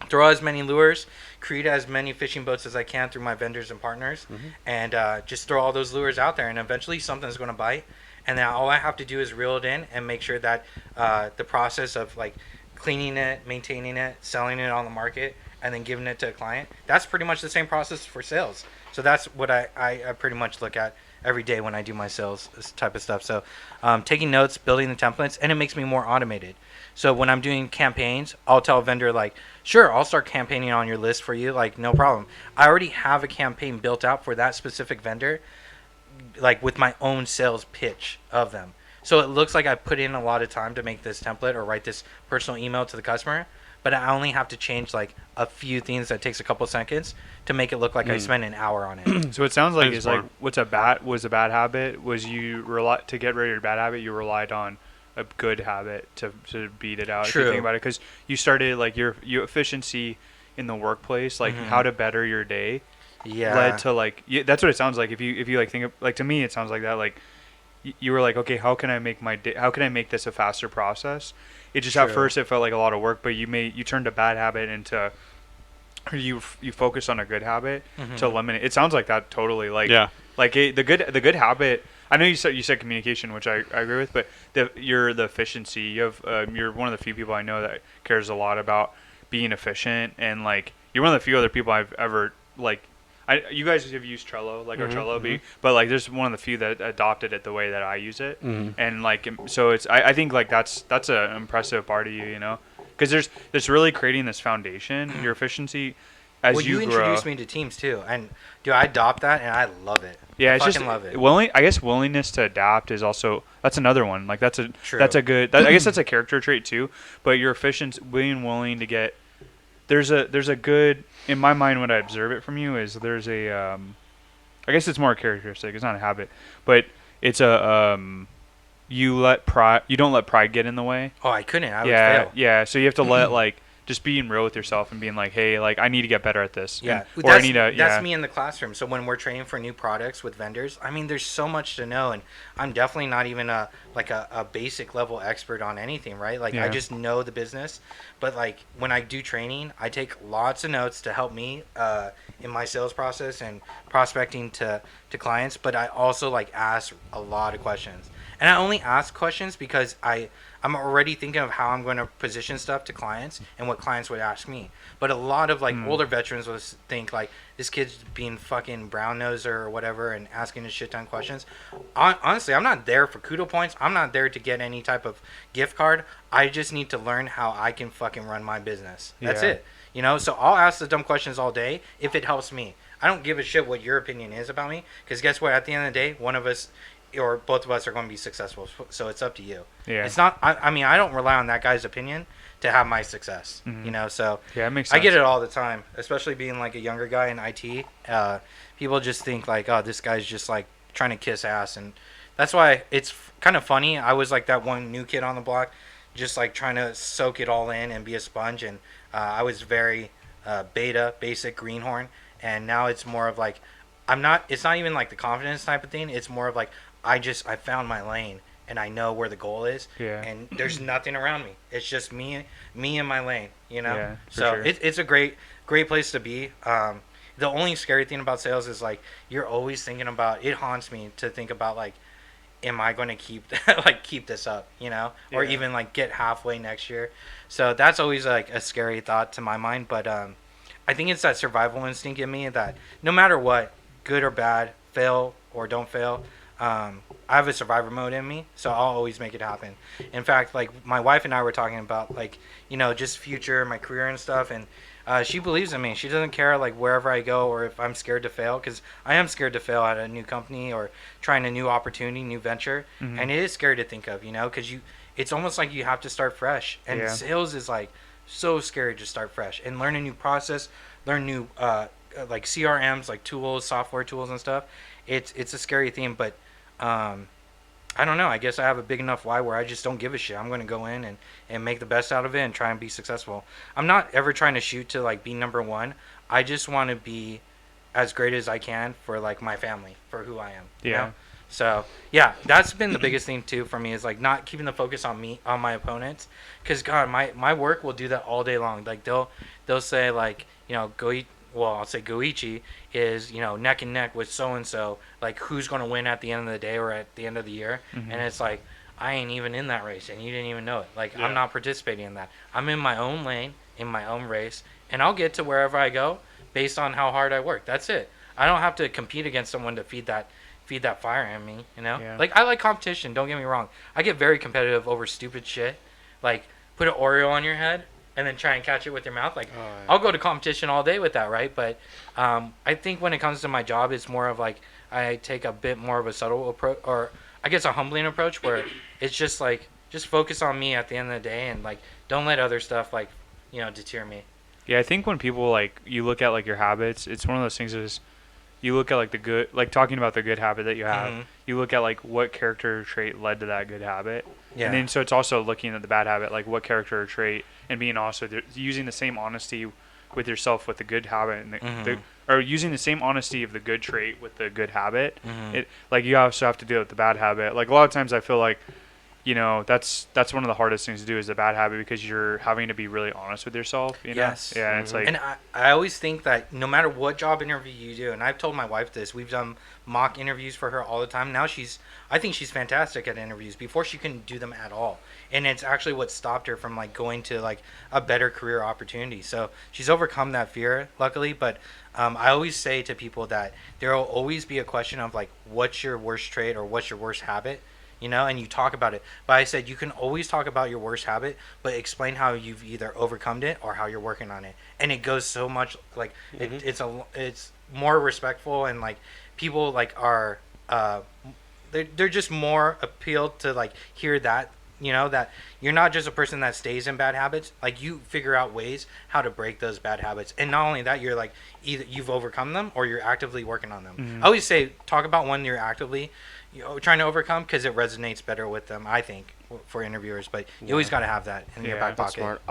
Throw as many lures, create as many fishing boats as I can through my vendors and partners, and just throw all those lures out there, and eventually something's going to bite. And then all I have to do is reel it in and make sure that the process of like cleaning it, maintaining it, selling it on the market, and then giving it to a client, that's pretty much the same process for sales. So that's what I pretty much look at every day when I do my sales, this type of stuff. So taking notes, building the templates, and it makes me more automated. So when I'm doing campaigns, I'll tell a vendor like, sure, I'll start campaigning on your list for you, like no problem. I already have a campaign built out for that specific vendor, like with my own sales pitch of them. So it looks like I put in a lot of time to make this template or write this personal email to the customer, but I only have to change like a few things that takes a couple seconds to make it look like I spent an hour on it. So it sounds like That's is like smart. was a bad habit was you to get rid of your bad habit, you relied on a good habit to beat it out. True. If you think about it, because you started like your efficiency in the workplace, like how to better your day, led to like that's what it sounds like. If you like think of, like, to me it sounds like that, like you were like, okay, how can I make this a faster process? It just at first it felt like a lot of work, but you turned a bad habit into you focus on a good habit to eliminate. It sounds like that totally. Like the good habit. I know you said communication, which I agree with, but the efficiency. You're one of the few people I know that cares a lot about being efficient, and like you're one of the few other people I've ever like. You guys have used Trello, like our Trello, but like there's one of the few that adopted it the way that I use it, and like so it's I think like that's an impressive part of you know, because there's really creating this foundation, your efficiency as you grow. Introduced me to Teams too, and I adopt that and I love it. Yeah, I love it. I guess willingness to adapt is also that's another one. Like that's a good. I guess that's a character trait too. But your efficiency, being willing to get there's a good, in my mind, when I observe it from you is there's a I guess it's more a characteristic. It's not a habit, but it's a you don't let pride get in the way. Oh, I couldn't. I would fail. Yeah. So you have to let like just being real with yourself and being like, hey, like I need to get better at this. Yeah. Or I need to. That's me in the classroom. So when we're training for new products with vendors, I mean, there's so much to know, and I'm definitely not even a basic level expert on anything, right? Like I just know the business, but like when I do training, I take lots of notes to help me in my sales process and prospecting to clients. But I also like ask a lot of questions, and I only ask questions because I I'm already thinking of how I'm going to position stuff to clients and what clients would ask me. But a lot of like older veterans will think like this kid's being fucking brown noser or whatever and asking a shit ton of questions. Honestly, I'm not there for kudo points. I'm not there to get any type of gift card. I just need to learn how I can fucking run my business. That's it. You know, so I'll ask the dumb questions all day if it helps me. I don't give a shit what your opinion is about me, because guess what? At the end of the day, one of us or both of us are going to be successful. So it's up to you. Yeah. It's not. I mean, I don't rely on that guy's opinion to have my success. You know, so yeah, it makes sense. I get it all the time, especially being like a younger guy in IT. People just think like, oh, this guy's just like trying to kiss ass, and that's why it's kind of funny. I was like that one new kid on the block, just like trying to soak it all in and be a sponge, and I was very basic greenhorn, and now it's more of like it's not even like the confidence type of thing. It's more of like I found my lane and I know where the goal is. Yeah. And there's nothing around me. It's just me and my lane, you know? Yeah, so sure. It's a great place to be. The only scary thing about sales is like you're always thinking about, it haunts me to think about like, am I going to keep this up, you know? Yeah. Or even like get halfway next year. So that's always like a scary thought to my mind. But I think it's that survival instinct in me that no matter what, good or bad, fail or don't fail, I have a survivor mode in me, so I'll always make it happen. In fact, like my wife and I were talking about like, you know, just future, my career and stuff, and she believes in me. She doesn't care like wherever I go or if I'm scared to fail, because I am scared to fail at a new company or trying a new opportunity, new venture, and it is scary to think of, you know, because it's almost like you have to start fresh, and sales is like so scary to start fresh and learn a new process, learn new like CRMs, like tools, software tools and stuff. It's a scary thing, but I don't know. I guess I have a big enough why where I just don't give a shit. I'm going to go in and make the best out of it and try and be successful. I'm not ever trying to shoot to like be number one. I just want to be as great as I can for like my family, for who I am. Yeah. You know? So yeah, that's been the biggest thing too for me, is like not keeping the focus on me, on my opponents, because God, my work will do that all day long. Like they'll say like, you know, I'll say Goichi is, you know, neck and neck with so-and-so, like who's going to win at the end of the day or at the end of the year. And it's like, I ain't even in that race and you didn't even know it. Like, I'm not participating in that. I'm in my own lane, in my own race, and I'll get to wherever I go based on how hard I work. That's it. I don't have to compete against someone to feed that fire in me, you know? Yeah. Like, I like competition, don't get me wrong. I get very competitive over stupid shit. Like, put an Oreo on your head and then try and catch it with your mouth. Like, I'll go to competition all day with that, right? But I think when it comes to my job, it's more of like I take a bit more of a subtle approach, or I guess a humbling approach, where it's just like, just focus on me at the end of the day, and like don't let other stuff like, you know, deter me. Yeah, I think when people like, you look at like your habits, it's one of those things is you look at like the good, like talking about the good habit that you have, you look at like what character trait led to that good habit. Yeah. And then so it's also looking at the bad habit, like what character trait, and being also using the same honesty with yourself with the good habit, and or using the same honesty of the good trait with the good habit. It, like, you also have to deal with the bad habit. Like a lot of times I feel like, you know, that's one of the hardest things to do, is the bad habit, because you're having to be really honest with yourself, you know? Yes. Yeah, it's like, and I always think that no matter what job interview you do, and I've told my wife this, we've done mock interviews for her all the time. Now I think she's fantastic at interviews. Before, she couldn't do them at all. And it's actually what stopped her from like going to like a better career opportunity. So she's overcome that fear, luckily. But I always say to people that there will always be a question of like, what's your worst trait or what's your worst habit? You know, and you talk about it. But I said you can always talk about your worst habit, but explain how you've either overcome it or how you're working on it. And it goes so much like it's more respectful, and like people like are they're just more appealed to like hear that, you know, that you're not just a person that stays in bad habits. Like, you figure out ways how to break those bad habits, and not only that, you're like either you've overcome them or you're actively working on them. I always say talk about when you're actively trying to overcome, because it resonates better with them, I think, for interviewers. But you always got to have that in your back pocket. Smart.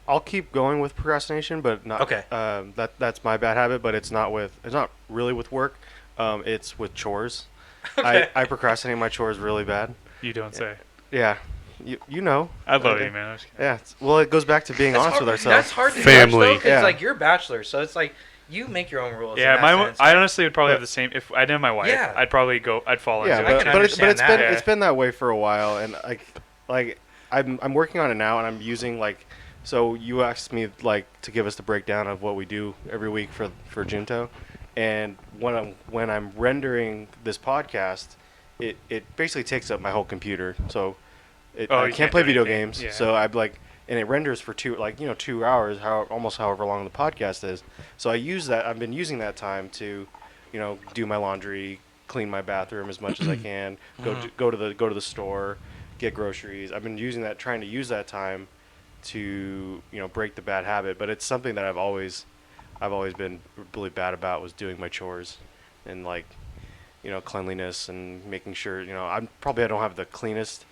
I'll keep going with procrastination, but not okay. That's my bad habit, but it's not really with work. It's with chores. Okay. I procrastinate my chores really bad. You don't say. Yeah. You know. I love you, man. Yeah. Well, it goes back to being honest with ourselves. That's hard to family. Because like, you're a bachelor, so it's like you make your own rules. Yeah, I honestly would probably have the same. If I didn't have my wife, I'd probably I'd follow. Yeah, but it's been that way for a while, and like I'm working on it now, and I'm using like. So you asked me like to give us the breakdown of what we do every week for Junto, and when I'm rendering this podcast, it basically takes up my whole computer. So I can't play video games. Yeah. So I'm like, and it renders for 2 hours, almost however long the podcast is. So I use that. I've been using that time to, do my laundry, clean my bathroom as much as I can, go to the store, get groceries. I've been trying to use that time to break the bad habit. But it's something that I've always been really bad about, was doing my chores and like cleanliness and making sure I don't have the cleanest.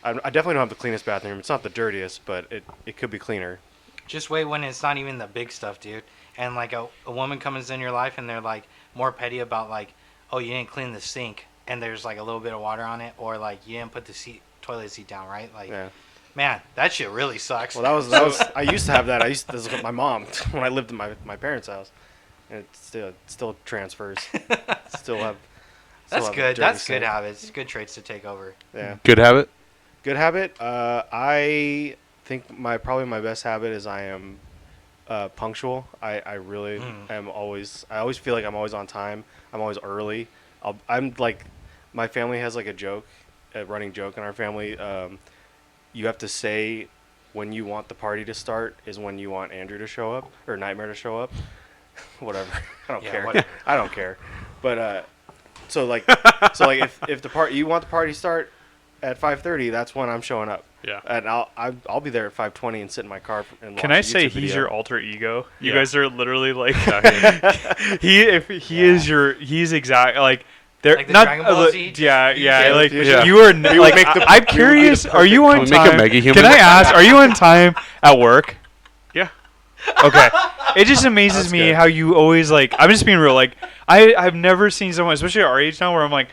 I definitely don't have the cleanest bathroom. It's not the dirtiest, but it could be cleaner. Just wait when it's not even the big stuff, dude. And like a woman comes in your life and they're like more petty about like, oh, you didn't clean the sink and there's like a little bit of water on it, or like you didn't put the toilet seat down, right? Like, Yeah. Man, that shit really sucks. Well, that was. I used to have that. This was with my mom when I lived in my parents' house, and it still transfers. Still have. That's have good. dirty That's sink. good habits. Good traits to take over. Yeah. Good habit. Good habit. I think probably my best habit is I am punctual. I really am always. I always feel like I'm always on time. I'm always early. I'm like, my family has like a running joke in our family. You have to say when you want the party to start is when you want Andrew to show up or Nightmare to show up. Whatever. I don't care. Whatever. I don't care. But so like if you want the party to start at 5:30, that's when I'm showing up. Yeah. And I'll be there at 5:20 and sit in my car and watch Can I a say YouTube he's video. your alter ego? You Yeah. guys are literally like he's exact like they're Like the not Dragon Ball Z, yeah fusion. like Yeah. you are We would like make the- I'm we would be the curious. Are you on Can we make a time? mega human? Can I ask? Are you on time at work? Yeah. Okay. It just amazes That's me good. how you always like. I'm just being real. Like I've never seen someone, especially at our age now, where I'm like.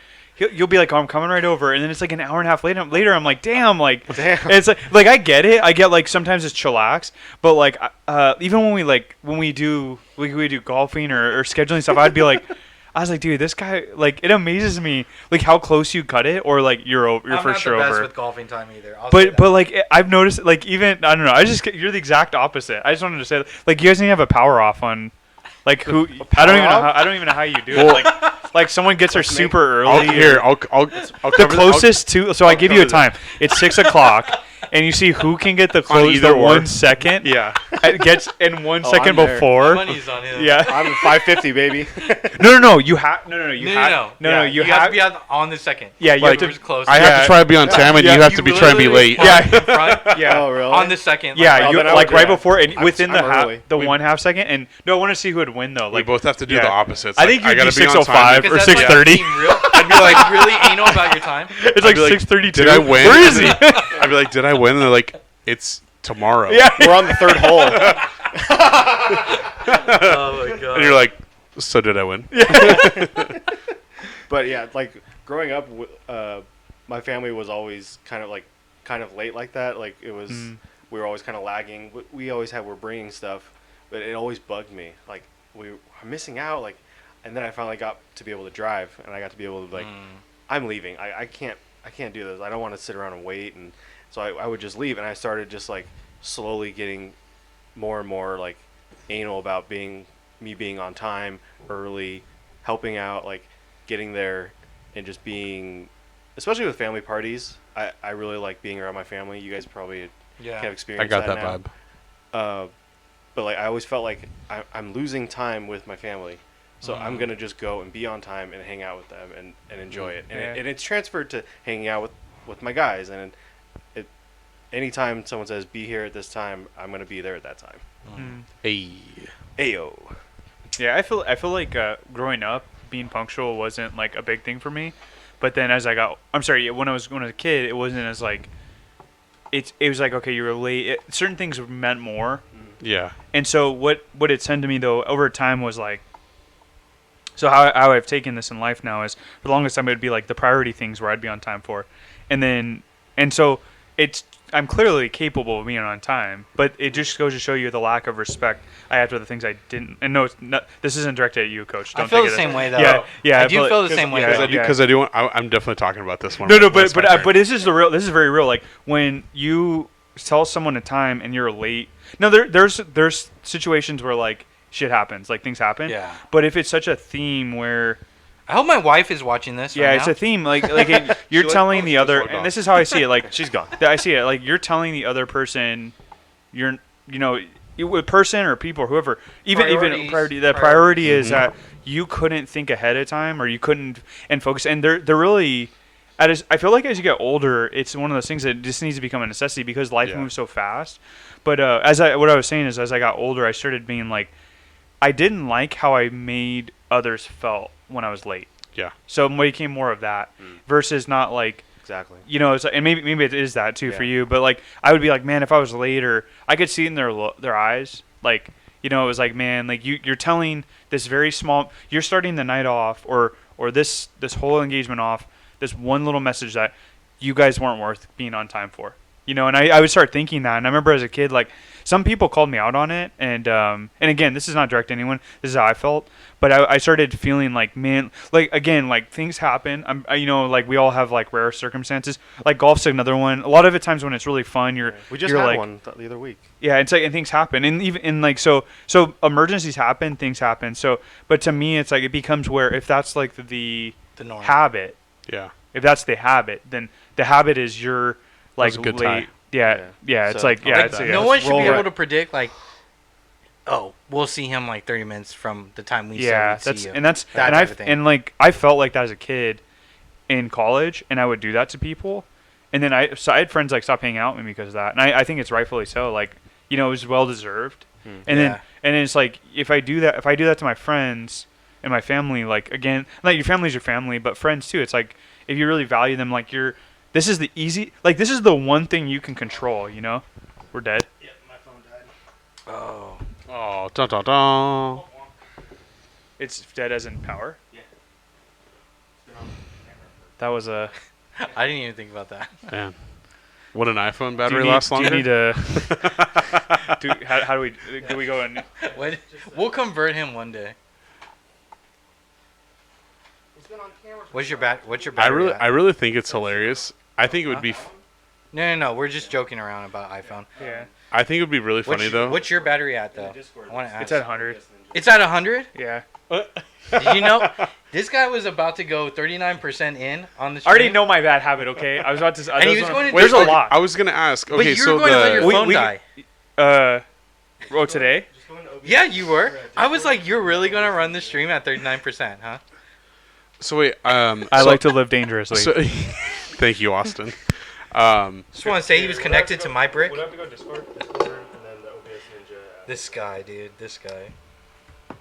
You'll be like, oh, I'm coming right over, and then it's like an hour and a half later. I'm like, damn, like, Damn. it's like I get it. I get like sometimes it's chillax, but like, even when we do golfing or scheduling stuff, I was like, dude, this guy, like, it amazes me, like how close you cut it, or like you're I'm for not sure the best over. with golfing time either. I'll say that. But like I've noticed, like even I don't know, you're the exact opposite. I just wanted to say, like, you guys need to have a power off on. Like who? I don't even know how you do it. Like someone gets there super early. I'll cover The closest to. So I give you a time. It's 6:00, and you see who can get the either the or. 1 second. Yeah. It gets in 1 Oh, second I'm there. before. Money's on him. Yeah. I'm at 5:50, baby. No. You have no. You No. have Yeah, You have to have. be on the second. Yeah, you Like, have to. Close. I have Yeah. to try to be on time, and Yeah. you have to be trying to be late. Yeah. In front, Yeah. Oh, really? on the second. Yeah, Oh, you then I like would- right yeah. before and I'm- within I'm early. the 1/2 second. And no, I want to see who would win though. We Like both have to do yeah. the opposites. I think Like, you'd be gotta on 6:05 time. or Because that's like 6:30. being real. I'd be like really anal about your time. It's I'd like be like, 6:32. Did I win? Where is he? I'd be like, did I win? And they're like, it's tomorrow. Yeah. We're on the third hole. Oh my god. And you're like, so did I win? But yeah, like growing up, my family was always kind of late like that. Like it was, we were always kind of lagging. We always were bringing stuff, but it always bugged me. Like we were missing out. Like, and then I finally got to be able to drive, and I got to be able to like, I'm leaving. I can't do this. I don't want to sit around and wait. And so I would just leave, and I started just like slowly getting more and more like anal about being on time, early, helping out, like getting there, and just being, especially with family parties. I really like being around my family. You guys probably Yeah. have experienced I got that now. vibe. But like I always felt like I'm losing time with my family, so I'm gonna just go and be on time and hang out with them and enjoy it. And, Yeah. and it's transferred to hanging out with my guys. And anytime someone says be here at this time, I'm gonna be there at that time. Hey. Ayo. Yeah, I feel like growing up, being punctual wasn't like a big thing for me, but then as I got, when I was a kid, it wasn't as like, it was like, okay, you were late. Certain things meant more, Yeah. and so what it said to me though over time was like, so how I've taken this in life now is for the longest time it would be like the priority things where I'd be on time for, and so I'm clearly capable of being on time, but it just goes to show you the lack of respect I have for the things I didn't. And no, it's not, this isn't directed at you, Coach. Don't I feel take the it same as, way though. Yeah, I do feel the same way. Because I do. I'm definitely talking about this one. No, but this is the real. This is very real. Like when you tell someone a time and you're late. No, there's situations where like shit happens, like things happen. Yeah. But if it's such a theme where I hope my wife is watching this. yeah, right it's now. a theme. Like you're telling the other, and this is how I see it. Like She's gone. I see it. Like you're telling the other person, a person or people or whoever. Even Priorities. the priority is that you couldn't think ahead of time or you couldn't and focus. And they're really. I feel like as you get older, it's one of those things that just needs to become a necessity because life moves so fast. But what I was saying is, as I got older, I started being like, I didn't like how I made others felt when I was late. Yeah. So it became more of that versus not like, Exactly. it's and maybe it is that too for you. But like, I would be like, man, if I was later, I could see it in their eyes, like, it was like, man, like you're telling this very small, you're starting the night off or this whole engagement off. This one little message that you guys weren't worth being on time for, and I would start thinking that. And I remember as a kid, like some people called me out on it. And again, this is not direct to anyone. This is how I felt. But I started feeling like, man, like again, like things happen. Like we all have like rare circumstances. Like golf's another one. A lot of the times when it's really fun, We just you're had like, one the other week. yeah, it's like and things happen, and even in like so emergencies happen, things happen. So, but to me, it's like it becomes where if that's like the norm. habit. Yeah. If that's the habit, then the habit is you're like That was a good late. tie. Yeah. It's So, like I yeah. like It's that. No one should be roll able to predict like, oh, we'll see him like 30 minutes from the time we Yeah, said we'd see you. that type I of thing. and like I felt like that as a kid in college, and I would do that to people, and then I had friends like stop hanging out with me because of that, and I think it's rightfully so. Like it was well deserved, and Yeah. then it's like if I do that to my friends and my family, like again, like your family's your family, but friends too. It's like if you really value them, like this is the one thing you can control. We're dead. Yeah, my phone died. Oh. Oh, dun dun dun. It's dead as in power. Yeah. That was a. I didn't even think about that. Man, would an iPhone Do battery you need, last longer? Do you need a? How do we go in? We'll convert him one day. It's been on camera. What's your battery? I really think it's hilarious. I think it would be. No. We're just joking around about iPhone. Yeah. I think it would be really funny though. What's your battery at though? I want to ask. It's at 100. It's at 100. Yeah. Did you know this guy was about to go 39% in on the I stream? already know my bad habit. Okay. I was about to. And he was going to There's do- a lot. I was gonna ask. But Okay, you so were going to let your the phone die. Today. Yeah, you were. I was like, you're really going to run the stream at 39%, huh? so wait. I like to live dangerously. So, thank you, Austin. Just want to say he was connected to my brick. Would I have to go Discord? Discord, and then the OBS Ninja. This guy, dude. This guy. I'm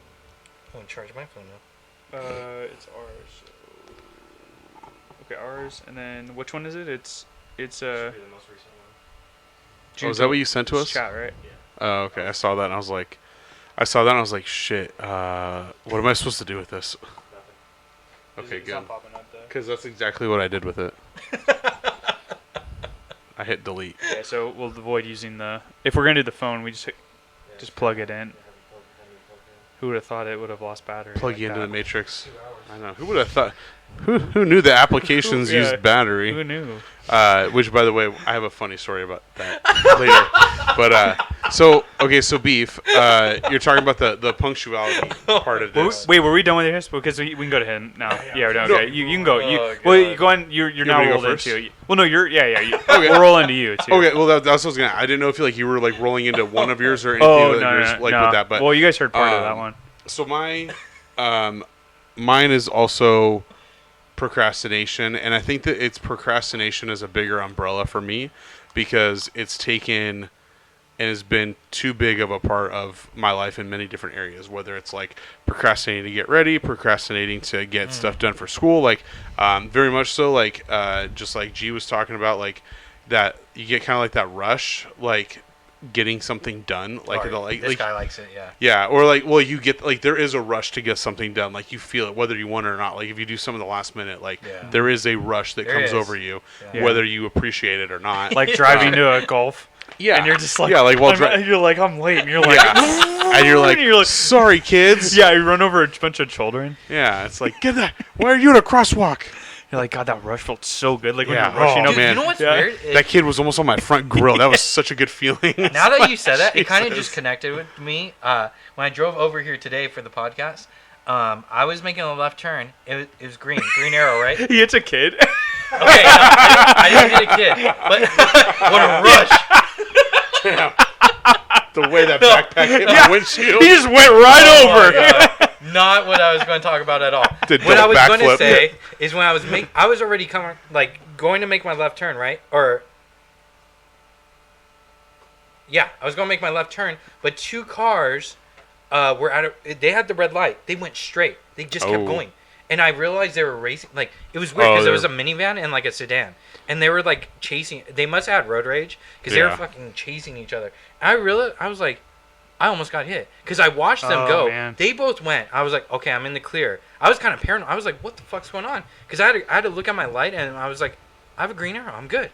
going to charge my phone now. It's ours. Okay, ours, and then which one is it? It's Should be the most recent one. Oh, is that what you sent to us? Chat, right? Oh, okay. I saw that and I was like, shit. What am I supposed to do with this? Okay, It's good. not popping up though. Because that's exactly what I did with it. I hit delete. Yeah, so we'll avoid using the. If we're gonna do the phone, we just plug it in. Who would have thought it would have lost battery? Plug like you into that? the Matrix. I know. Who would have thought? Who knew the applications Yeah. used battery? Who knew? Which, by the way, I have a funny story about that later. But so Beef, you're talking about the punctuality part of this. Wait, were we done with this? Because we can go to him now. Yeah, we're done. No. Okay, you can go. Oh, You God. go on. You're now want me to go rolled first? into. Well, no, you're. Yeah. Okay. We'll roll into you too. Okay, well that's what I was gonna. I didn't know if you were like rolling into one of yours or anything Oh with no, yours, no, like no. with that. But well, you guys heard part of that um, one. so mine is also procrastination, and I think that it's procrastination as a bigger umbrella for me because it's taken and has been too big of a part of my life in many different areas, whether it's like procrastinating to get ready, procrastinating to get stuff done for school, like very much so, like just like G was talking about, like that you get kind of like that rush, like getting something done. Like, This guy likes it, yeah. Yeah, or like, well, you get like there is a rush to get something done. Like you feel it, whether you want it or not. Like if you do something the last minute, like there is a rush that comes over you, whether you appreciate it or not. Like driving to a golf. Yeah, and you're just like, like while you're like, I'm late, and you're like, and you're like, sorry, kids. Yeah, you run over a bunch of children. Yeah, it's like, get that. Why are you in a crosswalk? You're like, God, that rush felt so good. Like when Yeah. you're rushing Oh, up. man. You know what's weird? That kid was almost on my front grill. That was such a good feeling. Now that you said that, it kind of Jesus. just connected with me. When I drove over here today for the podcast, I was making a left turn. It was green arrow, right? He hits a kid. Okay, no, I didn't hit a kid, but what a rush! The way that backpack hit my windshield. He just went right over. God. Not what I was going to talk about at all. What I was going to say is when I was already going to make my left turn, right? I was going to make my left turn, but two cars were they had the red light. They went straight. They just kept going. And I realized they were racing. Like, it was weird because there was a minivan and like a sedan. And they were like chasing. They must have had road rage because they were fucking chasing each other. And I was like, I almost got hit because I watched them go. Man. They both went. I was like, okay, I'm in the clear. I was kind of paranoid. I was like, what the fuck's going on? Because I had to look at my light and I was like, I have a green arrow. I'm good.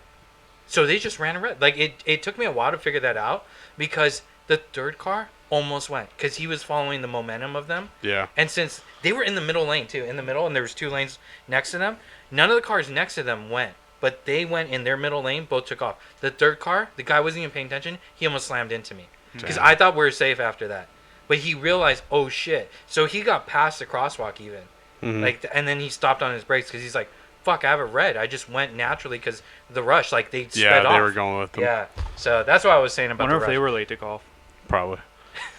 So they just ran a red. Like it took me a while to figure that out because the third car almost went because he was following the momentum of them. Yeah. And since they were in the middle lane too, and there was two lanes next to them, none of the cars next to them went. But they went in their middle lane, both took off. The third car, the guy wasn't even paying attention. He almost slammed into me. Because I thought we were safe after that. But he realized, oh shit. So he got past the crosswalk even. Mm-hmm. And then he stopped on his brakes because he's like, fuck, I have a red. I just went naturally because the rush, like they sped off. They were going with them. Yeah. So that's what I was saying about I wonder the if rush. they were late to golf. Probably.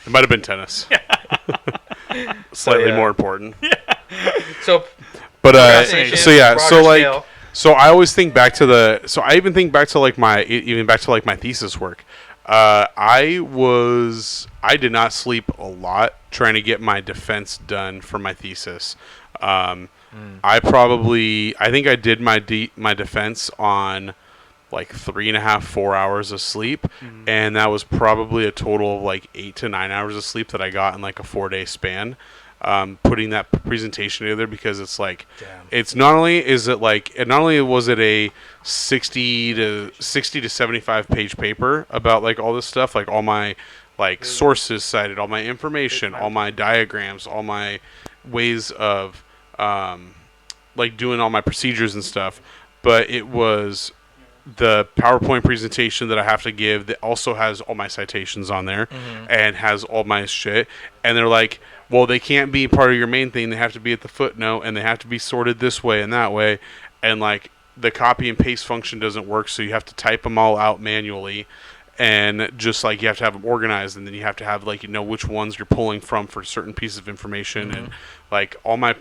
It might have been tennis. Slightly more important. So, But procrastination, so like scale. so I always think back to I even think back to like my thesis work. I did not sleep a lot trying to get my defense done for my thesis. I think I did my defense on like 3.5, 4 hours of sleep, and that was probably a total of like 8 to 9 hours of sleep that I got in like a 4-day span. Putting that presentation together because it's like, it's not only was it a 60 to 75 page paper about like all this stuff, like all my like sources cited, all my information, all my diagrams, all my ways of like doing all my procedures and stuff, but it was the PowerPoint presentation that I have to give that also has all my citations on there and has all my shit, and they're like, well, they can't be part of your main thing. They have to be at the footnote, and they have to be sorted this way and that way. And, like, the copy and paste function doesn't work, so you have to type them all out manually. And just, like, you have to have them organized, and then you have to have, like, you know, which ones you're pulling from for certain pieces of information. And, like, all my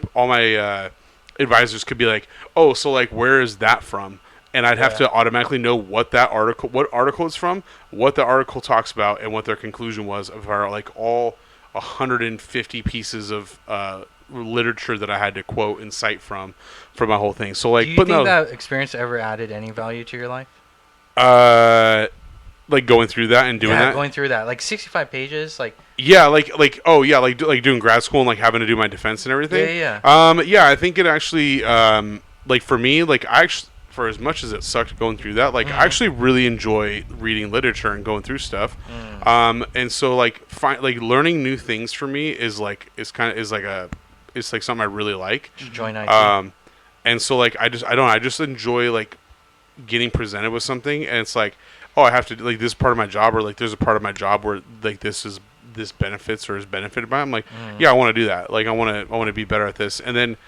advisors could be like, oh, so, like, where is that from? And I'd have to automatically know what article it's from, what the article talks about, and what their conclusion was of our, like, all 150 pieces of literature that I had to quote and cite from for my whole thing. So like, do you think that experience ever added any value to your life? Like going through that and doing that. Going through that, like 65 pages, like. Yeah, like doing grad school and like having to do my defense and everything. Yeah. I think it actually like for me, like I actually. For as much as it sucked going through that, like I actually really enjoy reading literature and going through stuff, and so like learning new things for me is like something I really like. Join IT. And so like I just enjoy like getting presented with something, and it's like, oh, I have to like this part of my job, or like there's a part of my job where like this benefits or is benefited by. I'm like, yeah, I want to do that. Like I want to be better at this, and then.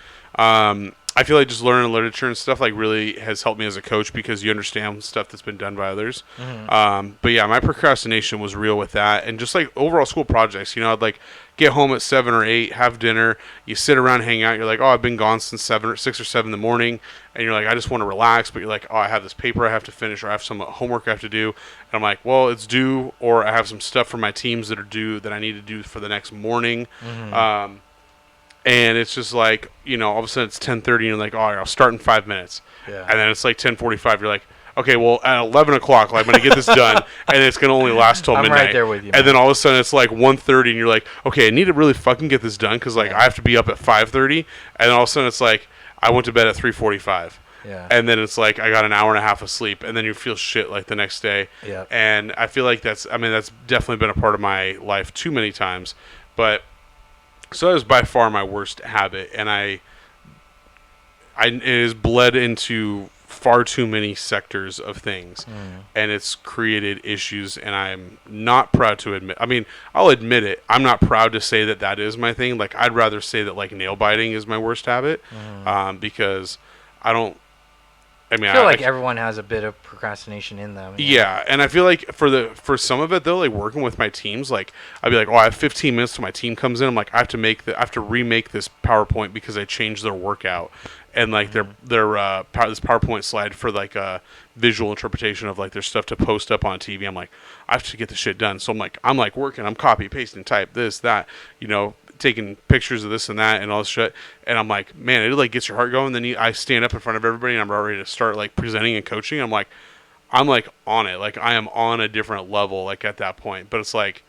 I feel like just learning literature and stuff like really has helped me as a coach because you understand stuff that's been done by others. But yeah, my procrastination was real with that, and just like overall school projects. You know, I'd like get home at 7 or 8, have dinner, you sit around, hang out. You're like, oh, I've been gone since 6 or 7 in the morning, and you're like, I just want to relax. But you're like, oh, I have this paper I have to finish, or I have some homework I have to do. And I'm like, well, it's due, or I have some stuff for my teams that are due that I need to do for the next morning. And it's just like, you know, all of a sudden it's 10:30 and you're like, oh, I'll start in 5 minutes. Yeah. And then it's like 10:45. You're like, okay, well at 11 o'clock, like, I'm gonna get this done, and it's gonna only last till I'm midnight. right there with you, And man. then all of a sudden it's like 1:30, and you're like, okay, I need to really fucking get this done because like I have to be up at 5:30, and then all of a sudden it's like I went to bed at 3:45. Yeah. And then it's like I got an hour and a half of sleep, and then you feel shit like the next day. Yeah. And I feel like that's definitely been a part of my life too many times. But so that is by far my worst habit, and it has bled into far too many sectors of things, and it's created issues, and I'm not proud to admit. I mean, I'll admit it. I'm not proud to say that is my thing. Like, I'd rather say that like nail biting is my worst habit, because I feel like everyone has a bit of procrastination in them. Yeah, and I feel like for some of it though, like working with my teams, like I'd be like, oh, I have 15 minutes till my team comes in. I'm like, I have to remake this PowerPoint because I changed their workout, and like this PowerPoint slide for like a visual interpretation of like their stuff to post up on TV. I'm like, I have to get this shit done. So I'm like working, I'm copy pasting, type this, that, taking pictures of this and that and all this shit, and I'm like, man, it like gets your heart going. Then I stand up in front of everybody and I'm ready to start like presenting and coaching. I'm like on it, like I am on a different level like at that point. But it's like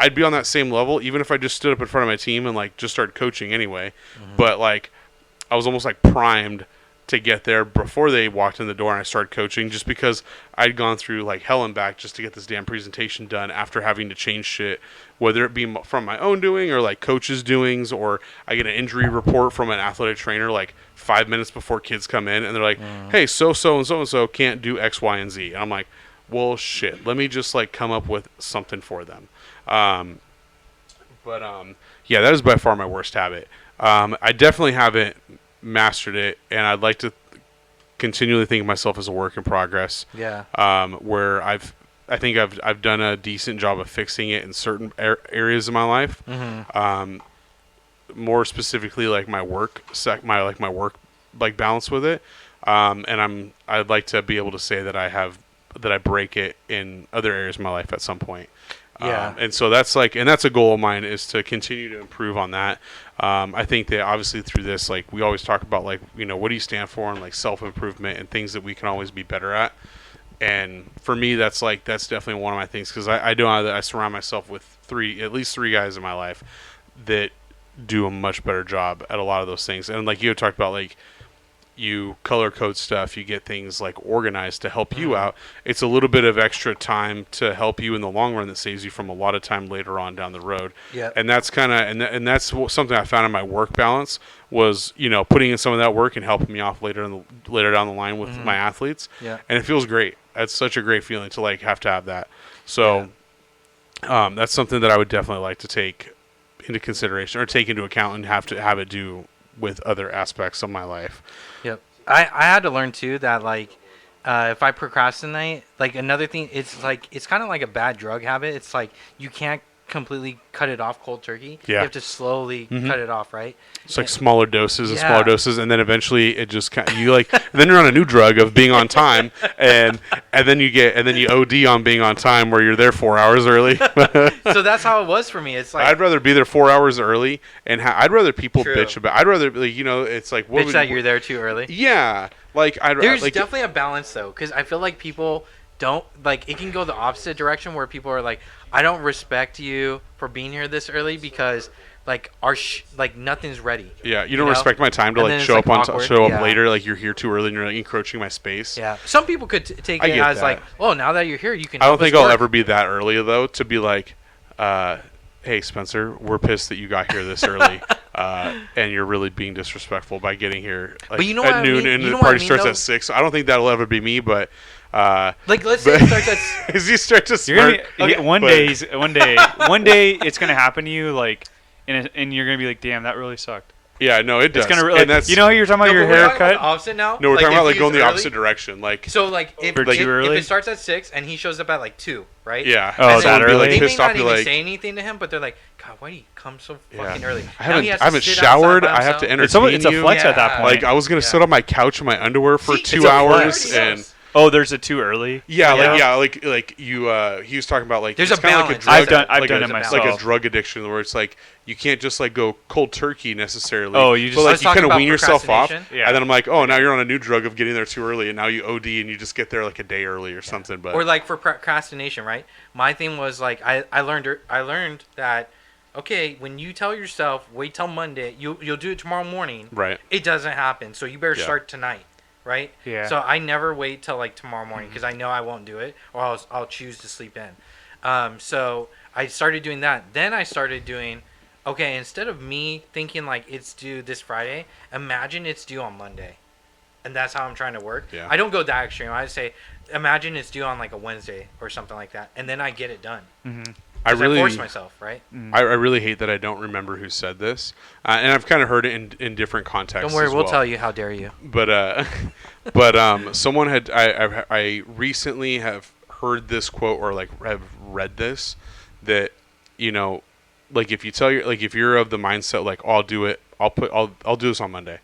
I'd be on that same level even if I just stood up in front of my team and like just started coaching anyway. But like I was almost like primed to get there before they walked in the door and I started coaching, just because I'd gone through like hell and back just to get this damn presentation done after having to change shit, whether it be from my own doing or like coaches' doings, or I get an injury report from an athletic trainer like 5 minutes before kids come in and they're like, hey, so and so can't do X, Y, and Z. And I'm like, well, shit, let me just like come up with something for them. Yeah, that is by far my worst habit. I definitely haven't mastered it, and I'd like to continually think of myself as a work in progress. Yeah. Where I think I've done a decent job of fixing it in certain areas of my life. More specifically, like my work, my work like balance with it. And I'd like to be able to say that I break it in other areas of my life at some point. Yeah. And so that's a goal of mine, is to continue to improve on that. I think that obviously through this, like we always talk about, like, what do you stand for, and like self-improvement and things that we can always be better at. And for me, that's definitely one of my things, because I know that I surround myself with at least three guys in my life that do a much better job at a lot of those things. And like you had talked about, like, you color code stuff, you get things like organized to help you out. It's a little bit of extra time to help you in the long run that saves you from a lot of time later on down the road. Yeah. And that's and that's something I found in my work balance was, putting in some of that work and helping me off later down the line with my athletes. Yeah. And it feels great. That's such a great feeling to like have to have that. So that's something that I would definitely like to take into consideration or take into account and have to have it do with other aspects of my life. Yep. I had to learn too that like if I procrastinate, like another thing, it's kind of like a bad drug habit. It's like you can't completely cut it off cold turkey. Yeah. You have to slowly cut it off, right? It's like smaller doses and smaller doses, and then eventually it just then you're on a new drug of being on time, and then you OD on being on time, where you're there 4 hours early. So that's how it was for me. It's like I'd rather be there 4 hours early, and I'd rather people True. bitch about. I'd rather it's like bitch that you're there too early. Yeah, like There's definitely a balance though, because I feel like people don't like it can go the opposite direction where people are like, I don't respect you for being here this early because like nothing's ready. Yeah, you don't respect my time to like show up later, like you're here too early and you're like encroaching my space. Yeah, some people could take it as like, oh, now that you're here, you can. I don't think I'll ever be that early though to be like, hey Spencer, we're pissed that you got here this early, and you're really being disrespectful by getting here like, at noon and the party starts at 6. I don't think that'll ever be me, but. Like let's say it starts at. As you start to smirk, one day it's gonna happen to you, like, and you're gonna be like, damn, that really sucked. Yeah, no, it does. It's gonna really, how you're talking about your haircut. Opposite now. No, we're talking about like going the opposite direction. Like so, like if it starts at 6 and he shows up at like 2, right? Yeah. Oh, that early. They may not even say anything to him, but they're like, God, why do you come so fucking early? I haven't showered. I have to entertain you. It's a flex at that point. Like I was gonna sit on my couch in my underwear for 2 hours, and Oh, there's a too early. Yeah, Yeah. like you. He was talking about like There's it's a kinda balance. Like a drug, I've like done a, it myself. like a drug addiction where it's like you can't just like go cold turkey necessarily. Oh, you just- but I like was you talking kind of about wean yourself off. procrastination. Yeah. And then I'm like, oh, now you're on a new drug of getting there too early, and now you OD and you just get there like a day early or something. But Or like for procrastination, right? My thing was like I learned that okay, when you tell yourself wait till Monday, you'll do it tomorrow morning. right. It doesn't happen, so you better Yeah. start tonight, right? Yeah. So I never wait till like tomorrow morning because I know I won't do it, or I'll choose to sleep in. So I started doing that. Then I started doing, okay, instead of me thinking like it's due this Friday, imagine it's due on Monday, and that's how I'm trying to work. Yeah. I don't go that extreme. I say, imagine it's due on like a Wednesday or something like that, and then I get it done. I 'Cause really force myself, right? I really hate that I don't remember who said this, and I've kind of heard it in different contexts. Don't worry, as we'll well. tell you. How dare you? But someone had I recently have heard this quote or like have read this that like if you tell your like if you're of the mindset like I'll do it I'll do this on Monday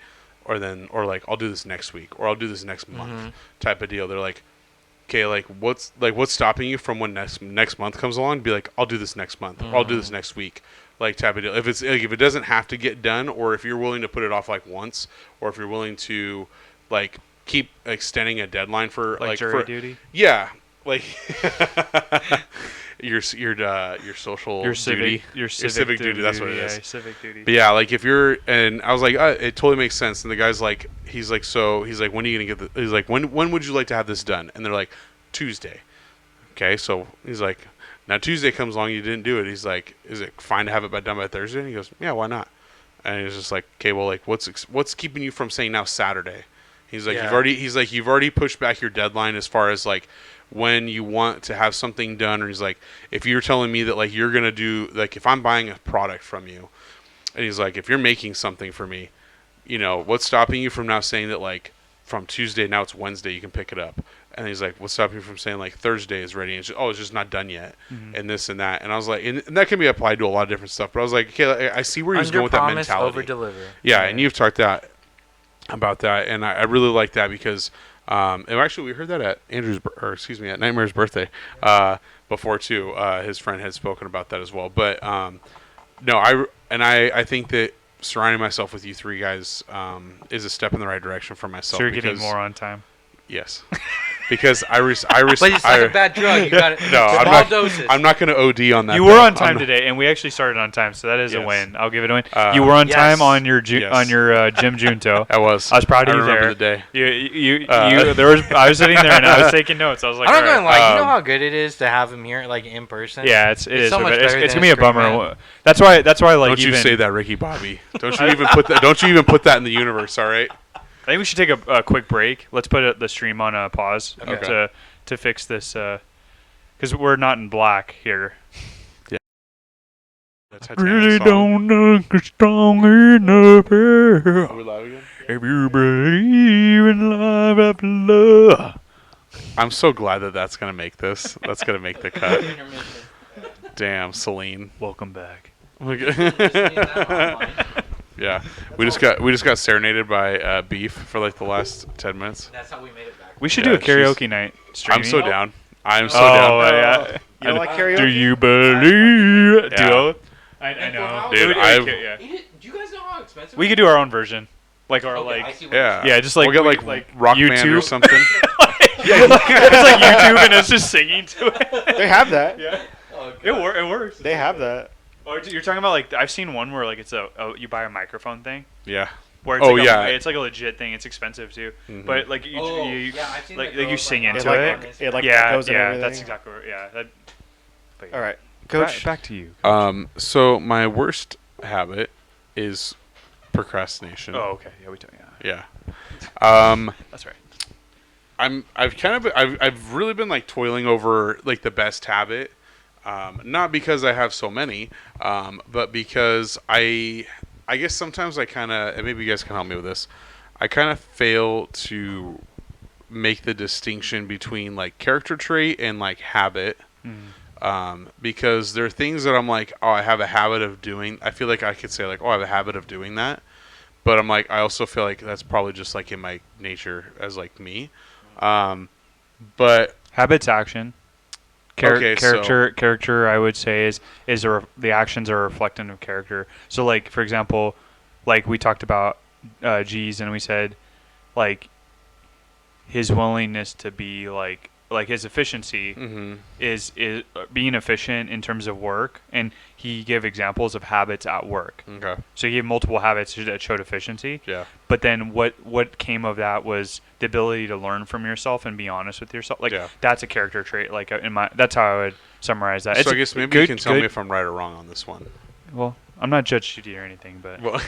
or like I'll do this next week or I'll do this next month type of deal. They're like, okay, like what's stopping you from when next month comes along? Be like, I'll do this next month. Or I'll do this next week, like type of deal. If it's like, if it doesn't have to get done, or if you're willing to put it off like once, or if you're willing to like keep extending a deadline for Like jury duty? Yeah, like your social Your duty, civic duty. That's what it is. Yeah, civic duty. But yeah, like if you're, and I was like, it totally makes sense. And the guy's like, he's like, when are you gonna get the? He's like, when would you like to have this done? And they're like, Tuesday. Okay, so he's like, now Tuesday comes along, you didn't do it. He's like, is it fine to have it done by Thursday? And he goes, yeah, why not? And he's just like, okay, well, like what's keeping you from saying now Saturday? He's like, Yeah. you've already pushed back your deadline as far as like when you want to have something done. Or he's like, if you're telling me that like you're gonna do like if I'm buying a product from you, and he's like, if you're making something for me, what's stopping you from now saying that like from Tuesday now it's Wednesday you can pick it up? And he's like, what's stopping you from saying like Thursday is ready? And it's just not done yet, and this and that. And I was like, and that can be applied to a lot of different stuff. But I was like, okay, I see where he's going with that mentality. Over deliver. Yeah, and you've talked about that, and I really like that because, and actually we heard that at at Nightmare's birthday, before too. His friend had spoken about that as well. But no, I think that surrounding myself with you three guys is a step in the right direction for myself. So you're getting more on time. Yes. Because I But it's like a bad drug. You got it. No, small doses. I'm not going to OD on that. You were on time today, and we actually started on time, so that is a Yes. win. I'll give it a win. You were on Yes. time on your Yes. Jim Junto. I was. I was proud of you remember there. the day. I was sitting there and I was taking notes. I was like, I'm not all gonna right. lie. You know how good it is to have him here, like in person. Yeah, it is. so much But it's better gonna than be a a screen, bummer. man. That's why. Like, Don't you even, say that, Ricky Bobby. Don't you even put that. Don't you even put that in the universe. All right. I think we should take a quick break. Let's put the stream on a pause Okay. to fix this, because we're not in black here. Really don't look strong enough here. Are we live again? If you believe in love after love. I'm so glad that that's gonna make this. That's gonna make the cut. Damn, Celine. Welcome back. Yeah, we just got serenaded by Beef for like the last 10 minutes. That's how we made it back. We should Yeah, do a karaoke night. Streaming. I'm so down. I'm so Oh down. yeah. You don't like karaoke? Do you believe? Yeah. Duo? I know. Dude, It would- I've- yeah. Do you guys know how expensive? We could do our own version, like our Okay, I like. see what Yeah. Yeah, just like we'll get like Rock Band or YouTube. something. It's like YouTube and it's just singing to it. They have that. Yeah, Oh, it works. They have that. Or you're talking about like I've seen one where like it's you buy a microphone thing Yeah. where it's Oh, like yeah. it's like a legit thing. It's expensive too, Mhm. but like you yeah, I've seen like the you girls, sing like, into like, it. It like Yeah, goes and yeah, everything. that's exactly what. Yeah, that. But yeah. All right, Coach. Back to you. So my worst habit is procrastination. Oh, okay. Yeah, Yeah. That's right. I've really been like toiling over like the best habit, not because I have so many, but because I guess sometimes I kind of, and maybe you guys can help me with this, I kind of fail to make the distinction between like character trait and like habit, because there are things that I'm like, oh, I have a habit of doing. I feel like I could say like, oh, I have a habit of doing that, but I'm like, I also feel like that's probably just like in my nature as like me. But Habits, action. Okay, so- Character, I would say the actions are reflective of character. So, like, for example, like we talked about G's, and we said, like, his willingness to be like his efficiency is being efficient in terms of work, and he gave examples of habits at work. Okay. So he gave multiple habits that showed efficiency. Yeah. But then what came of that was the ability to learn from yourself and be honest with yourself. Like, that's a character trait. Like, that's how I would summarize that. So I guess maybe you can tell me if I'm right or wrong on this one. Well, I'm not Judge Judy or anything, but Well,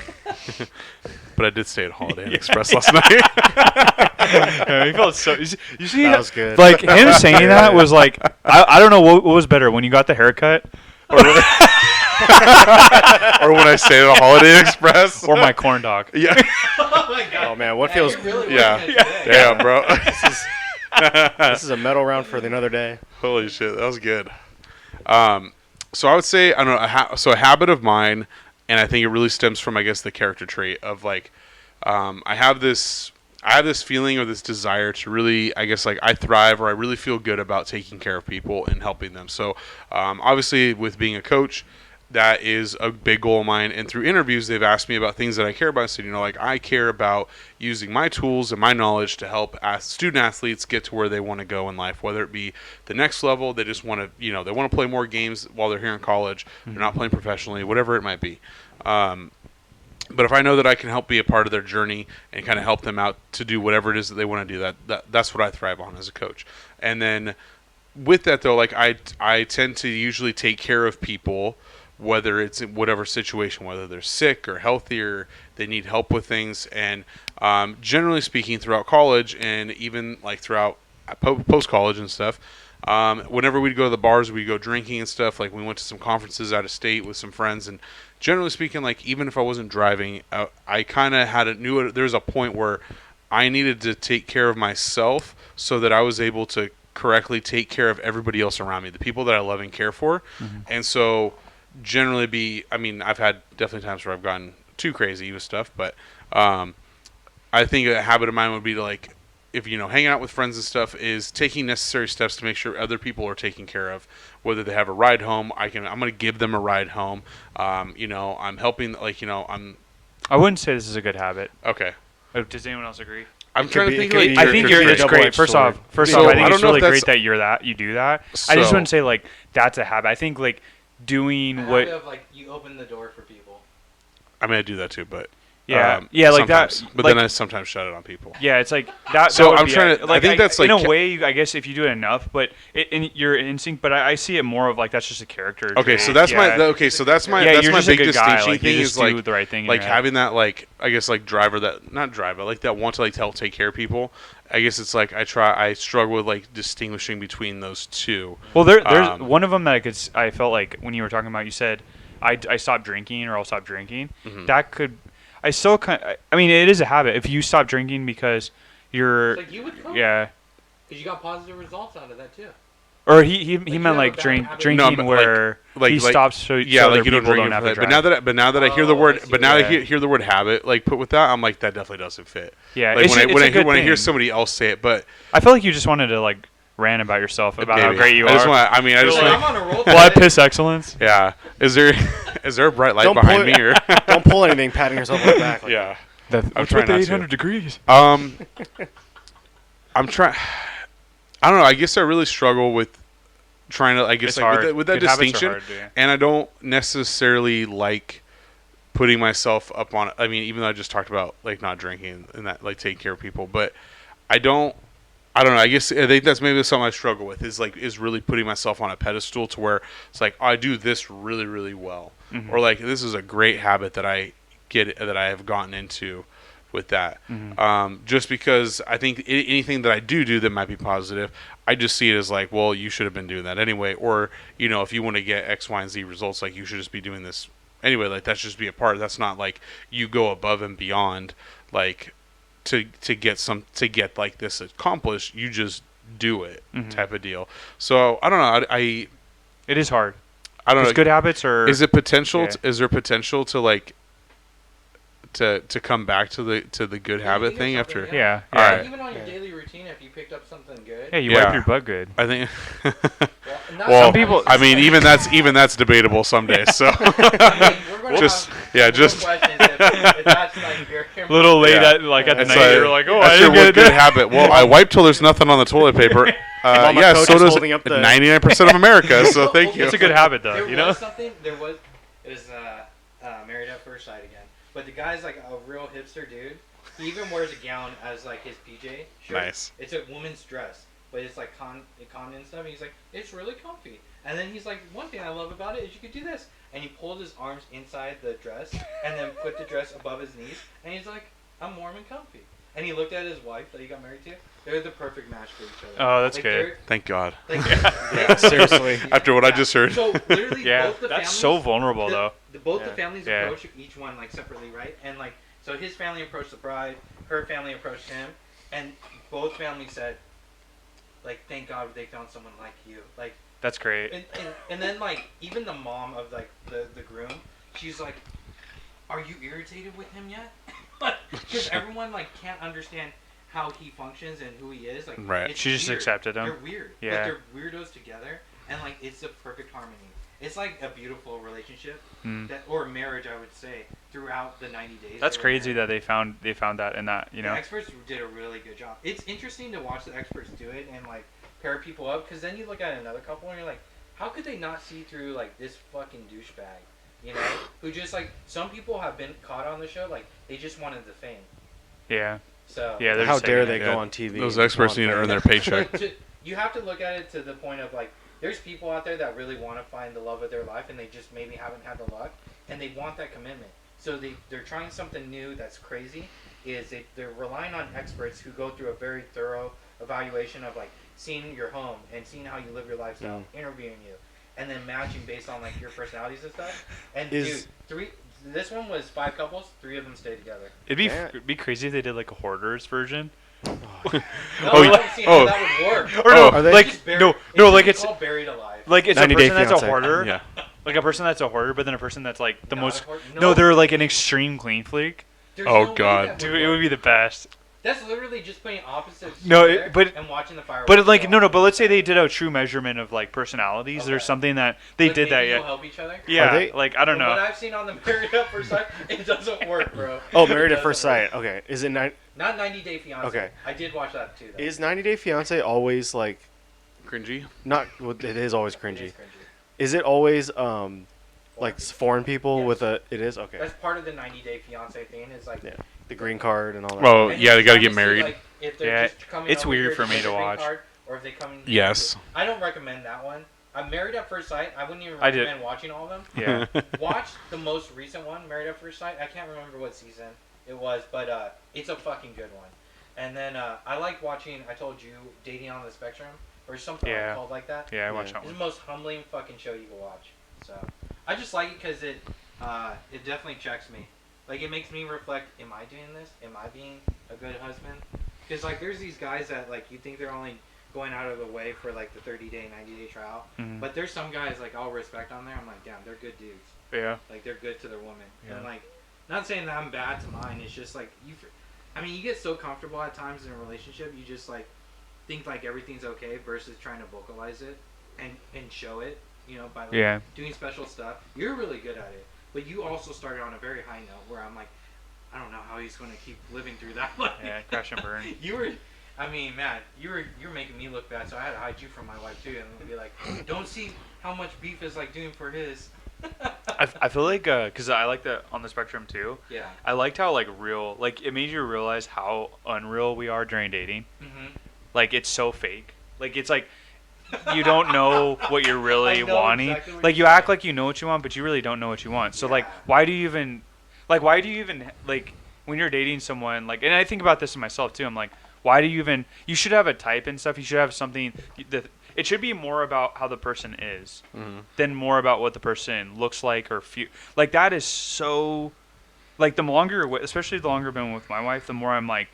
but I did stay at Holiday Inn Express last night. he felt so. You see, That was good. Like, him saying that was like, I don't know what was better, when you got the haircut or when I stayed at a Holiday Inn Express, or my corn dog. Yeah. Oh my god. Oh man, what feels? Really Yeah. yeah. Damn, bro. This is a medal round for another day. Holy shit, that was good. So I would say, I don't know, so a habit of mine, and I think it really stems from, I guess, the character trait of, like, I have this feeling or this desire to really, I guess, like, I thrive, or I really feel good about taking care of people and helping them. So obviously with being a coach, that is a big goal of mine. And through interviews, they've asked me about things that I care about. I said, like, I care about using my tools and my knowledge to help student athletes get to where they want to go in life, whether it be the next level, they just want to, they want to play more games while they're here in college. They're not playing professionally, whatever it might be. But if I know that I can help be a part of their journey and kind of help them out to do whatever it is that they want to do, that's what I thrive on as a coach. And then with that, though, like, I tend to usually take care of people, whether it's in whatever situation, whether they're sick or healthy or they need help with things. And generally speaking, throughout college and even like throughout post-college and stuff, whenever we'd go to the bars, we'd go drinking and stuff. Like, we went to some conferences out of state with some friends, and generally speaking, like, even if I wasn't driving, I kind of knew there was a point where I needed to take care of myself so that I was able to correctly take care of everybody else around me, the people that I love and care for. And so generally I've had definitely times where I've gotten too crazy with stuff, but I think a habit of mine would be to, like, if hanging out with friends and stuff, is taking necessary steps to make sure other people are taken care of, whether they have a ride home. I'm going to give them a ride home. I'm helping, like, I wouldn't say this is a good habit. Okay. Does anyone else agree? I'm trying to think. I think it's great. First off, I think it's really great that you do that. I just wouldn't say, like, that's a habit. I think, like, doing what of, like, you open the door for people. I mean, I do that too, but like sometimes. that. But like, then I sometimes shut it on people. Yeah, it's like that. So that I'm trying to. Like, I think that's like in a way, I guess, if you do it enough, but you're instinct. But I see it more of like that's just a character. Okay, trait. so that's my. Okay, so that's my. Yeah, that's you're my just a big good guy. distinction Like, thing you is just like do the right thing. Like having that, like, I guess, like not driver, like that want to, like, help take care of people. I guess it's like I struggle with, like, distinguishing between those two. Well, there's one of them that I felt like when you were talking about, you said I stopped drinking or I'll stop drinking. That could. I still I mean, it is a habit. If you stop drinking because you're. It's like you would cope. Yeah. Because you got positive results out of that too. Or he meant have like a bad habit. drinking No, where he stops so yeah, other like, you don't people drink don't have it. to drive. But now that I hear the Oh, word, I see but now what that you I hear the word habit, like, put with that, I'm like, that definitely doesn't fit. Yeah, Like, it's when I hear somebody else say it, but I feel like you just wanted to, like, rant about yourself about how maybe. great you I just are. want. I mean, I just Like, want. I'm on a roll. Blood piss excellence. Yeah. Is there a bright light Don't behind pull me or? Don't pull anything, patting yourself on the back. Like Yeah. What's trying with the not to. 800 degrees? I'm trying. I don't know. I guess I really struggle with trying to. I guess, It's like, hard. with that Good habits are distinction, hard, yeah. and I don't necessarily like putting myself up on. I mean, even though I just talked about, like, not drinking and that, like, taking care of people, but I don't know. I guess I think that's maybe something I struggle with is really putting myself on a pedestal to where it's like, oh, I do this really, really well, or, like, this is a great habit that I have gotten into with that. Just because I think anything that I do that might be positive, I just see it as like, well, you should have been doing that anyway, or, if you want to get X, Y, and Z results, like, you should just be doing this anyway. Like, that's just be a part. That's not like you go above and beyond, like, to get like this accomplished. You just do it, type of deal. So I don't know. It is hard. I don't know. Good habits or is it potential? Yeah. Is there potential to, like, to come back to the good habit thing after? Yeah. All right. Even on your daily routine. routine if you picked up something good? Yeah, you wipe your butt good. I think. Well, some people- I mean, even that's debatable some days. So just questions if that's like your Little late Yeah. at the It's night, you're like, oh, I that's your didn't one get good it. habit. Well, I wipe till there's nothing on the toilet paper. Mama Yeah, Coach so is does holding up the- 99% of America. So thank you. It's a good habit, though. There You know. was something. It was Married at First Sight again. But the guy's like a real hipster dude. He even wears a gown as like his PJ shirt. Nice. It's a woman's dress, but it's like cotton and stuff. And he's like, it's really comfy. And then he's like, one thing I love about it is you could do this. And he pulled his arms inside the dress and then put the dress above his knees. And he's like, I'm warm and comfy. And he looked at his wife that he got married to. They're the perfect match for each other. Oh, that's like, good. Thank God. Like, Yeah, seriously. After what I just heard. So literally, Yeah, both the that's families, so vulnerable, though. Both Yeah. the families Yeah. approach each one like separately, right? And like, so his family approached the bride, her family approached him, and both families said, like, thank God they found someone like you. Like, That's great. and then like even the mom of like the groom, she's like, are you irritated with him yet? Because everyone like can't understand how he functions and who he is. Like, Right. it's She just weird. accepted him. They're weird. Yeah. Like, they're weirdos together, and like it's a perfect harmony. It's like a beautiful relationship, or marriage, I would say, throughout the 90 days. That's they were crazy married. that they found that in that, you know. The experts did a really good job. It's interesting to watch the experts do it and like pair people up, because then you look at another couple and you're like, how could they not see through like this fucking douchebag, you know? Who just like, some people have been caught on the show, like they just wanted the fame. Yeah. So Yeah. They're How just dare saying they that. go on TV? Those and experts want need to fame? earn their paycheck. You have to look at it to the point of like, there's people out there that really want to find the love of their life and they just maybe haven't had the luck, and they want that commitment. So they're trying something new that's crazy. They're relying on experts who go through a very thorough evaluation of like seeing your home and seeing how you live your lifestyle, interviewing you, and then matching based on like your personalities and stuff. And this one was 5 couples, 3 of them stayed together. It'd be crazy if they did like a hoarders version. No, Oh, I don't see how that would work. Or Oh. no, Are they like Just buried- no, like it's called buried alive. like it's a 90 Day person that's a Fiancé. hoarder. Yeah. Like a person that's a hoarder, but then a person that's like the Not most. a hoarder? No, No. they're like an extreme clean freak. There's Oh, no way God. that Dude, would it would work. be the best. That's literally just putting opposites No, together but- and watching the fireworks. But like go off. but let's say they did a true measurement of like personalities. Okay. There's something that they Like, did that. maybe you'll Yeah. help each other. Yeah. they- Like I don't From What know. I've seen on the Married at First Sight, it doesn't work, bro. Oh, It Married at doesn't First work. Sight. Okay, is it Not 90 Day Fiance. Okay. I did watch that too. Though. is 90 Day Fiance always like Cringy. not? Well, it is always It cringy. is cringy. Is it always like foreign people Yes. with a? It is okay. That's part of the 90 Day Fiance thing. Is like. Yeah. The green card and all that. Well, and yeah, they you're got to trying get see, married. like, if they're Yeah, just coming it's over weird here for me get to a green watch. card, or if they come in. Yes. I don't recommend that one. I'm Married at First Sight. I wouldn't even I did. recommend watching all of them. Yeah. Watch the most recent one, Married at First Sight. I can't remember what season it was, but it's a fucking good one. And then I like watching, I told you, Dating on the Spectrum, or something Yeah. called like that. Yeah, I watched that It's one. the most humbling fucking show you can watch. So I just like it because it definitely checks me. Like, it makes me reflect, am I doing this? Am I being a good husband? Because, like, there's these guys that, like, you think they're only going out of the way for, like, the 30-day, 90-day trial. Mhm. But there's some guys, like, I'll respect on there. I'm like, damn, they're good dudes. Yeah. Like, they're good to their woman. Yeah. And, like, not saying that I'm bad to mine. It's just, like, you get so comfortable at times in a relationship, you just, like, think, like, everything's okay versus trying to vocalize it and show it, you know, by, like, doing special stuff. You're really good at it. But you also started on a very high note where I'm like, I don't know how he's going to keep living through that. Yeah, crash and burn. You're making me look bad, so I had to hide you from my wife too, and be like, don't see how much beef is like doing for his. I feel like because I like that on the spectrum too. Yeah. I liked how like real, like it made you realize how unreal we are during dating. Mm-hmm. Like it's so fake. Like it's like you don't know what you're really I know wanting. exactly what Like you you're act saying. like you know what you want, but you really don't know what you want. So Yeah. like why do you even like when you're dating someone, like, and I think about this in myself too. I'm like, why do you even? You should have a type and stuff. You should have something. It should be more about how the person is than more about what the person looks like or feel. Like that is so. Like the longer, especially the longer I've been with my wife, the more I'm like,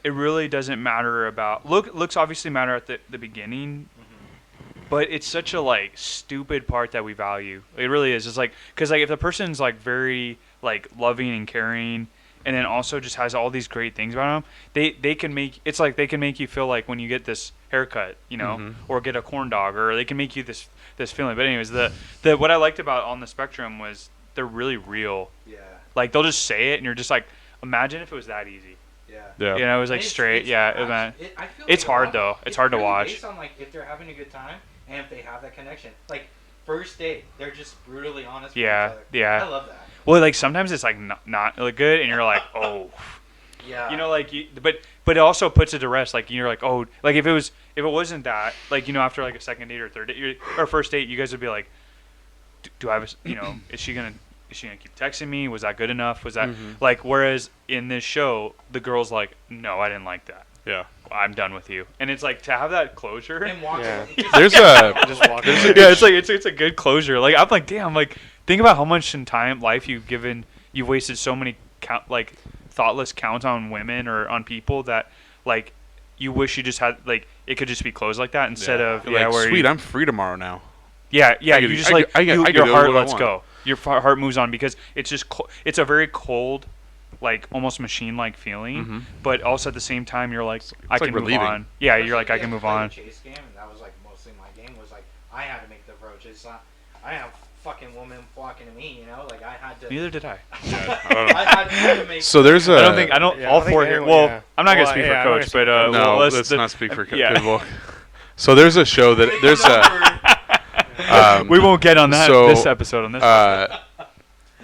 it really doesn't matter about looks. Obviously matter at the beginning. But it's such a like stupid part that we value. It really is. It's like because like if the person's like very like loving and caring and then also just has all these great things about them. They can make you feel like when you get this haircut, you know, or get a corn dog, or they can make you this feeling. But anyways, the what I liked about On the Spectrum was they're really real. Yeah. Like they'll just say it, and you're just like, imagine if it was that easy. Yeah. You know, it was like straight. I feel it's hard though. It's hard to watch. Based on like if they're having a good time and if they have that connection. Like first date, they're just brutally honest with each other. Yeah. I love that. Well, like sometimes it's like not like good, and you're like, oh. Yeah. You know, like but it also puts it to rest. Like you're like, oh, like if it wasn't that, like, you know, after like a second date or third date or first date, you guys would be like, do I have a, you know, is she gonna keep texting me? Was that good enough? Was that like, whereas in this show, the girl's like, no, I didn't like that. Yeah. I'm done with you. And it's like to have that closure. And walk Yeah. away. There's It's like it's a good closure. Like I'm like, damn, like think about how much in life you've wasted so many thoughtless counts on women or on people that like you wish you just had, like, it could just be closed like that instead of like, where sweet, I'm free tomorrow now. Yeah, I you could- just I like could- I could your do heart what I lets want. go. Your heart moves on because it's just it's a very cold, like almost machine-like feeling, but also at the same time you're like, I like can move relieving. on. Yeah, you're like, I can move played on. the chase game, and that was like mostly my game. Was like I had to make the approach. It's not. I didn't have fucking woman flocking to me. You know, like I had to. Neither did I. Yeah, I don't know. I had to make. So there's a. I don't think Yeah, all I think four here. anyone- Well, yeah. I'm not gonna Well, speak yeah, for I'm not Coach, gonna but speak no, let's let's not speak for yeah. Pitbull. So there's a show that there's a. we won't get on that so, this episode on this.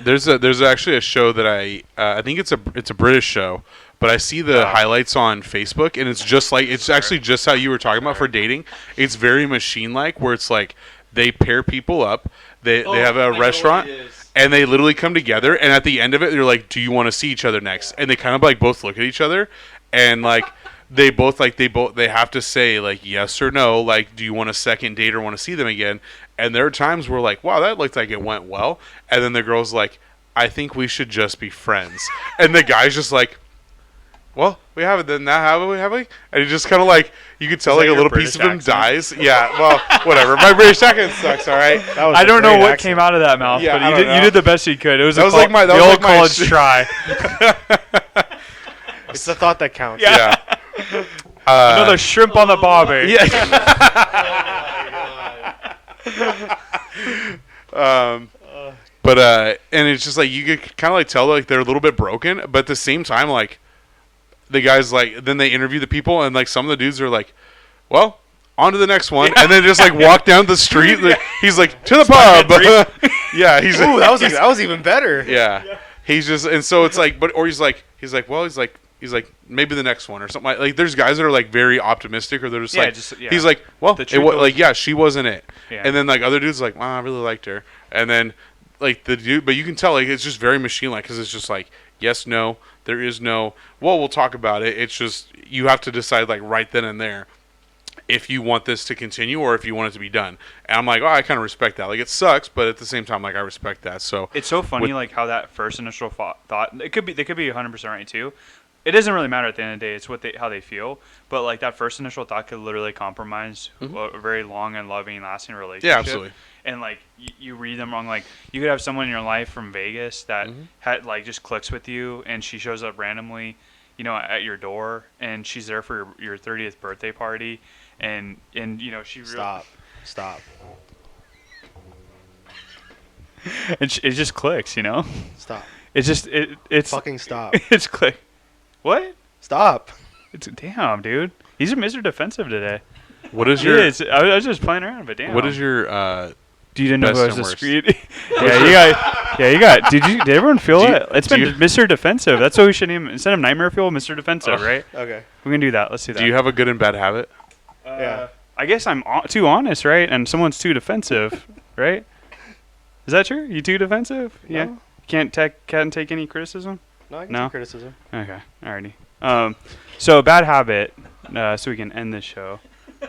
There's actually a show that I think it's a British show, but I see the highlights on Facebook, and it's just like, it's actually just how you were talking about for dating. It's very machine like, where it's like they pair people up, they have a restaurant, and they literally come together, and at the end of it they're like, do you want to see each other next? And they kind of like both look at each other, and like they have to say like yes or no, like, do you want a second date or want to see them again? And there are times where like, wow, that looked like it went well, and then the girl's like, I think we should just be friends, and the guy's just like, well, we haven't done that, have we? And he just kind of like, you could tell Is like that a your little piece of him British accent? dies. Yeah, well, whatever. My British accent sucks. All right. That was I a don't know great what accent. came out of that mouth, Yeah, I but don't you know. did the best you could. It was That was the like my- that the was old like my college sh- try. It's the thought that counts. Yeah. Another shrimp on the bobby. But and it's just like, you could kind of like tell like they're a little bit broken, but at the same time, like the guys, like, then they interview the people, and like some of the dudes are like, well, on to the next one, and then just like walk down the street. Like, he's like, to the pub. Yeah, he's Ooh, that was even better. yeah. He's just, and so it's like, but, or he's like maybe the next one or something. Like there's guys that are like very optimistic, or they're just Yeah, like, just, yeah. he's like, well, The it truth was goes- like, yeah, she wasn't it. Yeah. And then like other dudes like, wow, I really liked her. And then like the dude, but you can tell like it's just very machine like, because it's just like, yes, no, there is no, well, we'll talk about it. It's just, you have to decide like right then and there if you want this to continue or if you want it to be done. And I'm like, oh, I kind of respect that. Like, it sucks, but at the same time, like, I respect that. So It's so funny, like how that first initial thought. They could be 100% right too. It doesn't really matter at the end of the day. It's how they feel. But like that first initial thought could literally compromise a very long and loving, lasting relationship. Yeah, absolutely. And like you read them wrong. Like you could have someone in your life from Vegas that had like just clicks with you, and she shows up randomly, you know, at your door, and she's there for your 30th birthday party, and you know she Stop. and it just clicks, you know. Stop. It's just it's Fucking stop. it's click. What? Stop. It's damn, dude. He's Mr. Defensive today. what is He your, is. I was just playing around, but damn. what is your, Do you didn't know best who I was and the worst? screen? You got. Did everyone feel it? It's been Mr. Defensive. That's what we should name it. Instead of Nightmare Fuel, Mr. Defensive, right? Okay. We're gonna do that. Let's do that. do you have a good and bad habit? Yeah. I guess I'm too honest, right? And someone's too defensive, right? Is that true? You too defensive? No. Yeah. Can't take any criticism. No, I can No? take criticism. Okay, alrighty. So bad habit. So we can end this show.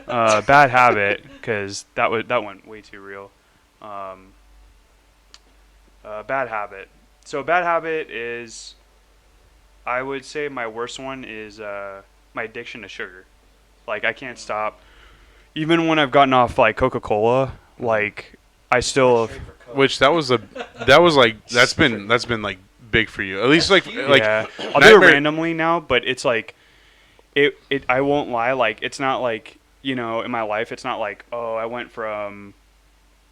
Bad habit, because that went way too real. Bad habit. So bad habit is, I would say my worst one is my addiction to sugar. Like I can't stop. Even when I've gotten off like Coca-Cola, like I still. Which that's been like big for you. At least like yeah. I'll do it Nightmare- randomly now, but it's like it. I won't lie. Like it's not like in my life. It's not like I went from.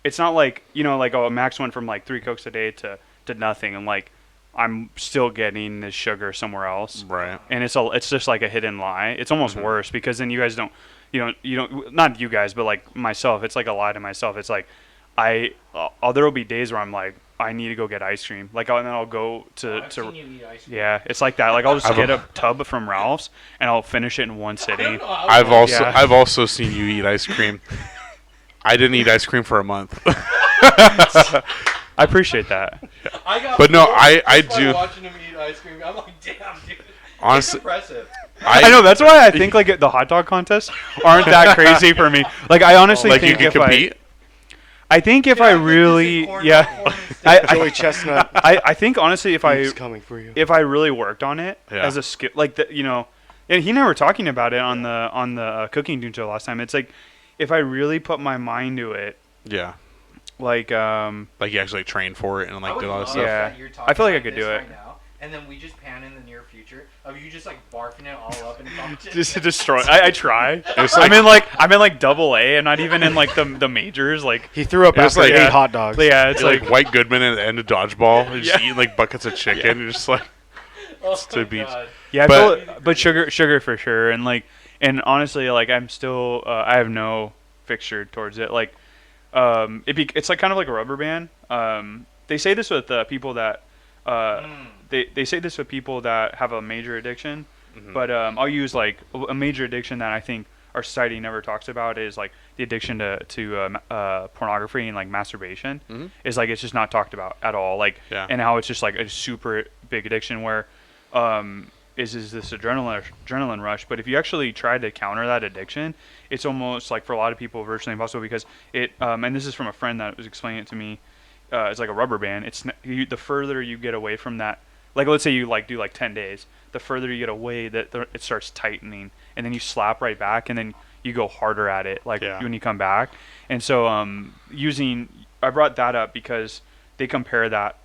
It's not like like Max went from like 3 Cokes a day to nothing, and like I'm still getting this sugar somewhere else. Right. And it's just like a hidden lie. It's almost worse because then you guys don't. You don't not you guys, but like myself. It's like a lie to myself. It's like there will be days where I'm like, I need to go get ice cream. Like, and then I'll go to. I've seen you eat ice cream. Yeah, it's like that. Like, I'll just get a tub from Ralph's and I'll finish it in one sitting. I've also seen you eat ice cream. I didn't eat ice cream for a month. I appreciate that. But no, I do. Watching him eat ice cream, I'm like, damn, dude. Honestly, It's impressive. I know that's why I think like the hot dog contests aren't that crazy for me. Like, I honestly like you think can compete. I think if I really Joey Chestnut. I think honestly He's coming for you. if I really worked on it Yeah. as a skill, like and he and I were talking about it on the cooking Junto last time. It's like if I really put my mind to it, Yeah. like Like you actually trained for it and like did all that stuff. Yeah. You're talking I feel like I like could this do it. right now, and then we just pan in the near future of you just like barfing it all up in the competition. just to destroy. I try. It's I'm in like double A and not even in like the majors. Like He threw up It was after like- he ate yeah. hot dogs. yeah, it's It's like like White Goodman at the end of Dodgeball. You're just Yeah. eating like buckets of chicken. You're just like, Oh to my beach. God. yeah, but- but sugar for sure. And honestly, like I'm still I have no fixture towards it. Like it's like kind of like a rubber band. They say this with people that they say this with people that have a major addiction. But I'll use like a major addiction that I think our society never talks about is like the addiction to pornography and like masturbation. Is like it's just not talked about at all. Like and how it's just like a super big addiction where is this adrenaline rush. But if you actually try to counter that addiction, it's almost like for a lot of people virtually impossible because it and this is from a friend that was explaining it to me. It's like a rubber band. It's the further you get away from that. Like let's say you like do like 10 days. The further you get away, that it starts tightening, and then you slap right back, and then you go harder at it, like when you come back. And so, I brought that up because they compare that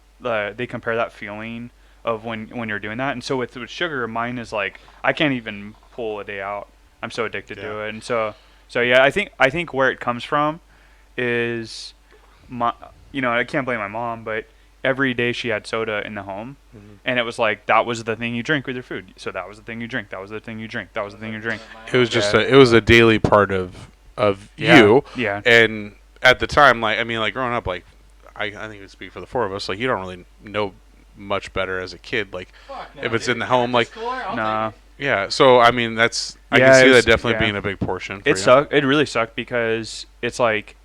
feeling of when you're doing that. And so with sugar, mine is like I can't even pull a day out. I'm so addicted to it. And so yeah, I think where it comes from is my I can't blame my mom, but every day she had soda in the home, and it was like that was the thing you drink with your food. So that was the thing you drink. That was the thing you drink. That was the thing you drink. It was just it was a daily part of you. Yeah. And at the time, like I mean, like growing up, like I think we speak for the four of us. Like you don't really know much better as a kid. Like if it's in the home, like Nah. yeah. So I mean, that's I Yeah, can see it was- that definitely yeah. being a big portion. For It you. sucked. It really sucked because it's like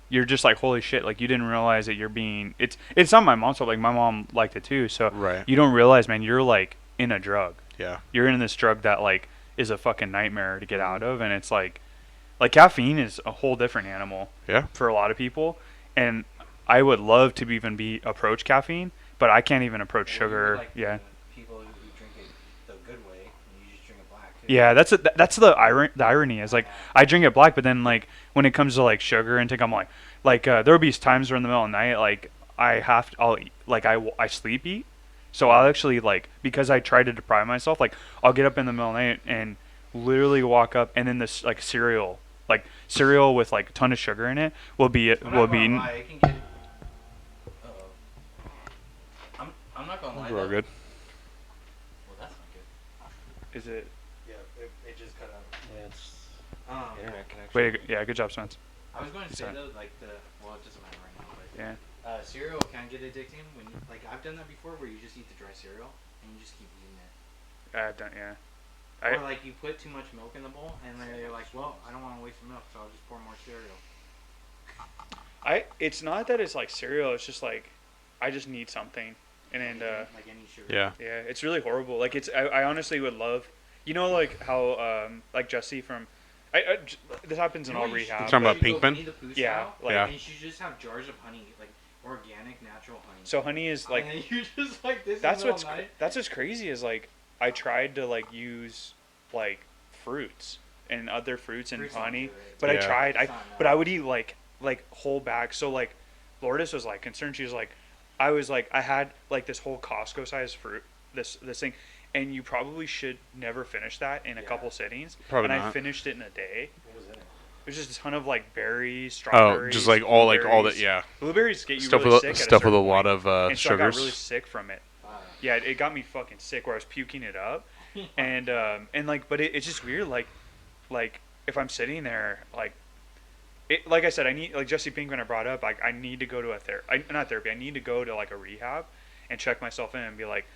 you're just like holy shit. Like you didn't realize that you're being. It's not my mom's fault. Like my mom liked it too. So Right. you don't realize, man. You're like in a drug. Yeah. You're in this drug that like is a fucking nightmare to get out of, and it's like caffeine is a whole different animal. Yeah. For a lot of people, and I would love to even approach caffeine, but I can't even approach sugar. Yeah. People who drink it the good way, and you just drink it black. Too. Yeah, that's the irony is like I drink it black, but then like when it comes to like sugar intake, I'm like there'll be times where in the middle of the night like I'll eat, like I sleep eat, so I'll actually like because I try to deprive myself, like I'll get up in the middle of the night and literally walk up, and then this like cereal with like a ton of sugar in it will be I'm not gonna lie. We're all good. Well, that's not good. Is it? Yeah, it just cut out. Yeah, it's Um, internet connection. Wait, yeah, good job, Spence. I was going to say Sorry. though, like it doesn't matter right now, but Yeah. cereal can get addicting when like I've done that before, where you just eat the dry cereal and you just keep eating it. I've done, yeah. Or like you put too much milk in the bowl, and then you're like, well, I don't want to waste the milk, so I'll just pour more cereal. It's not that it's like cereal. It's just like I just need something, and like any sugar. Yeah. yeah, it's really horrible. Like I honestly would love, like how like Jesse from, this happens in all rehab. You're talking about You go Pinkman? Winnie the Pooh Yeah, style, like- Yeah. and you should just have jars of honey, like organic, natural honey. So honey is like and then you just like this. that's in the what's middle of the night. that's what's crazy is like I tried to like use like fruits and other fruits and Fruits not honey, good. but I Yeah. tried It's not but I nice. would eat like whole bags. So like Lourdes was like concerned. She was like, I was like, I had like this whole Costco size fruit, this thing, and you probably should never finish that in a couple sittings. Probably and not. I finished it in a day. What was in it? There's just a ton of like berries, Oh, strawberries. just like all that, blueberries. yeah. Blueberries get you Stuff really with sick. stuff at with a certain lot point. of And so I got sugars. really sick from it. Yeah, it got me fucking sick where I was puking it up, and like, but it's just weird. Like if I'm sitting there, like I said, I need, like Jesse Pinkman I brought up, like I need to go to not therapy. I need to go to like a rehab and check myself in and be like,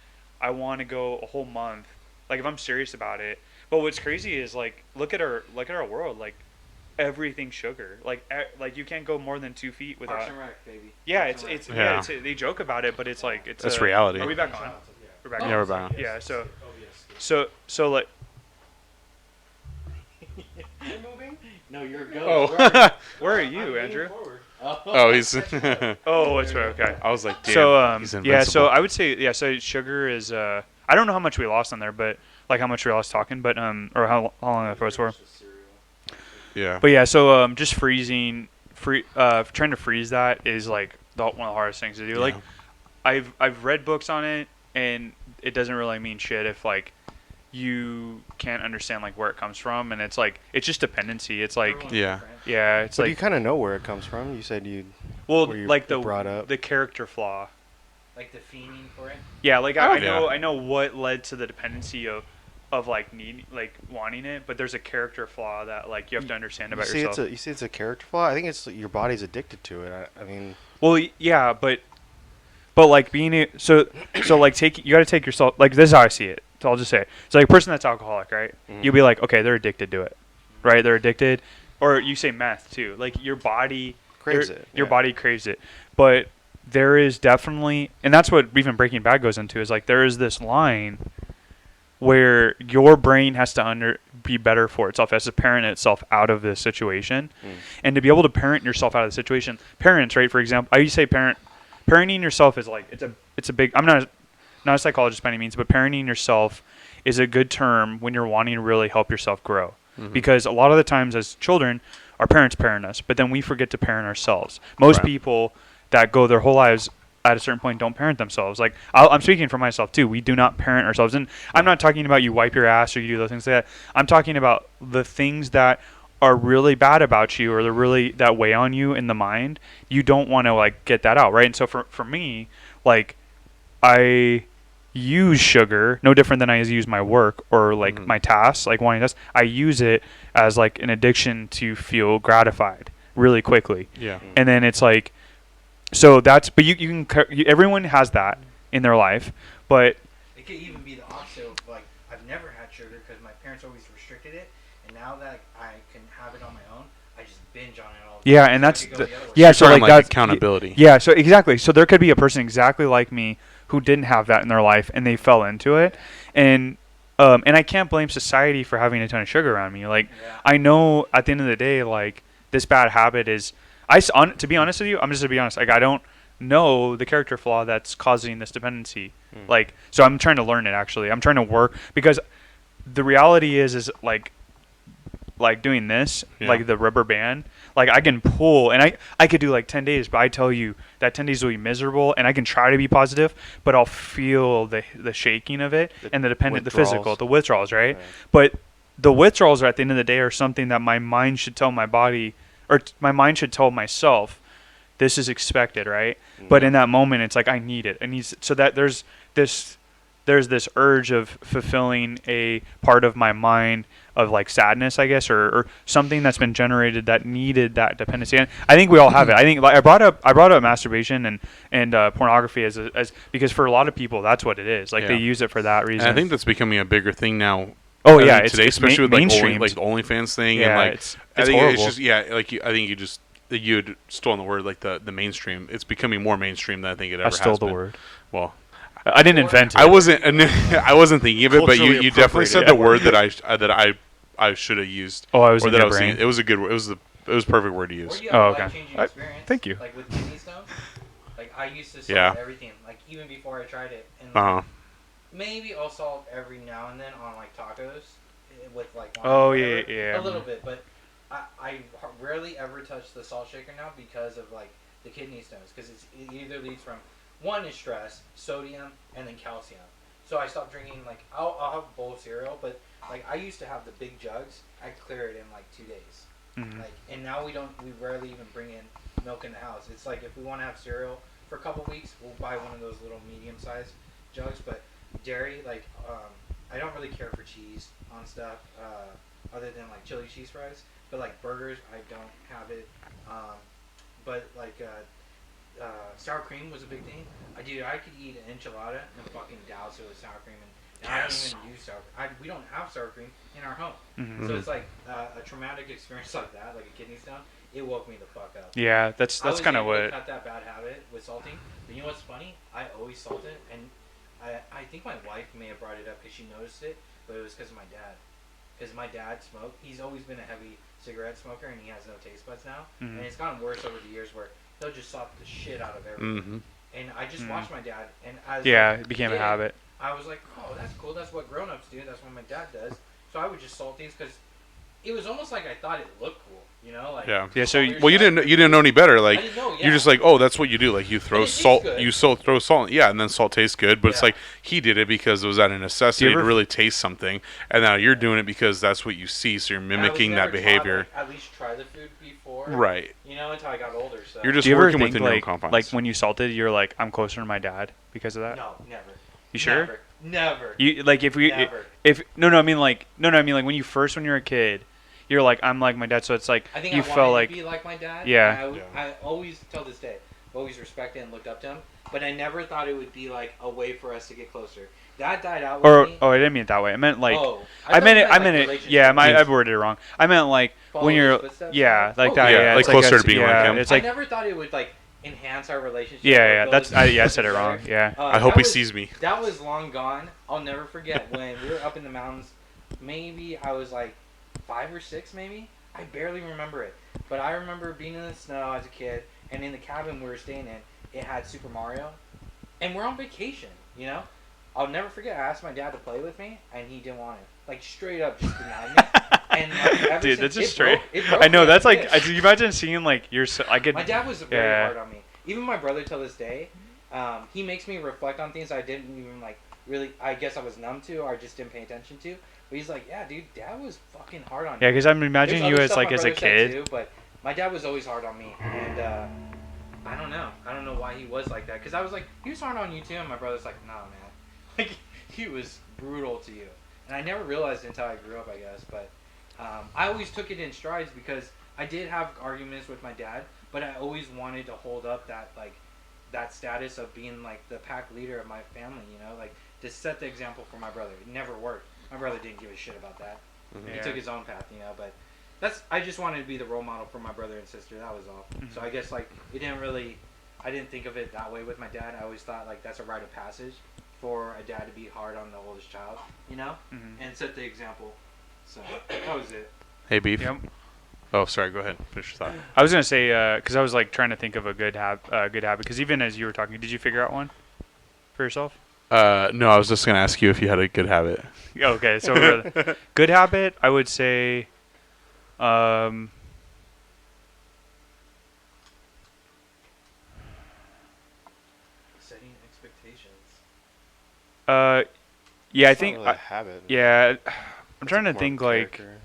I want to go a whole month. Like if I'm serious about it. But what's crazy is like look at our world, like everything's sugar. Like you can't go more than 2 feet without. Parks and Rec, baby. Yeah, Parks and it's Rec. yeah, Yeah. they joke about it, but it's like it's That's reality. Are we back on? We're back on. Yeah, we're back on. Yeah, so like. You're moving? No, you're going. Oh, Where are you, Andrew? oh, he's. Oh, it's right. Okay. I was like, damn. So he's yeah, invincible. so I would say so sugar is I don't know how much we lost on there, but like how much we lost talking, but or how long that was for. Yeah. But yeah, so just trying to freeze that is like one of the hardest things to do. Yeah. Like I've read books on it, and it doesn't really mean shit if like you can't understand like where it comes from, and it's like it's just dependency. It's like Yeah. yeah, it's But you like kind of know where it comes from. You said you. well where you like were brought up. the character flaw. Like the fiending for it. Yeah, like Oh, yeah. I know what led to the dependency of like wanting it, but there's a character flaw that like you have to understand about yourself. You see, it's a character flaw. I think it's your body's addicted to it. I mean, Well, yeah, but like so like you got to take yourself, like this is how I see it. So I'll just say so like a person that's alcoholic, right? Mhm. You'll be like, okay, they're addicted to it, right? They're addicted, or you say meth too. Like your body craves it. Your yeah. body craves it, but there is definitely, and that's what even Breaking Bad goes into, is like there is this line where your brain has to be better for itself, has to parent itself out of this situation, and to be able to parent yourself out of the situation. Parents, right? For example, I used to say parenting yourself is like it's a big. I'm not a psychologist by any means, but parenting yourself is a good term when you're wanting to really help yourself grow, because a lot of the times as children, our parents parent us, but then we forget to parent ourselves. Most Right. people that go their whole lives at a certain point don't parent themselves. Like I'm speaking for myself too. We do not parent ourselves, and I'm not talking about you wipe your ass or you do those things like that. I'm talking about the things that are really bad about you or that weigh on you in the mind. You don't want to like get that out, right? And so for me, like I use sugar no different than I use my work or like my tasks, like wanting tasks. I use it as like an addiction to feel gratified really quickly. Yeah. And then it's like, so that's, but you can, everyone has that in their life, but It could even be the opposite of like I've never had sugar because my parents always restricted it, and now that I can have it on my own, I just binge on it all. The yeah, time. and So it that's, could go the other way. yeah, You're so talking like like that's accountability. Yeah, so exactly. So there could be a person exactly like me who didn't have that in their life and they fell into it. And I can't blame society for having a ton of sugar around me. Like, Yeah. I know at the end of the day, like, this bad habit is, to be honest with you, I'm just to be honest, like, I don't know the character flaw that's causing this dependency. Like, so I'm trying to learn it, actually. I'm trying to work, because the reality is like doing this, Yeah. like the rubber band, like I can pull, and I could do like 10 days, but I tell you that 10 days will be miserable, and I can try to be positive, but I'll feel the shaking of it, and the physical, the withdrawals, right? But the withdrawals are at the end of the day are something that my mind should tell my body, or my mind should tell myself, this is expected, right? But in that moment, it's like, I need it. So that there's this urge of fulfilling a part of my mind of like sadness, I guess, or something that's been generated that needed that dependency. And I think we all have it. I think like, I brought up masturbation and pornography as because for a lot of people that's what it is. Like they use it for that reason. And I think that's becoming a bigger thing now. Oh I yeah, think today, it's especially with like mainstream. like the OnlyFans thing, Yeah, and like it's I think horrible. it's just I think you'd stolen the word, like the mainstream. It's becoming more mainstream than I think it ever has been. I stole the word. Well, I didn't invent it. I wasn't thinking of it, but Culturally you definitely said the word appropriated, that I should have used. Oh, I was or in that your I was brain. thinking. It was a good. It was a perfect word to Or use. you have Oh, a okay. life-changing I- experience. thank you. Like with kidney stones. Like I used to Yeah. solve everything. Like even before I tried it. And maybe I'll salt every now and then on like tacos with like wine Oh, or yeah, whatever. yeah. A little bit, but I rarely ever touch the salt shaker now because of like the kidney stones, because it either leads from One is stress, sodium, and then calcium. So I stopped drinking. Like I'll have a bowl of cereal, but like I used to have the big jugs. I clear it in like 2 days. Mm-hmm. Like, and now we rarely even bring in milk in the house. It's like if we want to have cereal for a couple weeks, we'll buy one of those little medium-sized jugs. But dairy, like, I don't really care for cheese on stuff, other than like chili cheese fries. But like burgers, I don't have it. But like sour cream was a big thing. I could eat an enchilada and fucking douse it with sour cream. And I don't even use sour cream. We don't have sour cream in our home. Mm-hmm. So it's like a traumatic experience like that, like a kidney stone. It woke me the fuck up. Yeah, that's kind of what. I cut that bad habit with salting. But you know what's funny? I always salt it, and I think my wife may have brought it up because she noticed it, but it was because of my dad. Because my dad smoked. He's always been a heavy cigarette smoker, and he has no taste buds now. Mm-hmm. And it's gotten worse over the years where he'll just salt the shit out of everything. Mm-hmm. And I just watched my dad, and as it became a habit. I was like, oh, that's cool. That's what grown-ups do. That's what my dad does. So I would just salt things because it was almost like I thought it looked cool, you know? Like, yeah. So you didn't know any better. Like I didn't know, yeah. you're just like, oh, that's what you do. Like you throw salt. good. Throw salt. Yeah, and then salt tastes good. But it's Yeah. like he did it because it was out of necessity to really taste something, and now you're doing it because that's what you see. So you're mimicking that behavior. Taught, like, at least try the food before. Right. You know, until I got older. So. You're just Do you ever working think within your own like confines. when you salted, you're like, I'm closer to my dad because of that? No, never. You sure? Never. You like if we Never. if no I mean like when you're a kid, you're like I'm like my dad, so it's like I think you I felt wanted like to be like my dad. Yeah. And I always, till this day, always respected and looked up to him. But I never thought it would be like a way for us to get closer. Dad died out with me. I didn't mean it that way. I meant like I meant like it. Yeah, I've worded it wrong. I meant like Follow when you're his footsteps? yeah like Oh, that. yeah, Yeah, like it's closer that's- to being yeah, like him. It's like I never thought it would like enhance our relationship. yeah. or That's build us I said it together. wrong. Yeah. I hope that he was- sees me. That was long gone. I'll never forget when we were up in the mountains. Maybe I was like 5 or 6, maybe. I barely remember it, but I remember being in the snow as a kid, and in the cabin we were staying in, it had Super Mario, and we're on vacation. You know, I'll never forget. I asked my dad to play with me, and he didn't want it. Like straight up, just denied me. And like, ever Dude, since, that's just it broke- straight. it broke I know me that's as a like. kid. You imagine seeing like I could. My dad was very Yeah. hard on me. Even my brother till this day, he makes me reflect on things I didn't even like really. I guess I was numb to or just didn't pay attention to. But he's like, yeah, dude, dad was fucking hard on you. Yeah, because I'm imagining There's you other as stuff like my as a brother said kid. too, but my dad was always hard on me, and I don't know. I don't know why he was like that. Because I was like, he was hard on you too, and my brother's like, nah, man. Like he was brutal to you, and I never realized it until I grew up, I guess. But I always took it in strides because I did have arguments with my dad, but I always wanted to hold up that status of being like the pack leader of my family. You know, like to set the example for my brother. It never worked. My brother didn't give a shit about that. Mm-hmm. He took his own path, you know, but I just wanted to be the role model for my brother and sister. That was all. Mm-hmm. So I guess like I didn't think of it that way with my dad. I always thought like that's a rite of passage for a dad to be hard on the oldest child, you know, and set the example. So that was it. Hey, Beef. Yep. Oh, sorry. Go ahead. Finish your thought. I was gonna say because I was like trying to think of a good habit. Because even as you were talking, did you figure out one for yourself? No, I was just gonna ask you if you had a good habit. Okay, so good habit, I would say. Setting expectations. Yeah, I It's not think. really a habit. Yeah, I'm It's trying to more think of like. character.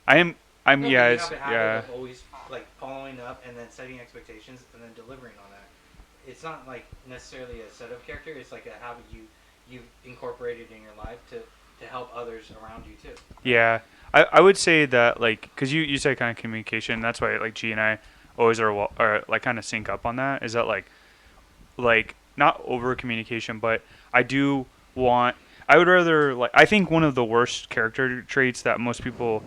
I'm. No, Yeah. but you It's have a habit yeah. of always like following up and then setting expectations and then delivering on that. It's not like necessarily a set of character. It's like a habit you've incorporated in your life to help others around you too. Yeah, I would say that like because you said kind of communication. That's why like G and I always are like kind of sync up on that. Is that like not over communication, but I do want. I would rather like I think one of the worst character traits that most people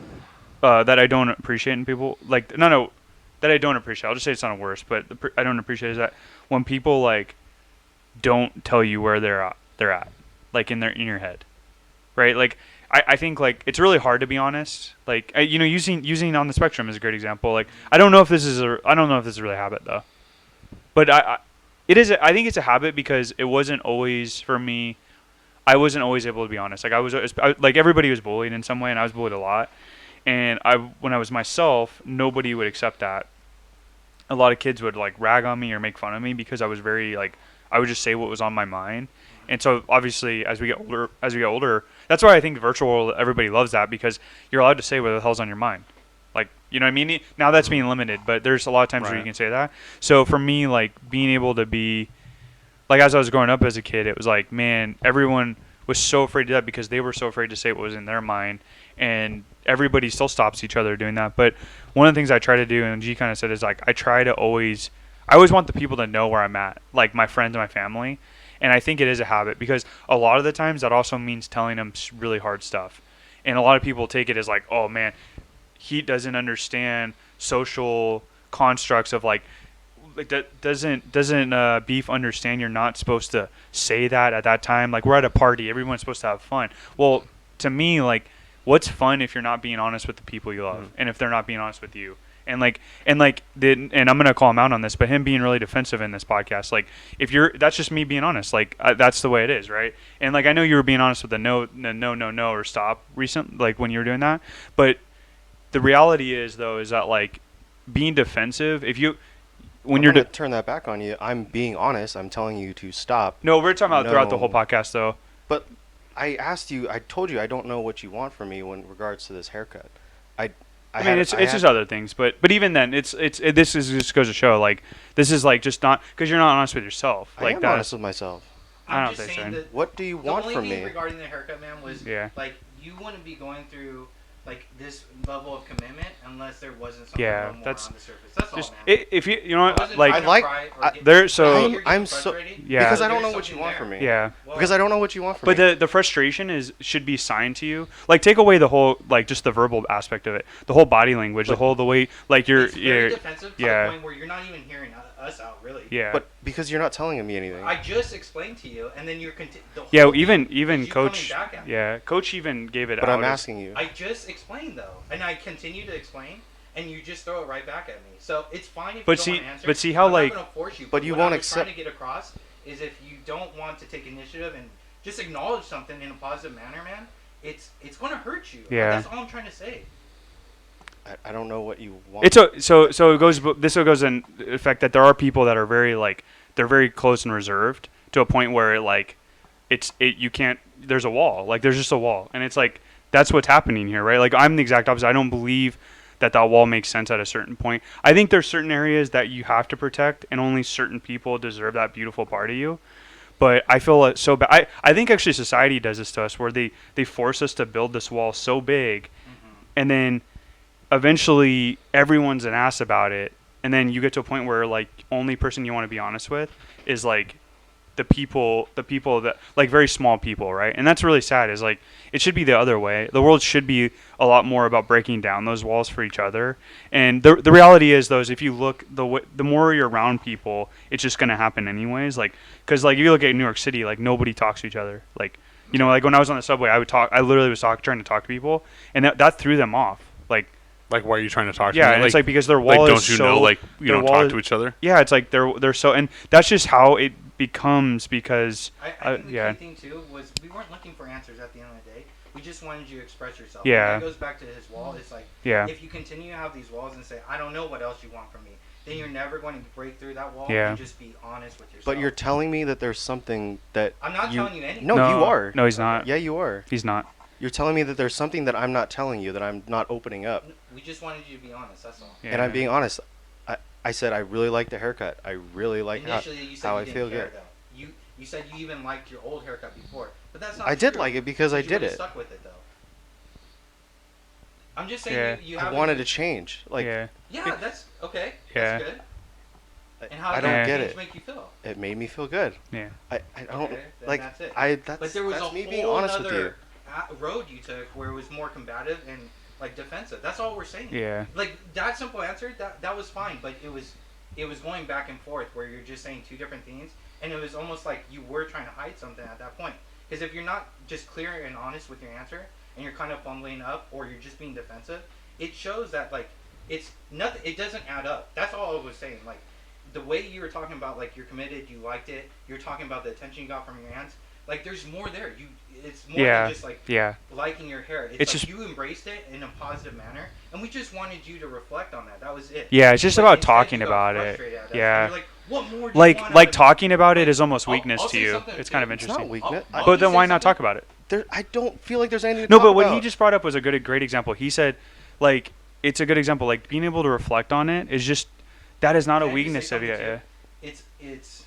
that I don't appreciate in people like no that I don't appreciate. I'll just say it's not worse, but I don't appreciate is that when people like don't tell you where they're at like in your head, right? Like I think like it's really hard to be honest. Like using on the spectrum is a great example. Like I don't know if this is really a habit though, but I think it's a habit because it wasn't always for me. I wasn't always able to be honest. Like like everybody was bullied in some way, and I was bullied a lot. And when I was myself, nobody would accept that. a lot of kids would like rag on me or make fun of me because I was very like I would just say what was on my mind. And so obviously as we get older, that's why I think virtual world, everybody loves that, because you're allowed to say what the hell's on your mind. Like, you know what I mean? Now that's being limited, but there's a lot of times where you can say that. So for me, like being able to be like, as I was growing up as a kid, it was like, man, everyone was so afraid to do that because they were so afraid to say what was in their mind, and everybody still stops each other doing that. But one of the things I try to do, and G kind of said, is like I always want the people to know where I'm at, like my friends and my family. And I think it is a habit, because a lot of the times that also means telling them really hard stuff. And a lot of people take it as like, oh man, he doesn't understand social constructs of like that doesn't Beef understand you're not supposed to say that at that time. Like, we're at a party, everyone's supposed to have fun. Well, to me, like, what's fun if you're not being honest with the people you love, and if they're not being honest with you? And I'm gonna call him out on this, but him being really defensive in this podcast, like, that's just me being honest. Like, that's the way it is, right? And like, I know you were being honest with the no or stop recent, like when you were doing that, but the reality is that like being defensive, when you're turn that back on you, I'm being honest. I'm telling you to stop. No, we're talking about throughout the whole podcast, though. But I told you I don't know what you want from me in regards to this haircut. I mean, it's just other things, but even then, this just goes to show, like, this is like just not because you're not honest with yourself. I like am honest with myself. I don't I'm just think saying so. that What do you want from me? The only thing regarding the haircut, man, was Yeah. you wouldn't be going through like this level of commitment unless there wasn't something Yeah, a little more that's on the surface. That's just all, man. if you know I what, wasn't like trying to I like- pry or I- get- there. So I know you're I'm getting so- frustrated, Yeah. Because I there's don't know what you something want there. from me. yeah. Well, Because I don't know what you want from But me. the frustration should be signed to you. Like, take away the whole, like, just the verbal aspect of it, the whole body language, the way, like, it's very defensive to yeah. the point where you're not even hearing us out, really. yeah. But because you're not telling me anything. I just explained to you, and then you're Yeah, even you coach. coming back at me. Yeah, coach even gave it. But out I'm as- asking you. I just explained though, and I continue to explain, and you just throw it right back at me. So it's fine if But you see- don't want to answer. but see how, I'm like- not gonna force you. But you what won't I was trying accept- to get across is if you don't want to take initiative and just acknowledge something in a positive manner, man, it's going to hurt you. Yeah. That's all I'm trying to say. I don't know what you want. So it goes. This goes in effect that there are people that are very like they're very close and reserved to a point where you can't. There's a wall. Like, there's just a wall, and it's like that's what's happening here, right? Like, I'm the exact opposite. I don't believe that wall makes sense at a certain point. I think there's certain areas that you have to protect, and only certain people deserve that beautiful part of you. But I feel it so bad. I think actually society does this to us, where they force us to build this wall so big, and then eventually everyone's an ass about it, and then you get to a point where like only person you want to be honest with is like the people that like very small people, right? And that's really sad. Is like it should be the other way. The world should be a lot more about breaking down those walls for each other. And the reality is, though, is if you look the more you're around people, it's just gonna happen anyways. Like, because like if you look at New York City, like nobody talks to each other. Like, you know, like when I was on the subway, I literally was trying to talk to people, and that threw them off. Like, why are you trying to talk to Yeah, me? and it's like because their wall like, is don't you so, know, like, you their don't wall talk is- to each other? Yeah, it's like they're so, and that's just how it becomes because I think the yeah. key thing too was we weren't looking for answers at the end of the day. We just wanted you to express yourself. Yeah. And that goes back to his wall. It's like Yeah. if you continue to have these walls and say, I don't know what else you want from me, then you're never going to break through that wall. Yeah. And just be honest with yourself. But you're telling me that there's something that I'm not telling you anything. No, you are. No, he's not. Yeah, you are. He's not. You're telling me that there's something that I'm not telling you, that I'm not opening up. We just wanted you to be honest. That's all. Yeah. And I'm being honest. I said I really like the haircut. I really like Initially, you said how you I didn't feel care, good. though. You said you even liked your old haircut before, but that's not. I did true, like it because I you did would've it. Stuck with it though. I'm just saying Yeah. you I have wanted to change. Like, yeah. Yeah, that's okay. Yeah. That's good. And how I did don't that get change it. make you feel? It made me feel good. Yeah. I don't Okay, then like. that's it. That's But there was that's a me whole being honest with you. other road you took where it was more combative and like defensive. That's all we're saying. Yeah. Like that simple answer, that was fine, but it was going back and forth where you're just saying two different things, and it was almost like you were trying to hide something at that point. Because if you're not just clear and honest with your answer, and you're kind of fumbling up, or you're just being defensive, it shows that like it's nothing. It doesn't add up. That's all I was saying. Like the way you were talking about, like you're committed, you liked it. You're talking about the attention you got from your aunts. Like there's more there. It's more Yeah. than just like Yeah. liking your hair. It's like just- you embraced it in a positive manner, and we just wanted you to reflect on that. That was it. Yeah, it's just But about instead talking you got about it. frustrated at us, Yeah. and you're like, what more do you want out Like of me? talking about it is almost I'll- weakness I'll to say you. something, It's kind of dude. It's interesting. not weakness. I'll But just then say why not something. talk about it? I don't feel like there's anything to No, talk but what about. he just brought up was a great example. He said, like, it's a good example. Like, being able to reflect on it is just, that is not a Can I just say weakness of something you. too? Yeah. It's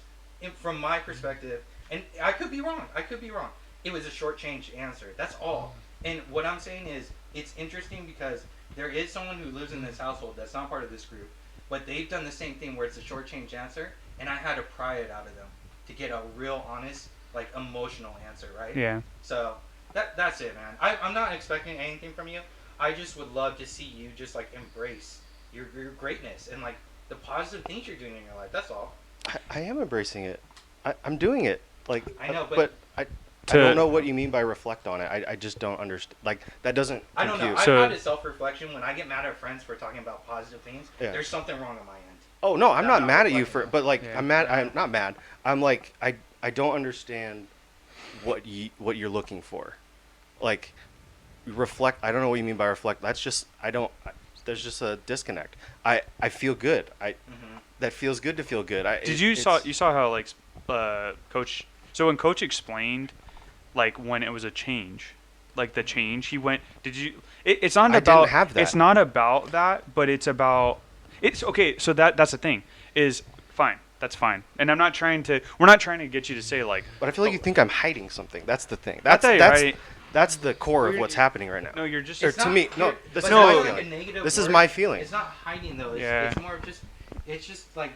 from my perspective, and I could be wrong. It was a short-changed answer. That's all. And what I'm saying is, it's interesting because there is someone who lives in this household that's not part of this group, but they've done the same thing where it's a short-changed answer, and I had to pry it out of them to get a real, honest, like emotional answer, right? Yeah. So that's it, man. I'm not expecting anything from you. I just would love to see you just like embrace your greatness and like the positive things you're doing in your life. That's all. I am embracing it. I'm doing it. Like I know, but I To- don't know what you mean by reflect on it. I just don't understand. Like that doesn't. I don't know. compute. So- I've had a self-reflection when I get mad at friends for talking about positive things. Yeah. There's something wrong on my end. Oh no, I'm I'm not not mad at you reflecting for, but like Yeah. I'm mad. I'm not mad. I'm like I don't understand what you're looking for. Like reflect. I don't know what you mean by reflect. That's just there's just a disconnect. I feel good. That feels good to feel good. You saw how, like, Coach, so when Coach explained, like, when it was a change, like, the change, he went, it's not I about, didn't have that. it's not about that, but it's about, it's, okay, so that's the thing, is, fine, that's fine. And we're not trying to get you to say, like, But I feel like you think I'm hiding something. That's the thing. I thought you were hiding- That's the core of We're- what's happening right now. no, you're just, Or It's to not- me, no, you're- this but is no, my it's like a feeling. negative This is word. my feeling. It's not hiding though. Yeah. It's more of just, it's just like,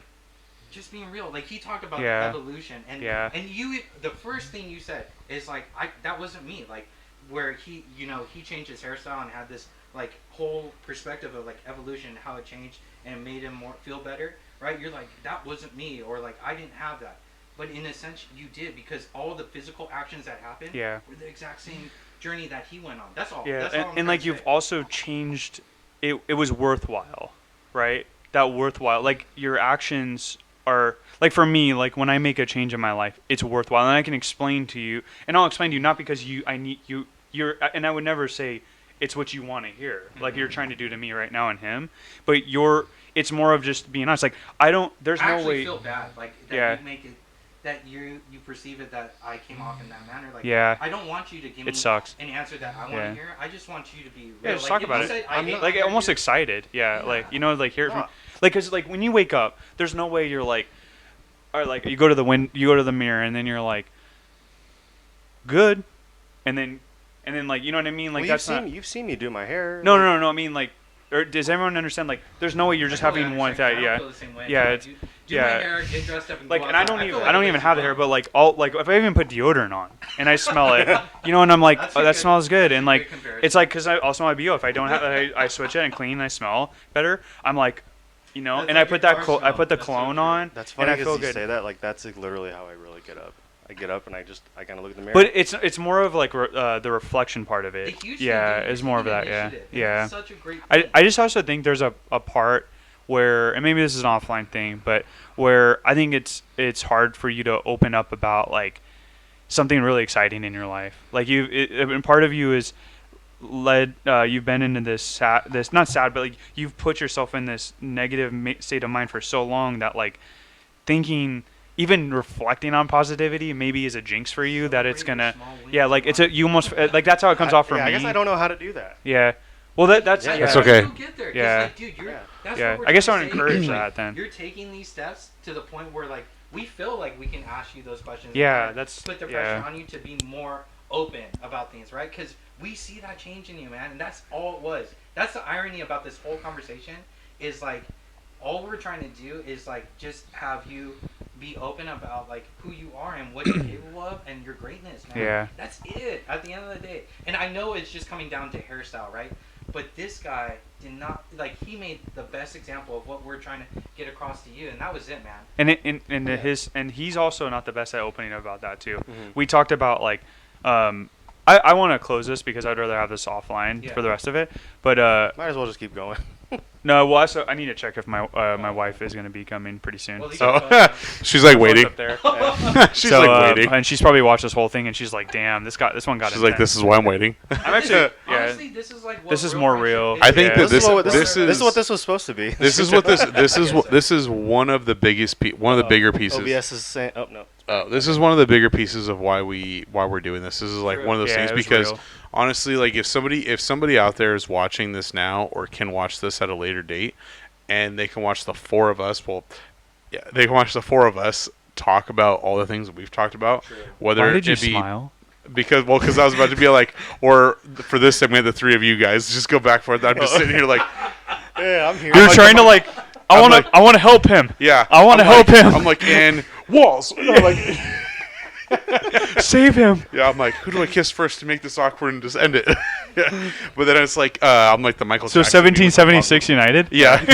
just being real. Like he talked about Yeah. evolution, and Yeah. and you, the first thing you said is like, that wasn't me. Like where he changed his hairstyle and had this like whole perspective of like evolution, how it changed and made him feel better. Right? You're like, that wasn't me, or like I didn't have that. But in a sense, you did, because all the physical actions that happened Yeah. were the exact same journey that he went on. That's all. yeah, That's all I'm and trying like, to you've say. also changed, it was worthwhile, right? That worthwhile, like, your actions are, like, for me, like, when I make a change in my life, it's worthwhile, and I can explain to you, and I'll explain to you, not because you're, and I would never say it's what you want to hear, like you're trying to do to me right now and him, but it's more of just being honest. Like, there's I no actually way. feel bad, like that Yeah. you make it, that you perceive it that I came off in that manner. Like, Yeah. I don't want you to give me It sucks. an answer that I want to Yeah. hear. I just want you to be real. Yeah, just Like, talk if about you it. say, I I'm hate not- Like, my almost hair, excited, yeah. Yeah. Like, like, hear it from, No. like, cause like when you wake up, there's no way you're like, or like you go to the mirror, and then you're like, good, and then like, you know what I mean? Like, Well, that's not. you've seen me do my hair. No. I mean, like, or does everyone understand? Like, there's no way you're just I totally having one understand, thing. 'cause I Yeah. don't feel the same way. Yeah, Like, it's- do yeah. my hair, get dressed up, and Like, go and I outside. don't feel even like I don't it even makes have you the hair, well. but like, like, if I even put deodorant on and I smell it, you know, and I'm like, That's oh, a that good- smells good, and great like, comparison. it's like, because I also my BO, if I don't have, I switch it and clean, and I smell better. I'm like, you know, That's and like I put your that car I put the smell. That's so cologne true. on, That's and funny I feel because you good. say that. Like that's like literally how I really get up. I get up and I kind of look in the mirror. But it's more of like the reflection part of The it. huge Yeah, thing, dude, it's more of taking that. Yeah, initiative, and yeah. that's such a great thing. I just also think there's a part where, and maybe this is an offline thing, but where I think it's hard for you to open up about like something really exciting in your life. Like and part of you is you've been into this not sad, but like you've put yourself in this negative state of mind for so long that like thinking, even reflecting on positivity maybe is a jinx for you, that it's Celebrate your gonna, small wins yeah, in like it's life. you almost like that's how it comes off for yeah, me. I guess I don't know how to do that. Yeah. Well, that's Yeah, yeah. That's okay. You'll get there, 'cause, Yeah. like, dude, Yeah. that's Yeah. what we're I guess I trying would to say. encourage Like, that then. You're taking these steps to the point where like we feel like we can ask you those questions. and Yeah, kinda that's- put the yeah. pressure on you to be more open about things, right? Because we see that change in you, man, and that's all it was. That's the irony about this whole conversation, is like all we're trying to do is like just have you be open about like who you are and what you're capable of and your greatness, man. Yeah. That's it at the end of the day. And I know it's just coming down to hairstyle, right? But this guy did not, like, he made the best example of what we're trying to get across to you, and that was it, man. And he's also not the best at opening about that too. Mhm. We talked about like, I want to close this because I'd rather have this offline Yeah. for the rest of it. But Might as well just keep going. No, well, also, I need to check if my my wife is going to be coming pretty soon. Well, these So, are She's like phone's waiting. up there. She's So, like waiting. and she's probably watched this whole thing, and she's like, "Damn, this one got." She's like, this is why I'm waiting. I'm actually, yeah. Honestly, this is like what This is real more friendship real. is. I think Yeah. that This this is what this was supposed to be. this is what this is one of the biggest one of the bigger pieces. OBS is saying, oh no. This is one of the bigger pieces of why we're doing this. This is like True. one of those Yeah, things it was because real. honestly, like if somebody out there is watching this now or can watch this at a later date, and they can watch the four of us, they can watch the four of us talk about all the things that we've talked about. Whether Why did you it be smile? because I was about to be like, or for this segment, the three of you guys just go back for it. I'm just sitting here like, Yeah, I'm here. You're like- trying to like. I I'm want like- to help him. yeah, I wanna I'm help like- him. I'm like, and walls. You know, like, Save him. yeah, I'm like, who do I kiss first to make this awkward and just end it? Yeah. But then it's like, I'm like the Michael. So Jackson meme with the 1776 United. Yeah.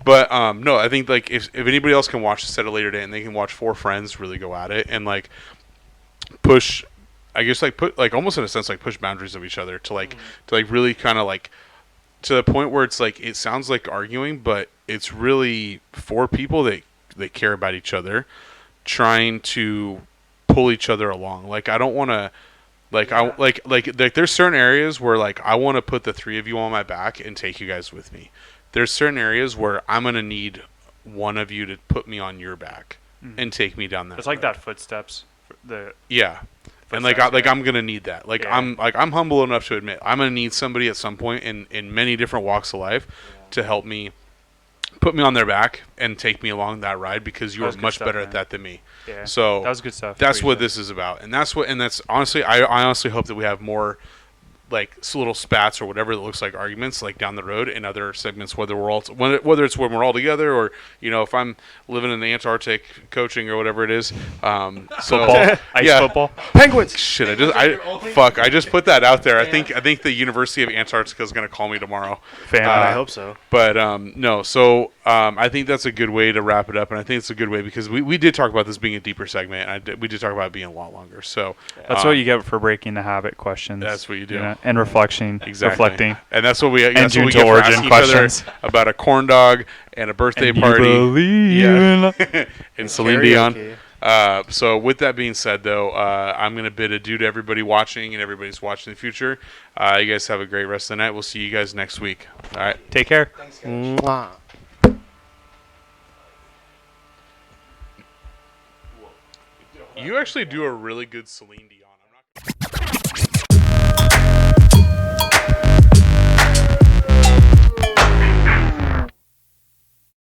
But no, I think like if anybody else can watch this at a later date and they can watch four friends really go at it and like push, I guess like put like almost in a sense like push boundaries of each other to like really kind of like to the point where it's like it sounds like arguing, but it's really four people that care about each other, trying to pull each other along. Like I don't want to. Like I like there's certain areas where like I want to put the three of you on my back and take you guys with me. There's certain areas where I'm gonna need one of you to put me on your back and take me down that. It's like road. that footsteps. The Yeah, and footsteps, yeah. I'm gonna need that. Like Yeah. I'm humble enough to admit I'm gonna need somebody at some point in many different walks of life to help me put me on their back and take me along that ride because you That are was good much stuff, better man. at that than me. yeah. So That was good stuff. that's what you this is about, and that's honestly, I honestly hope that we have more like little spats or whatever that looks like arguments like down the road in other segments, whether it's when we're all together or if I'm living in the Antarctic coaching or whatever it is. So Football, ice yeah. football. Penguins. Shit, Like your only- I just put that out there. Yeah. I think the University of Antarctica is going to call me tomorrow. Fan. I hope so. But no, so I think that's a good way to wrap it up, and I think it's a good way because we did talk about this being a deeper segment, and we did talk about it being a lot longer. So That's what you get for breaking the habit questions. That's what you do. And reflecting. exactly. Reflecting. And that's what we get Junto for Origin asking questions. each other about a corn dog and a birthday And you party. believe Yeah. And Celine Dion. Karaoke. So with that being said, though, I'm going to bid adieu to everybody watching and everybody's watching in the future. You guys have a great rest of the night. We'll see you guys next week. All right. Take care. Thanks, guys. Mwah. You actually do a really good Celine Dion.